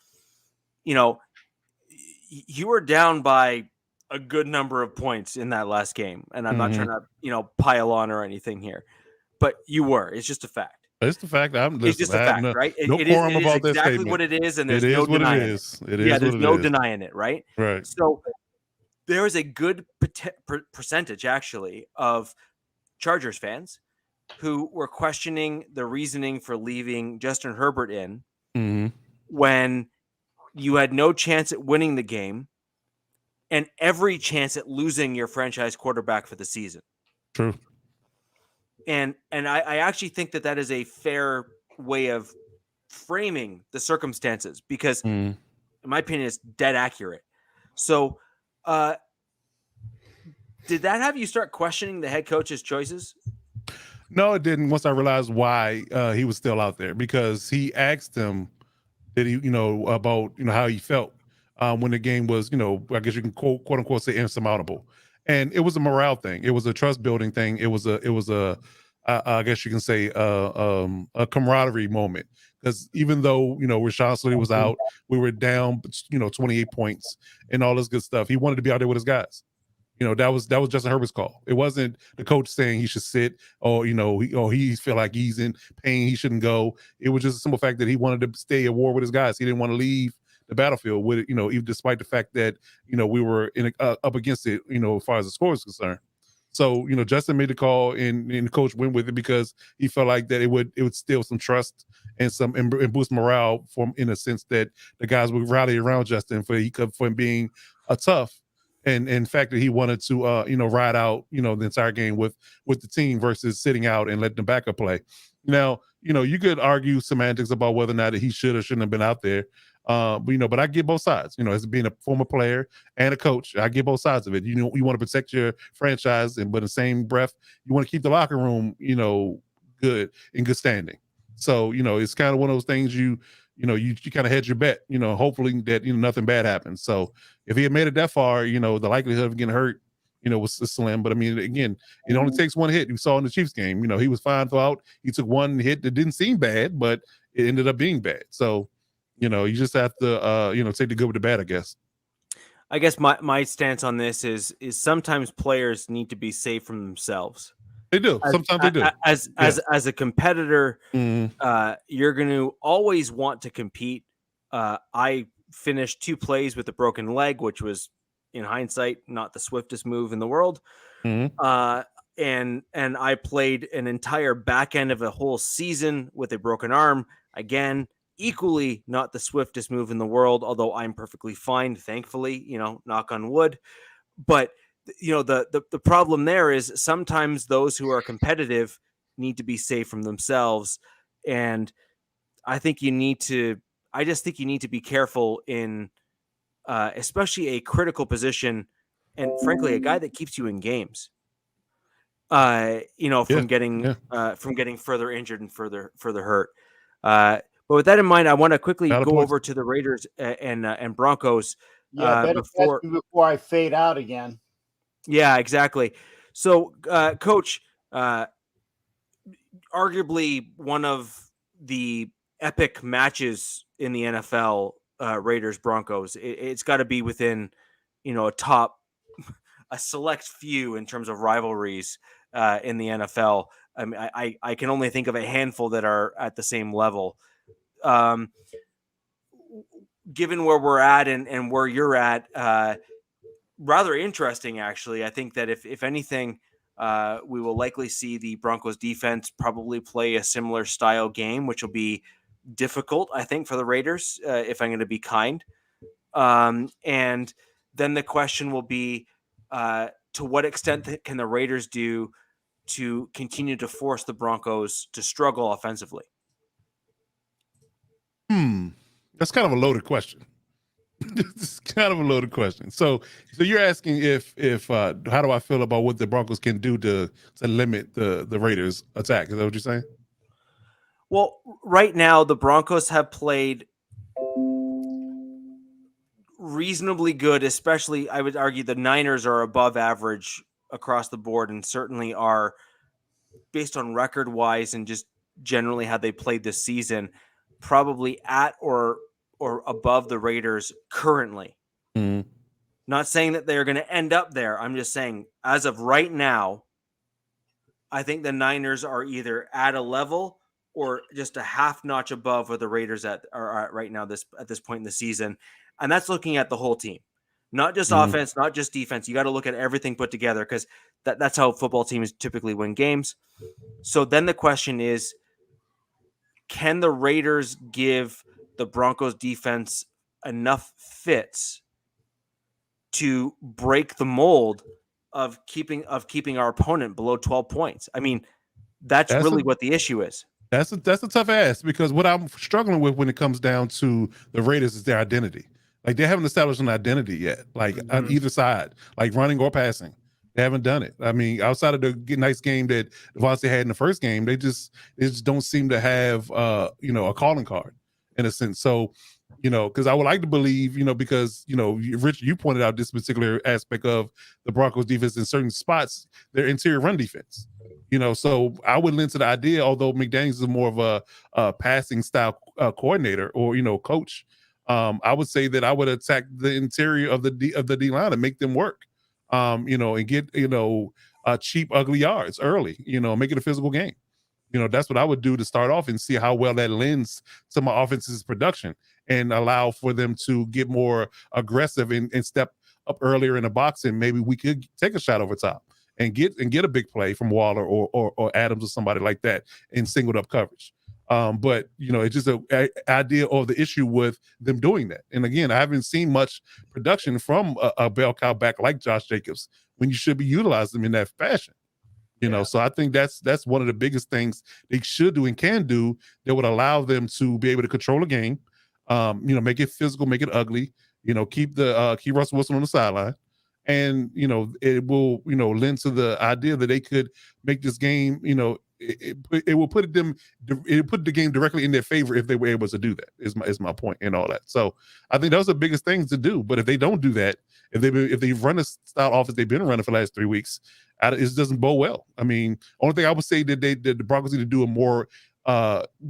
you know, you were down by a good number of points in that last game, and I'm not trying to, you know, pile on or anything here, but you were. It's just a fact. It's the fact. It's just a fact, right? No quorum about this exactly statement. What it is, and there's no denying it. There's no denying it, right? Right. So there is a good percentage, actually, of Chargers fans who were questioning the reasoning for leaving Justin Herbert in when you had no chance at winning the game, and every chance at losing your franchise quarterback for the season. True. And I actually think that is a fair way of framing the circumstances, because in my opinion, it's dead accurate. So did that have you start questioning the head coach's choices? No, it didn't. Once I realized why he was still out there, because he asked him, did he, about, how he felt when the game was, I guess you can quote unquote say insurmountable. And it was a morale thing. It was a trust building thing. It was a I guess you can say a camaraderie moment. Because even though, Rashawn Slater was out, we were down, 28 points and all this good stuff. He wanted to be out there with his guys. That was Justin Herbert's call. It wasn't the coach saying he should sit, or he feel like he's in pain, he shouldn't go. It was just a simple fact that he wanted to stay at war with his guys. He didn't want to leave the battlefield with it, even despite the fact that we were up against it, as far as the score is concerned. So Justin made the call, and the coach went with it because he felt like that it would steal some trust and boost morale in a sense that the guys would rally around Justin for him being a tough. And in fact that he wanted to, ride out, the entire game with the team versus sitting out and letting the backup play. Now, you could argue semantics about whether or not he should or shouldn't have been out there. But I get both sides. As being a former player and a coach, I get both sides of it. You want to protect your franchise, but in the same breath, you want to keep the locker room, good, in good standing. So, it's kind of one of those things you kind of hedge your bet, hopefully that, nothing bad happens. So if he had made it that far, the likelihood of getting hurt, was slim. But I mean, again, it only takes one hit. You saw in the Chiefs game, he was fine throughout. He took one hit that didn't seem bad, but it ended up being bad. So, you just have to, take the good with the bad, I guess. I guess my stance on this is sometimes players need to be safe from themselves. They do. Sometimes they do. As a competitor, Mm-hmm. you're going to always want to compete. I finished 2 plays with a broken leg, which was, in hindsight, not the swiftest move in the world. Mm-hmm. And I played an entire back end of a whole season with a broken arm. Again, equally not the swiftest move in the world, although I'm perfectly fine, thankfully, knock on wood. But the problem there is sometimes those who are competitive need to be safe from themselves. And I think I just think you need to be careful in especially a critical position, and frankly, a guy that keeps you in games, from getting further injured and further hurt. But with that in mind, I want to quickly go over to the Raiders and Broncos. Before I fade out again. Yeah, exactly. So, Coach, arguably one of the epic matches in the NFL, Raiders Broncos. It's got to be within, a select few in terms of rivalries in the NFL. I mean, I can only think of a handful that are at the same level. Given where we're at and where you're at, rather interesting, actually. I think that if anything, we will likely see the Broncos defense probably play a similar style game, which will be difficult, I think, for the Raiders, if I'm going to be kind. And then the question will be, to what extent can the Raiders do to continue to force the Broncos to struggle offensively? That's kind of a loaded question. It's kind of a loaded question. So you're asking if how do I feel about what the Broncos can do to limit the Raiders' attack? Is that what you're saying? Well, right now the Broncos have played reasonably good, especially I would argue the Niners are above average across the board, and certainly are, based on record wise and just generally how they played this season, probably at or above the Raiders currently. Mm-hmm. Not saying that they're going to end up there. I'm just saying, as of right now, I think the Niners are either at a level or just a half notch above where the Raiders are at right now at this point in the season. And that's looking at the whole team, not just offense, not just defense. You got to look at everything put together, because that's how football teams typically win games. So then the question is, can the Raiders give the Broncos defense enough fits to break the mold of keeping our opponent below 12 points. I mean, that's really what the issue is. That's a tough ask, because what I'm struggling with when it comes down to the Raiders is their identity. Like, they haven't established an identity yet, like on either side, like running or passing. They haven't done it. I mean, outside of the nice game that Devontae had in the first game, they just don't seem to have a calling card in a sense. So, because I would like to believe, because Rich, you pointed out this particular aspect of the Broncos defense in certain spots, their interior run defense. So I would lend to the idea, although McDaniels is more of a passing style coordinator or coach. I would say that I would attack the interior of the D line and make them work. And get cheap, ugly yards early. Make it a physical game. That's what I would do to start off and see how well that lends to my offense's production and allow for them to get more aggressive and step up earlier in the box, and maybe we could take a shot over top and get a big play from Waller or Adams or somebody like that in singled up coverage. But it's just an idea of the issue with them doing that. And again, I haven't seen much production from a bell cow back like Josh Jacobs when you should be utilizing them in that fashion. So I think that's one of the biggest things they should do and can do that would allow them to be able to control a game, make it physical, make it ugly, keep Russell Wilson on the sideline. And, it will, lend to the idea that they could make this game, it will put the game directly in their favor if they were able to do that, is my point and all that. So I think those are the biggest things to do. But if they don't do that, if they run a style offense they've been running for the last 3 weeks, it doesn't bode well. I mean, only thing I would say that the Broncos need to do it more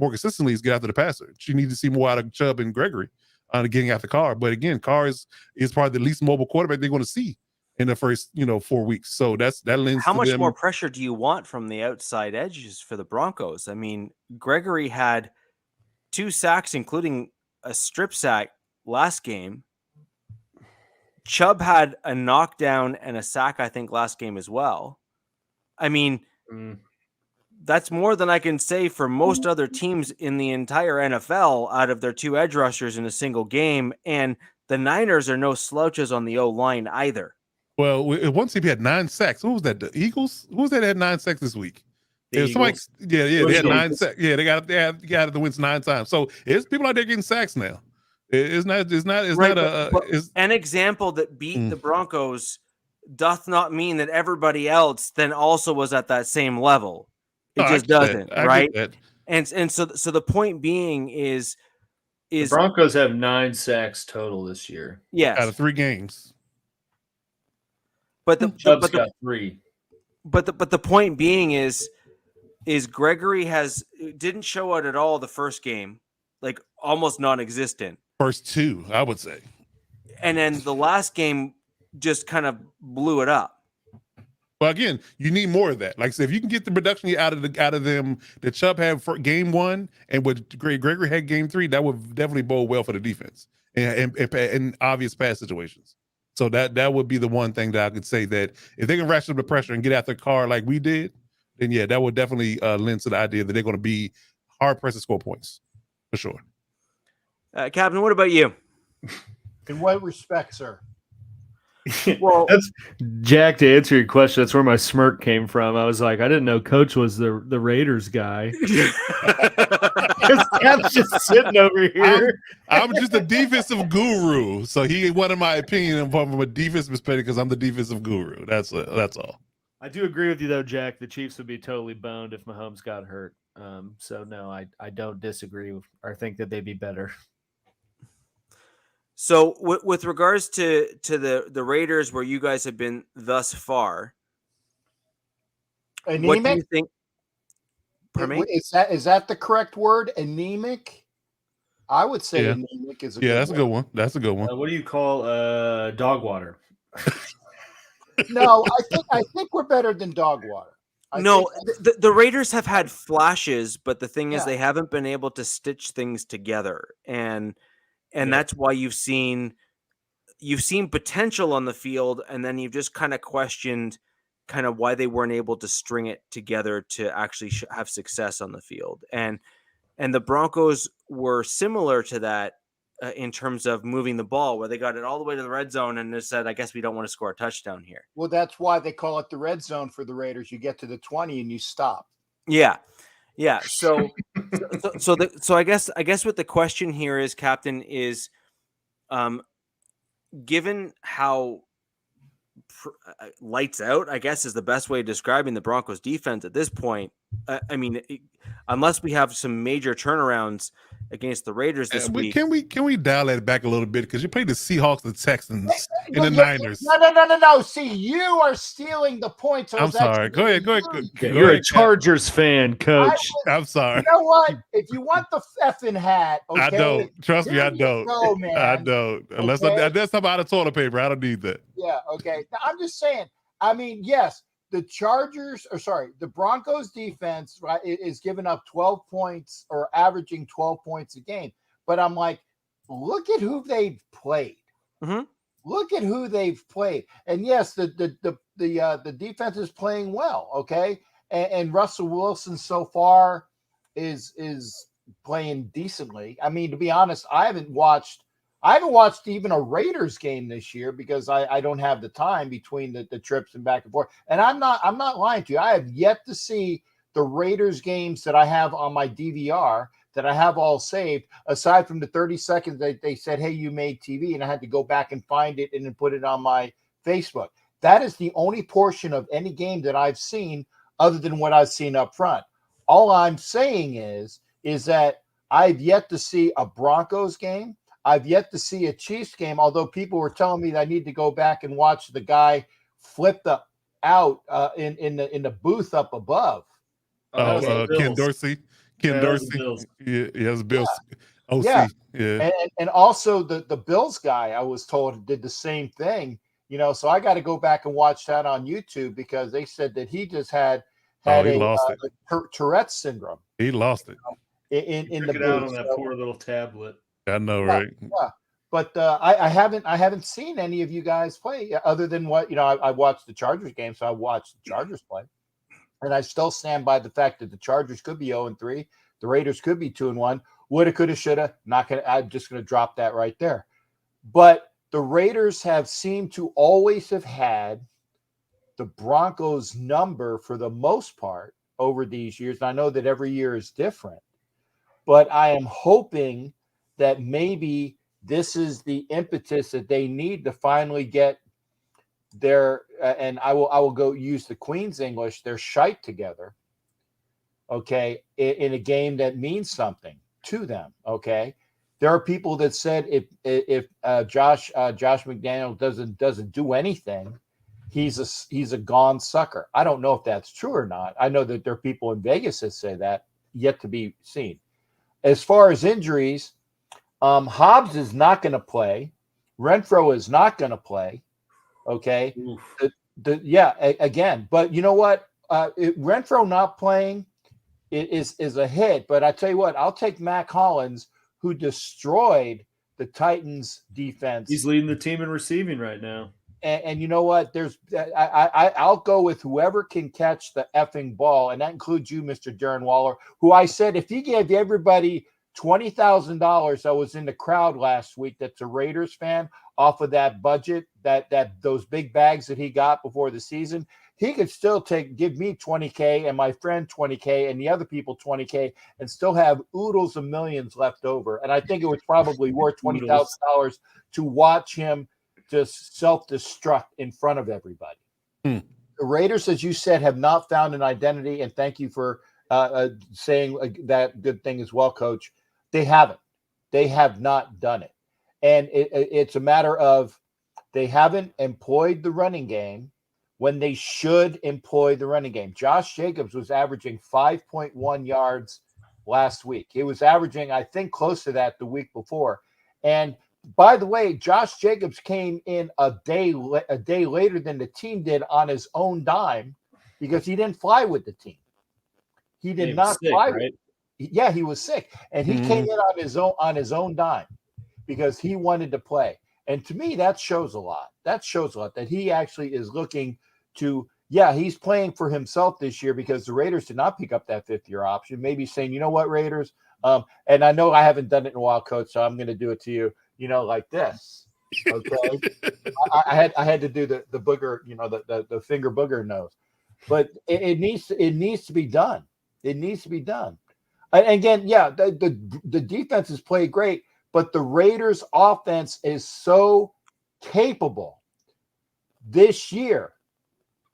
consistently is get after the passer. You need to see more out of Chubb and Gregory getting after Carr. But again, Carr is probably the least mobile quarterback they're going to see in the first 4 weeks. So that lends how to much them. more pressure do you want from the outside edges for the Broncos? I mean, Gregory had 2 sacks, including a strip sack last game. Chubb had a knockdown and a sack, I think, last game as well. I mean, that's more than I can say for most other teams in the entire NFL out of their 2 edge rushers in a single game. And the Niners are no slouches on the O-line either. Well, one team had 9 sacks. Who was that? The Eagles? Who was that had 9 sacks this week? They had 9 sacks. Yeah, they got the wins 9 times. So it's people out there getting sacks now. It's not an example that beat the Broncos doth not mean that everybody else then also was at that same level. It just doesn't, right? And so the point being is the Broncos have 9 sacks total this year. Yes, out of 3 games. But Chubb's got 3. But the point being is Gregory didn't show out at all the first game, like almost non-existent. First 2, I would say. And then the last game just kind of blew it up. Well, again, you need more of that. Like I said, if you can get the production out of them that Chubb had for game 1 and what Gregory had game 3, that would definitely bode well for the defense and obvious pass situations. So that would be the one thing that I could say, that if they can ratchet up the pressure and get after Carr like we did, then yeah, that would definitely lend to the idea that they're going to be hard pressed to score points for sure. Captain, what about you? In what respect, sir? Well, that's Jack. To answer your question, that's where my smirk came from. I was like, I didn't know Coach was the Raiders guy. Cap's just sitting over here. I'm just a defensive guru, so he wanted my opinion from a defensive perspective because I'm the defensive guru. That's all. I do agree with you though, Jack. The Chiefs would be totally boned if Mahomes got hurt. So no, I don't disagree or think that they'd be better. So with regards to the Raiders, where you guys have been thus far, anemic? What do you think? Pardon me? Is that the correct word? Anemic? I would say anemic is a good that's word. a good one. That's a good one. What do you call dog water? No, I think we're better than dog water. The Raiders have had flashes, but the thing is they haven't been able to stitch things together, and that's why you've seen potential on the field, and then you've just kind of questioned kind of why they weren't able to string it together to actually have success on the field. And the Broncos were similar to that in terms of moving the ball, where they got it all the way to the red zone and they said, I guess we don't want to score a touchdown here. Well, that's why they call it the red zone for the Raiders. You get to the 20 and you stop. Yeah. Yeah. So I guess what the question here is, Captain, is given how lights out, I guess, is the best way of describing the Broncos defense at this point. I mean, unless we have some major turnarounds against the Raiders this week. Can we dial that back a little bit? Because you played the Seahawks, the Texans, and the Niners. No. See, you are stealing the points. I'm sorry. Go ahead. You're a Chargers fan, Coach. I'm sorry. You know what? If you want the effing hat, okay? I don't. Trust me, I don't. Go, man. I don't. Unless there's something out of toilet paper. I don't need that. Yeah, okay. Now, I'm just saying, I mean, yes, the Broncos defense, right, is giving up 12 points or averaging 12 points a game. But I'm like, look at who they've played. Mm-hmm. Look at who they've played. And yes, the defense is playing well, okay? And Russell Wilson so far is playing decently. I mean, to be honest, I haven't watched even a Raiders game this year because I don't have the time between the trips and back and forth. And I'm not lying to you. I have yet to see the Raiders games that I have on my DVR that I have all saved, aside from the 30 seconds that they said, hey, you made TV, and I had to go back and find it and then put it on my Facebook. That is the only portion of any game that I've seen other than what I've seen up front. All I'm saying is that I've yet to see a Broncos game. I've yet to see a Chiefs game, although people were telling me that I need to go back and watch the guy flip out in the booth up above. Ken Dorsey. Ken Dorsey. Yeah, Bills. OC. Yeah. And also the Bills guy, I was told, did the same thing. So I got to go back and watch that on YouTube because they said that he just had Tourette's syndrome. He lost it. In the booth. Out on that poor little tablet. I know, right? Yeah. But I haven't seen any of you guys play other than what I watched the Chargers game, so I watched the Chargers play, and I still stand by the fact that the Chargers could be 0-3, the Raiders could be 2-1, woulda, coulda, shoulda. I'm just gonna drop that right there. But the Raiders have seemed to always have had the Broncos' number for the most part over these years. And I know that every year is different, but I am hoping that maybe this is the impetus that they need to finally get their and I will go use the Queen's English, their shite together, okay, in a game that means something to them, okay? There are people that said if Josh McDaniel doesn't do anything, he's a gone sucker. I don't know if that's true or not. I know that there are people in Vegas that say that, yet to be seen. As far as injuries, Hobbs is not going to play. Renfro is not going to play. Okay. Again, but you know what? Renfro not playing is a hit. But I tell you what, I'll take Mac Hollins, who destroyed the Titans defense. He's leading the team in receiving right now. And you know what? I'll go with whoever can catch the effing ball, and that includes you, Mr. Darren Waller, who I said if he gave everybody $20,000 that was in the crowd last week that's a Raiders fan off of that budget, that those big bags that he got before the season, he could still give me $20K and my friend $20K and the other people $20K and still have oodles of millions left over. And I think it was probably worth $20,000 to watch him just self-destruct in front of everybody. The Raiders, as you said, have not found an identity, and thank you for saying that good thing as well, Coach. They haven't. They have not done it. And it's a matter of they haven't employed the running game when they should employ the running game. Josh Jacobs was averaging 5.1 yards last week. He was averaging, I think, close to that the week before. And by the way, Josh Jacobs came in a day later than the team did on his own dime because he didn't fly with the team. He did not fly. Right? Yeah, he was sick, and he came in on his own dime because he wanted to play. And to me, that shows a lot. That shows a lot that he actually is looking to. Yeah, he's playing for himself this year because the Raiders did not pick up that fifth-year option. Maybe saying, you know what, Raiders, And I know I haven't done it in a while, Coach, so I'm going to do it to you, like this. Okay. I had to do the booger, the finger booger nose, but it needs to be done. It needs to be done. And again, yeah, the defense has played great, but the Raiders offense is so capable this year.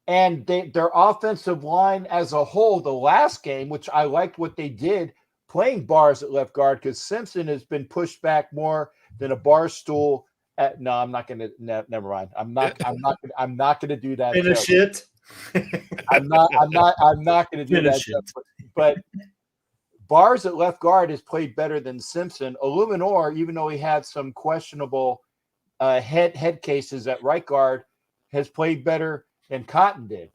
And their offensive line as a whole, the last game, which I liked what they did, playing Bars at left guard, because Simpson has been pushed back more than a bar stool. No, I'm not going to. Never mind. I'm not going to do that. Finish it. I'm not going to do that. But Bars at left guard has played better than Simpson. Illuminor, even though he had some questionable head cases at right guard, has played better than Cotton did.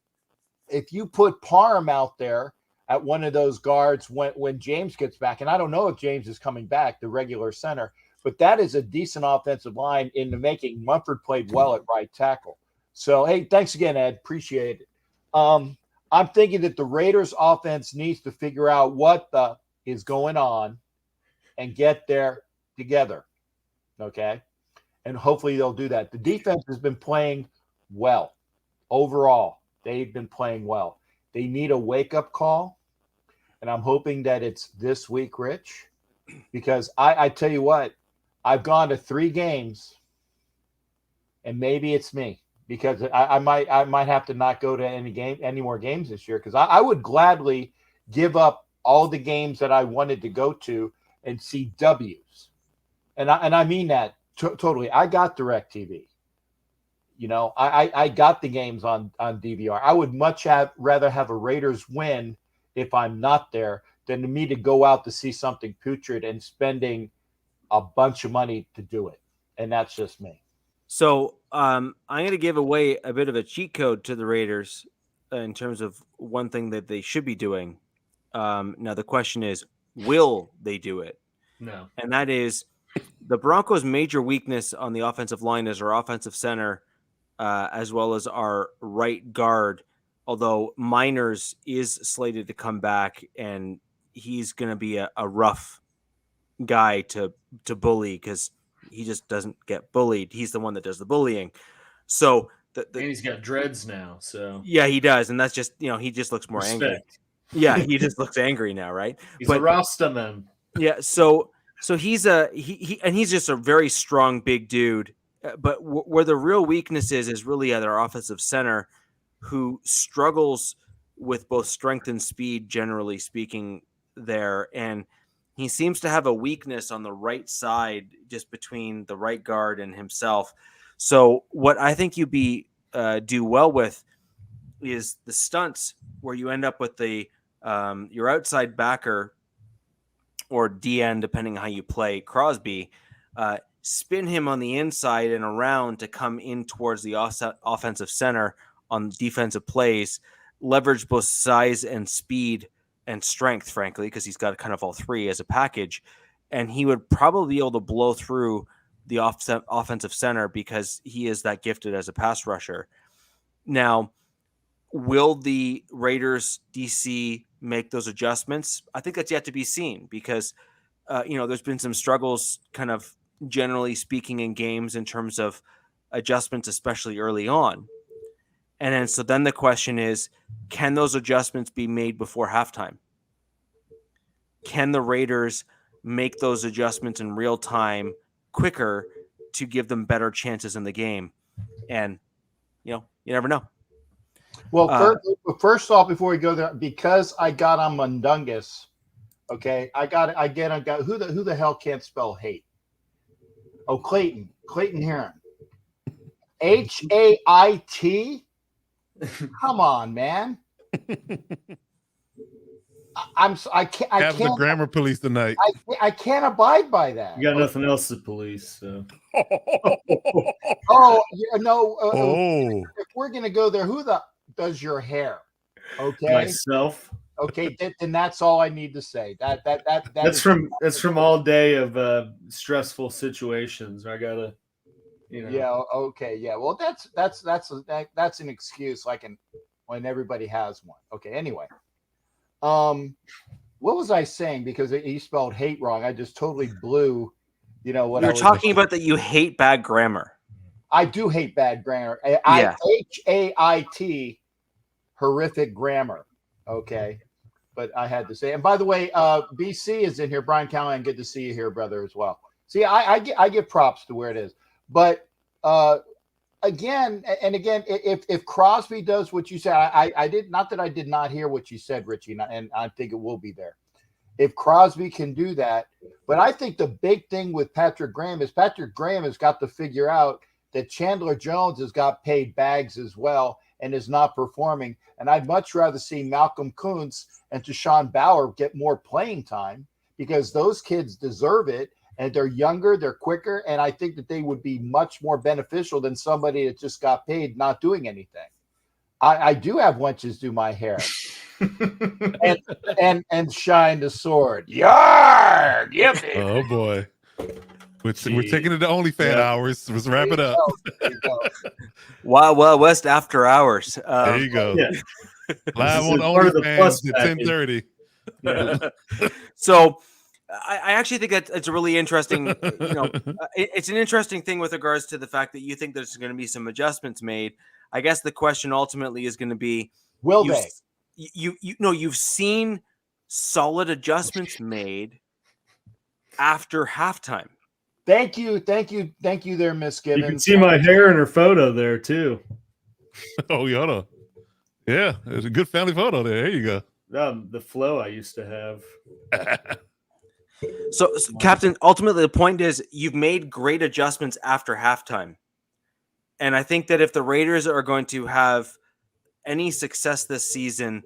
If you put Parham out there at one of those guards when James gets back, and I don't know if James is coming back, the regular center, but that is a decent offensive line in the making. Mumford played well at right tackle. So, hey, thanks again, Ed. Appreciate it. I'm thinking that the Raiders offense needs to figure out what is going on and get there together. Okay. And hopefully they'll do that. The defense has been playing well. Overall, they've been playing well. They need a wake-up call. And I'm hoping that it's this week, Rich, because I tell you what, I've gone to 3 games, and maybe it's me, because I might have to not go to any more games this year, because I would gladly give up all the games that I wanted to go to and see W's, and I mean that totally. I got DirecTV, I got the games on DVR. I would much rather have a Raiders win if I'm not there than me to go out to see something putrid and spending a bunch of money to do it, and that's just me. So I'm going to give away a bit of a cheat code to the Raiders in terms of one thing that they should be doing. Now, the question is, will they do it? No. And that is the Broncos' major weakness on the offensive line is our offensive center, as well as our right guard, although Miners is slated to come back, and he's going to be a rough guy to bully because he just doesn't get bullied. He's the one that does the bullying. So and he's got dreads now. So yeah, he does, and that's just he just looks more angry. Yeah, he just looks angry now, right? He's a Rasta man. Yeah, so he's he's just a very strong big dude. But where the real weakness is really at our offensive center, who struggles with both strength and speed, generally speaking, there, and he seems to have a weakness on the right side, just between the right guard and himself. So what I think you do well with is the stunts, where you end up with the your outside backer or DN, depending on how you play Crosby, spin him on the inside and around to come in towards the offensive center on defensive plays, leverage both size and speed and strength, frankly, because he's got kind of all three as a package. And he would probably be able to blow through the offensive center because he is that gifted as a pass rusher. Now, will the Raiders DC make those adjustments? I think that's yet to be seen because, there's been some struggles kind of generally speaking in games in terms of adjustments, especially early on. And then the question is, can those adjustments be made before halftime? Can the Raiders make those adjustments in real time quicker to give them better chances in the game? And, you never know. Well, first off, before we go there, because I got on Mundungus, okay, I got who the hell can't spell hate? Oh, Clayton Heron. HAIT? Come on, man. I can't. Have the grammar police tonight. I can't abide by that. You got nothing else to police, so. If we're gonna go there, who does your hair? Okay, myself. Okay, then that's all I need to say. That's from all day of stressful situations. I gotta, Yeah. Okay. Yeah. Well, that's an excuse. When everybody has one. Okay. Anyway, what was I saying? Because he spelled hate wrong. I just totally blew, what You're talking about that you hate bad grammar. I do hate bad grammar. Yeah. HAIT, horrific grammar. Okay. But I had to say, and by the way, BC is in here. Brian Callahan, good to see you here, brother, as well. See, I give props to where it is. But again, if Crosby does what you said, I did not that I did not hear what you said, Richie, and I think it will be there. If Crosby can do that, but I think the big thing with Patrick Graham is Patrick Graham has got to figure out that Chandler Jones has got paid bags as well and is not performing. And I'd much rather see Malcolm Kuntz and Deshaun Bauer get more playing time because those kids deserve it. And they're younger, they're quicker, and I think that they would be much more beneficial than somebody that just got paid not doing anything. I do have wenches do my hair and shine the sword. Yarg! Yep. Oh boy. We're taking it to OnlyFans hours. Let's wrap it up. Wild West after hours. There you go. Yeah. Live This on is part of the plus OnlyFans at 10:30. Yeah. So I actually think that it's a really interesting, it's an interesting thing with regards to the fact that you think there's going to be some adjustments made. I guess the question ultimately is going to be, will they? You've seen solid adjustments made after halftime. Thank you there, Miss Gibbons. You can see my hair in her photo there too. Oh, yeah. Yeah, it's a good family photo there. There you go. The flow I used to have. So, Captain, ultimately the point is you've made great adjustments after halftime. And I think that if the Raiders are going to have any success this season,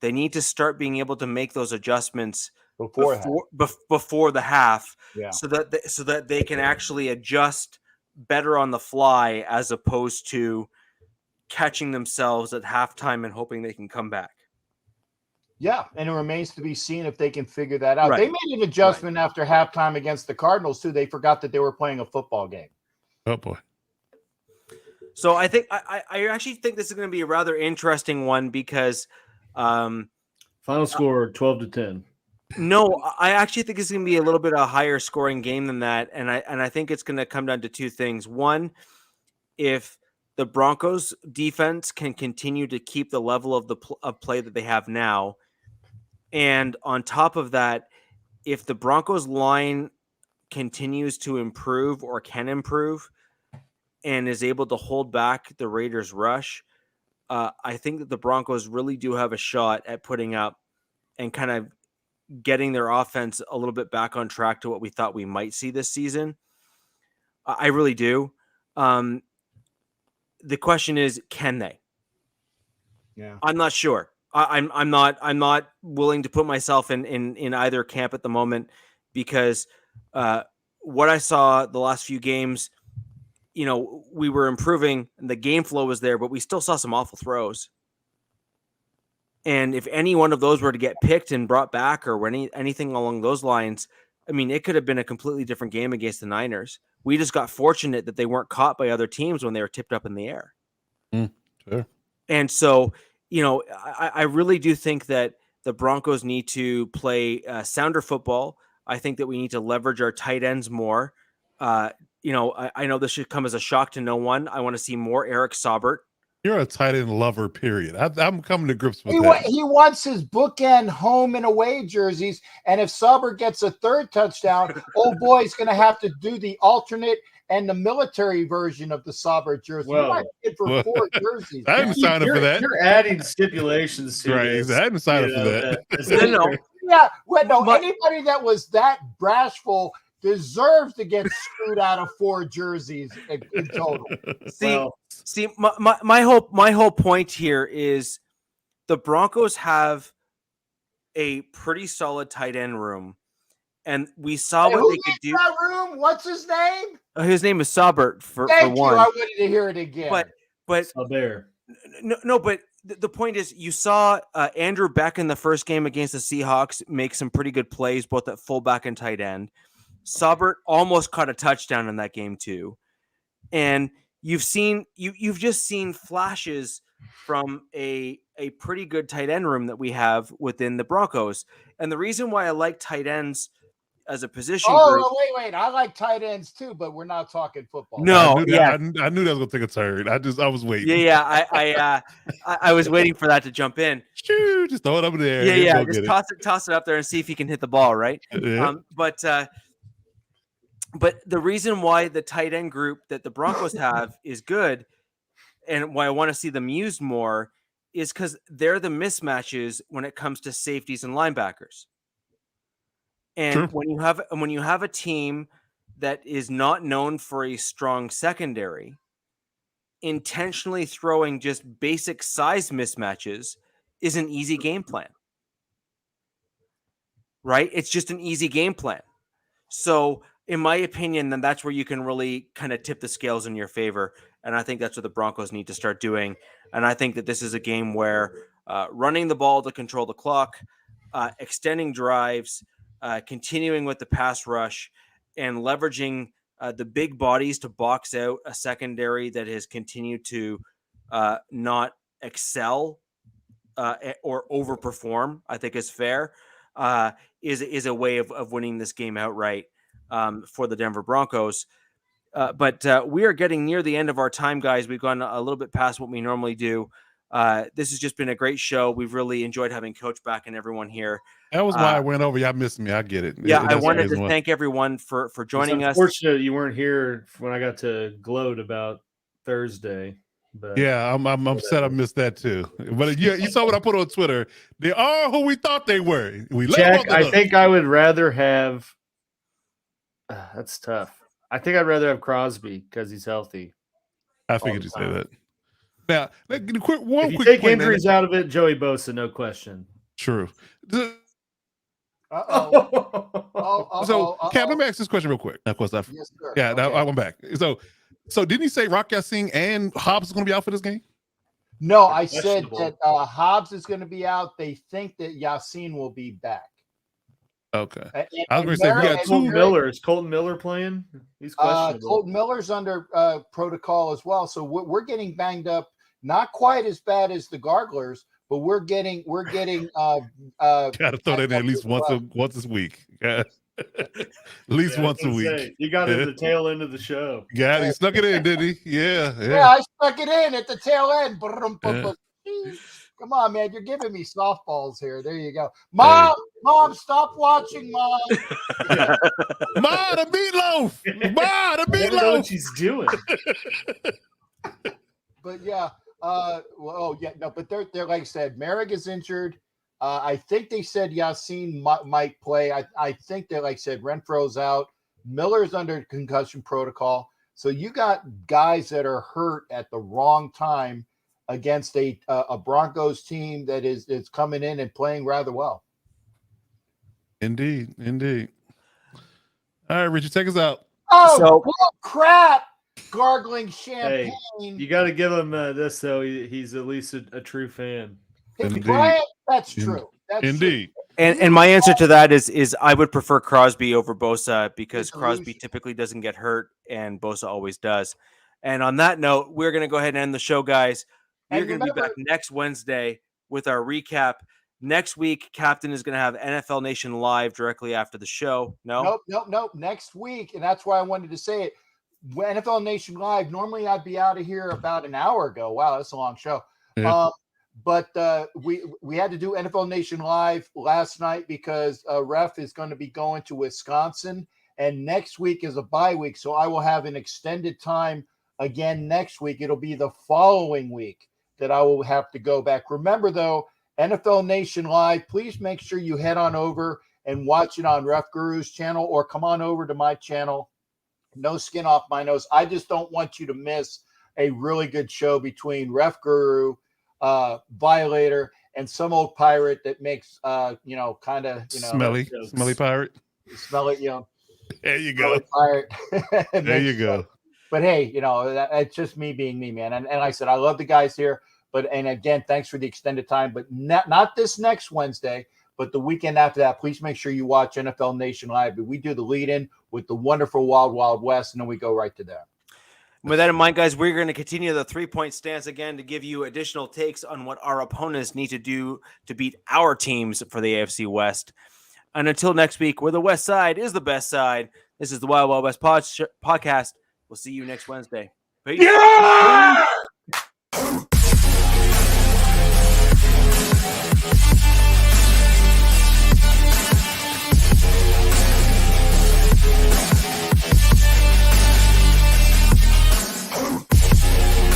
they need to start being able to make those adjustments before the half, so that they can actually adjust better on the fly as opposed to catching themselves at halftime and hoping they can come back. Yeah, and it remains to be seen if they can figure that out. Right. They made an adjustment after halftime against the Cardinals, too. They forgot that they were playing a football game. Oh, boy. So I think I actually think this is going to be a rather interesting one because Final score 12-10. No, I actually think it's going to be a little bit of a higher scoring game than that, and I think it's going to come down to two things. One, if the Broncos defense can continue to keep the level of play that they have now, and on top of that, if the Broncos line continues to improve or can improve and is able to hold back the Raiders' rush, I think that the Broncos really do have a shot at putting up and kind of getting their offense a little bit back on track to what we thought we might see this season. I really do. The question is, can they? Yeah, I'm not sure. I'm not willing to put myself in either camp at the moment because what I saw the last few games, we were improving and the game flow was there, but we still saw some awful throws. And if any one of those were to get picked and brought back or anything along those lines, I mean, it could have been a completely different game against the Niners. We just got fortunate that they weren't caught by other teams when they were tipped up in the air. Sure. And so, I really do think that the Broncos need to play sounder football. I think that we need to leverage our tight ends more. I know this should come as a shock to no one. I want to see more Eric Saubert. You're a tight end lover, period. I'm coming to grips with that. He wants his bookend home and away jerseys, and if Saubert gets a third touchdown, old boy's going to have to do the alternate and the military version of the Saubert jersey. Well, you might get for 4 jerseys. I didn't sign up for that. You're adding stipulations to Right, this. I didn't sign up for that. Yeah, anybody that was that bashful deserves to get screwed out of 4 jerseys in total. See, my whole point here is the Broncos have a pretty solid tight end room, and we saw what they could do. That room? What's his name? His name is Saubert for Thank one. you. I wanted to hear it again. But no. But the point is, you saw Andrew Beck in the first game against the Seahawks make some pretty good plays, both at fullback and tight end. Saubert almost caught a touchdown in that game too, and you've just seen flashes from a pretty good tight end room that we have within the Broncos. And the reason why I like tight ends as a position group. Oh, wait. I like tight ends too, but we're not talking football. No, I knew that was gonna take a turn. I was waiting. Yeah. I was waiting for that to jump in. Shoo, just throw it up there. Yeah. Just toss it up there and see if he can hit the ball, right? Yeah. But the reason why the tight end group that the Broncos have is good, and why I want to see them used more, is because they're the mismatches when it comes to safeties and linebackers. And True. when you have a team that is not known for a strong secondary, intentionally throwing just basic size mismatches is an easy game plan. Right? It's just an easy game plan. So, in my opinion, then that's where you can really kind of tip the scales in your favor. And I think that's what the Broncos need to start doing. And I think that this is a game where running the ball to control the clock, extending drives, continuing with the pass rush, and leveraging the big bodies to box out a secondary that has continued to not excel or overperform, I think is fair, is a way of winning this game outright for the Denver Broncos. But we are getting near the end of our time, guys. We've gone a little bit past what we normally do. This has just been a great show. We've really enjoyed having Coach back and everyone here. That was why I went over. Y'all missed me. I get it. Yeah, I wanted to thank everyone for joining us. Unfortunately, you weren't here when I got to gloat about Thursday. But yeah, I'm upset I missed that too. But yeah, you saw what I put on Twitter. They are who we thought they were. Jack, I think I would rather have. That's tough. I think I'd rather have Crosby because he's healthy. I figured you say that. Now, if you take injuries out of it, Joey Bosa, no question. True. So, Cam, let me ask this question real quick. Of course, yes, sir. Yeah, I went back. So didn't he say Rock Ya-Sing and Hobbs is going to be out for this game? No, I said that Hobbs is going to be out. They think that Yassine will be back. Okay. I was going to say, we got Colton Miller. Is Colton Miller playing? He's questionable. Colton Miller's under protocol as well. So we're getting banged up. Not quite as bad as the Garglers, but we're getting got to throw that in at least once this week. Yeah. At least once a week. You got it at the tail end of the show. Yeah, he snuck it in, did he? Yeah. I stuck it in at the tail end. Come on, man. You're giving me softballs here. There you go. Mom, stop watching, Mom. Ma, the meatloaf. Ma, the meatloaf. I don't know what she's doing. But yeah. But they're like I said, Merrick is injured. I think they said Yassine might play. I think that, like I said, Renfro's out. Miller's under concussion protocol. So you got guys that are hurt at the wrong time against a Broncos team that is coming in and playing rather well. Indeed. All right, Richard, take us out. Oh, crap. Gargling champagne. Hey, you got to give him this, though. He's at least a true fan. Brian, that's true. Indeed. And my answer to that is I would prefer Crosby over Bosa because Crosby typically doesn't get hurt and Bosa always does. And on that note, we're going to go ahead and end the show, guys. We're going to be back next Wednesday with our recap. Next week, Captain is going to have NFL Nation Live directly after the show. Nope. Next week, and that's why I wanted to say it. NFL Nation Live, normally I'd be out of here about an hour ago. Wow, that's a long show. Yeah. But we had to do NFL Nation Live last night because Ref is going to be going to Wisconsin, and next week is a bye week, so I will have an extended time again next week. It'll be the following week that I will have to go back. Remember, though, NFL Nation Live, please make sure you head on over and watch it on Ref Guru's channel or come on over to my channel. No skin off my nose. I just don't want you to miss a really good show between Ref Guru, Violator, and some old pirate that makes smelly pirate. Smell it, There you go. Pirate. There you go. But hey, it's just me being me, man. And like I said, I love the guys here. And again, thanks for the extended time. But not this next Wednesday, but the weekend after that. Please make sure you watch NFL Nation Live. We do the lead-in with the wonderful Wild Wild West, and then we go right to there. With that in mind, guys, we're going to continue the 3-point stance again to give you additional takes on what our opponents need to do to beat our teams for the AFC West. And until next week, where the West Side is the best side, this is the Wild Wild West podcast. We'll see you next Wednesday. Peace. Yeah!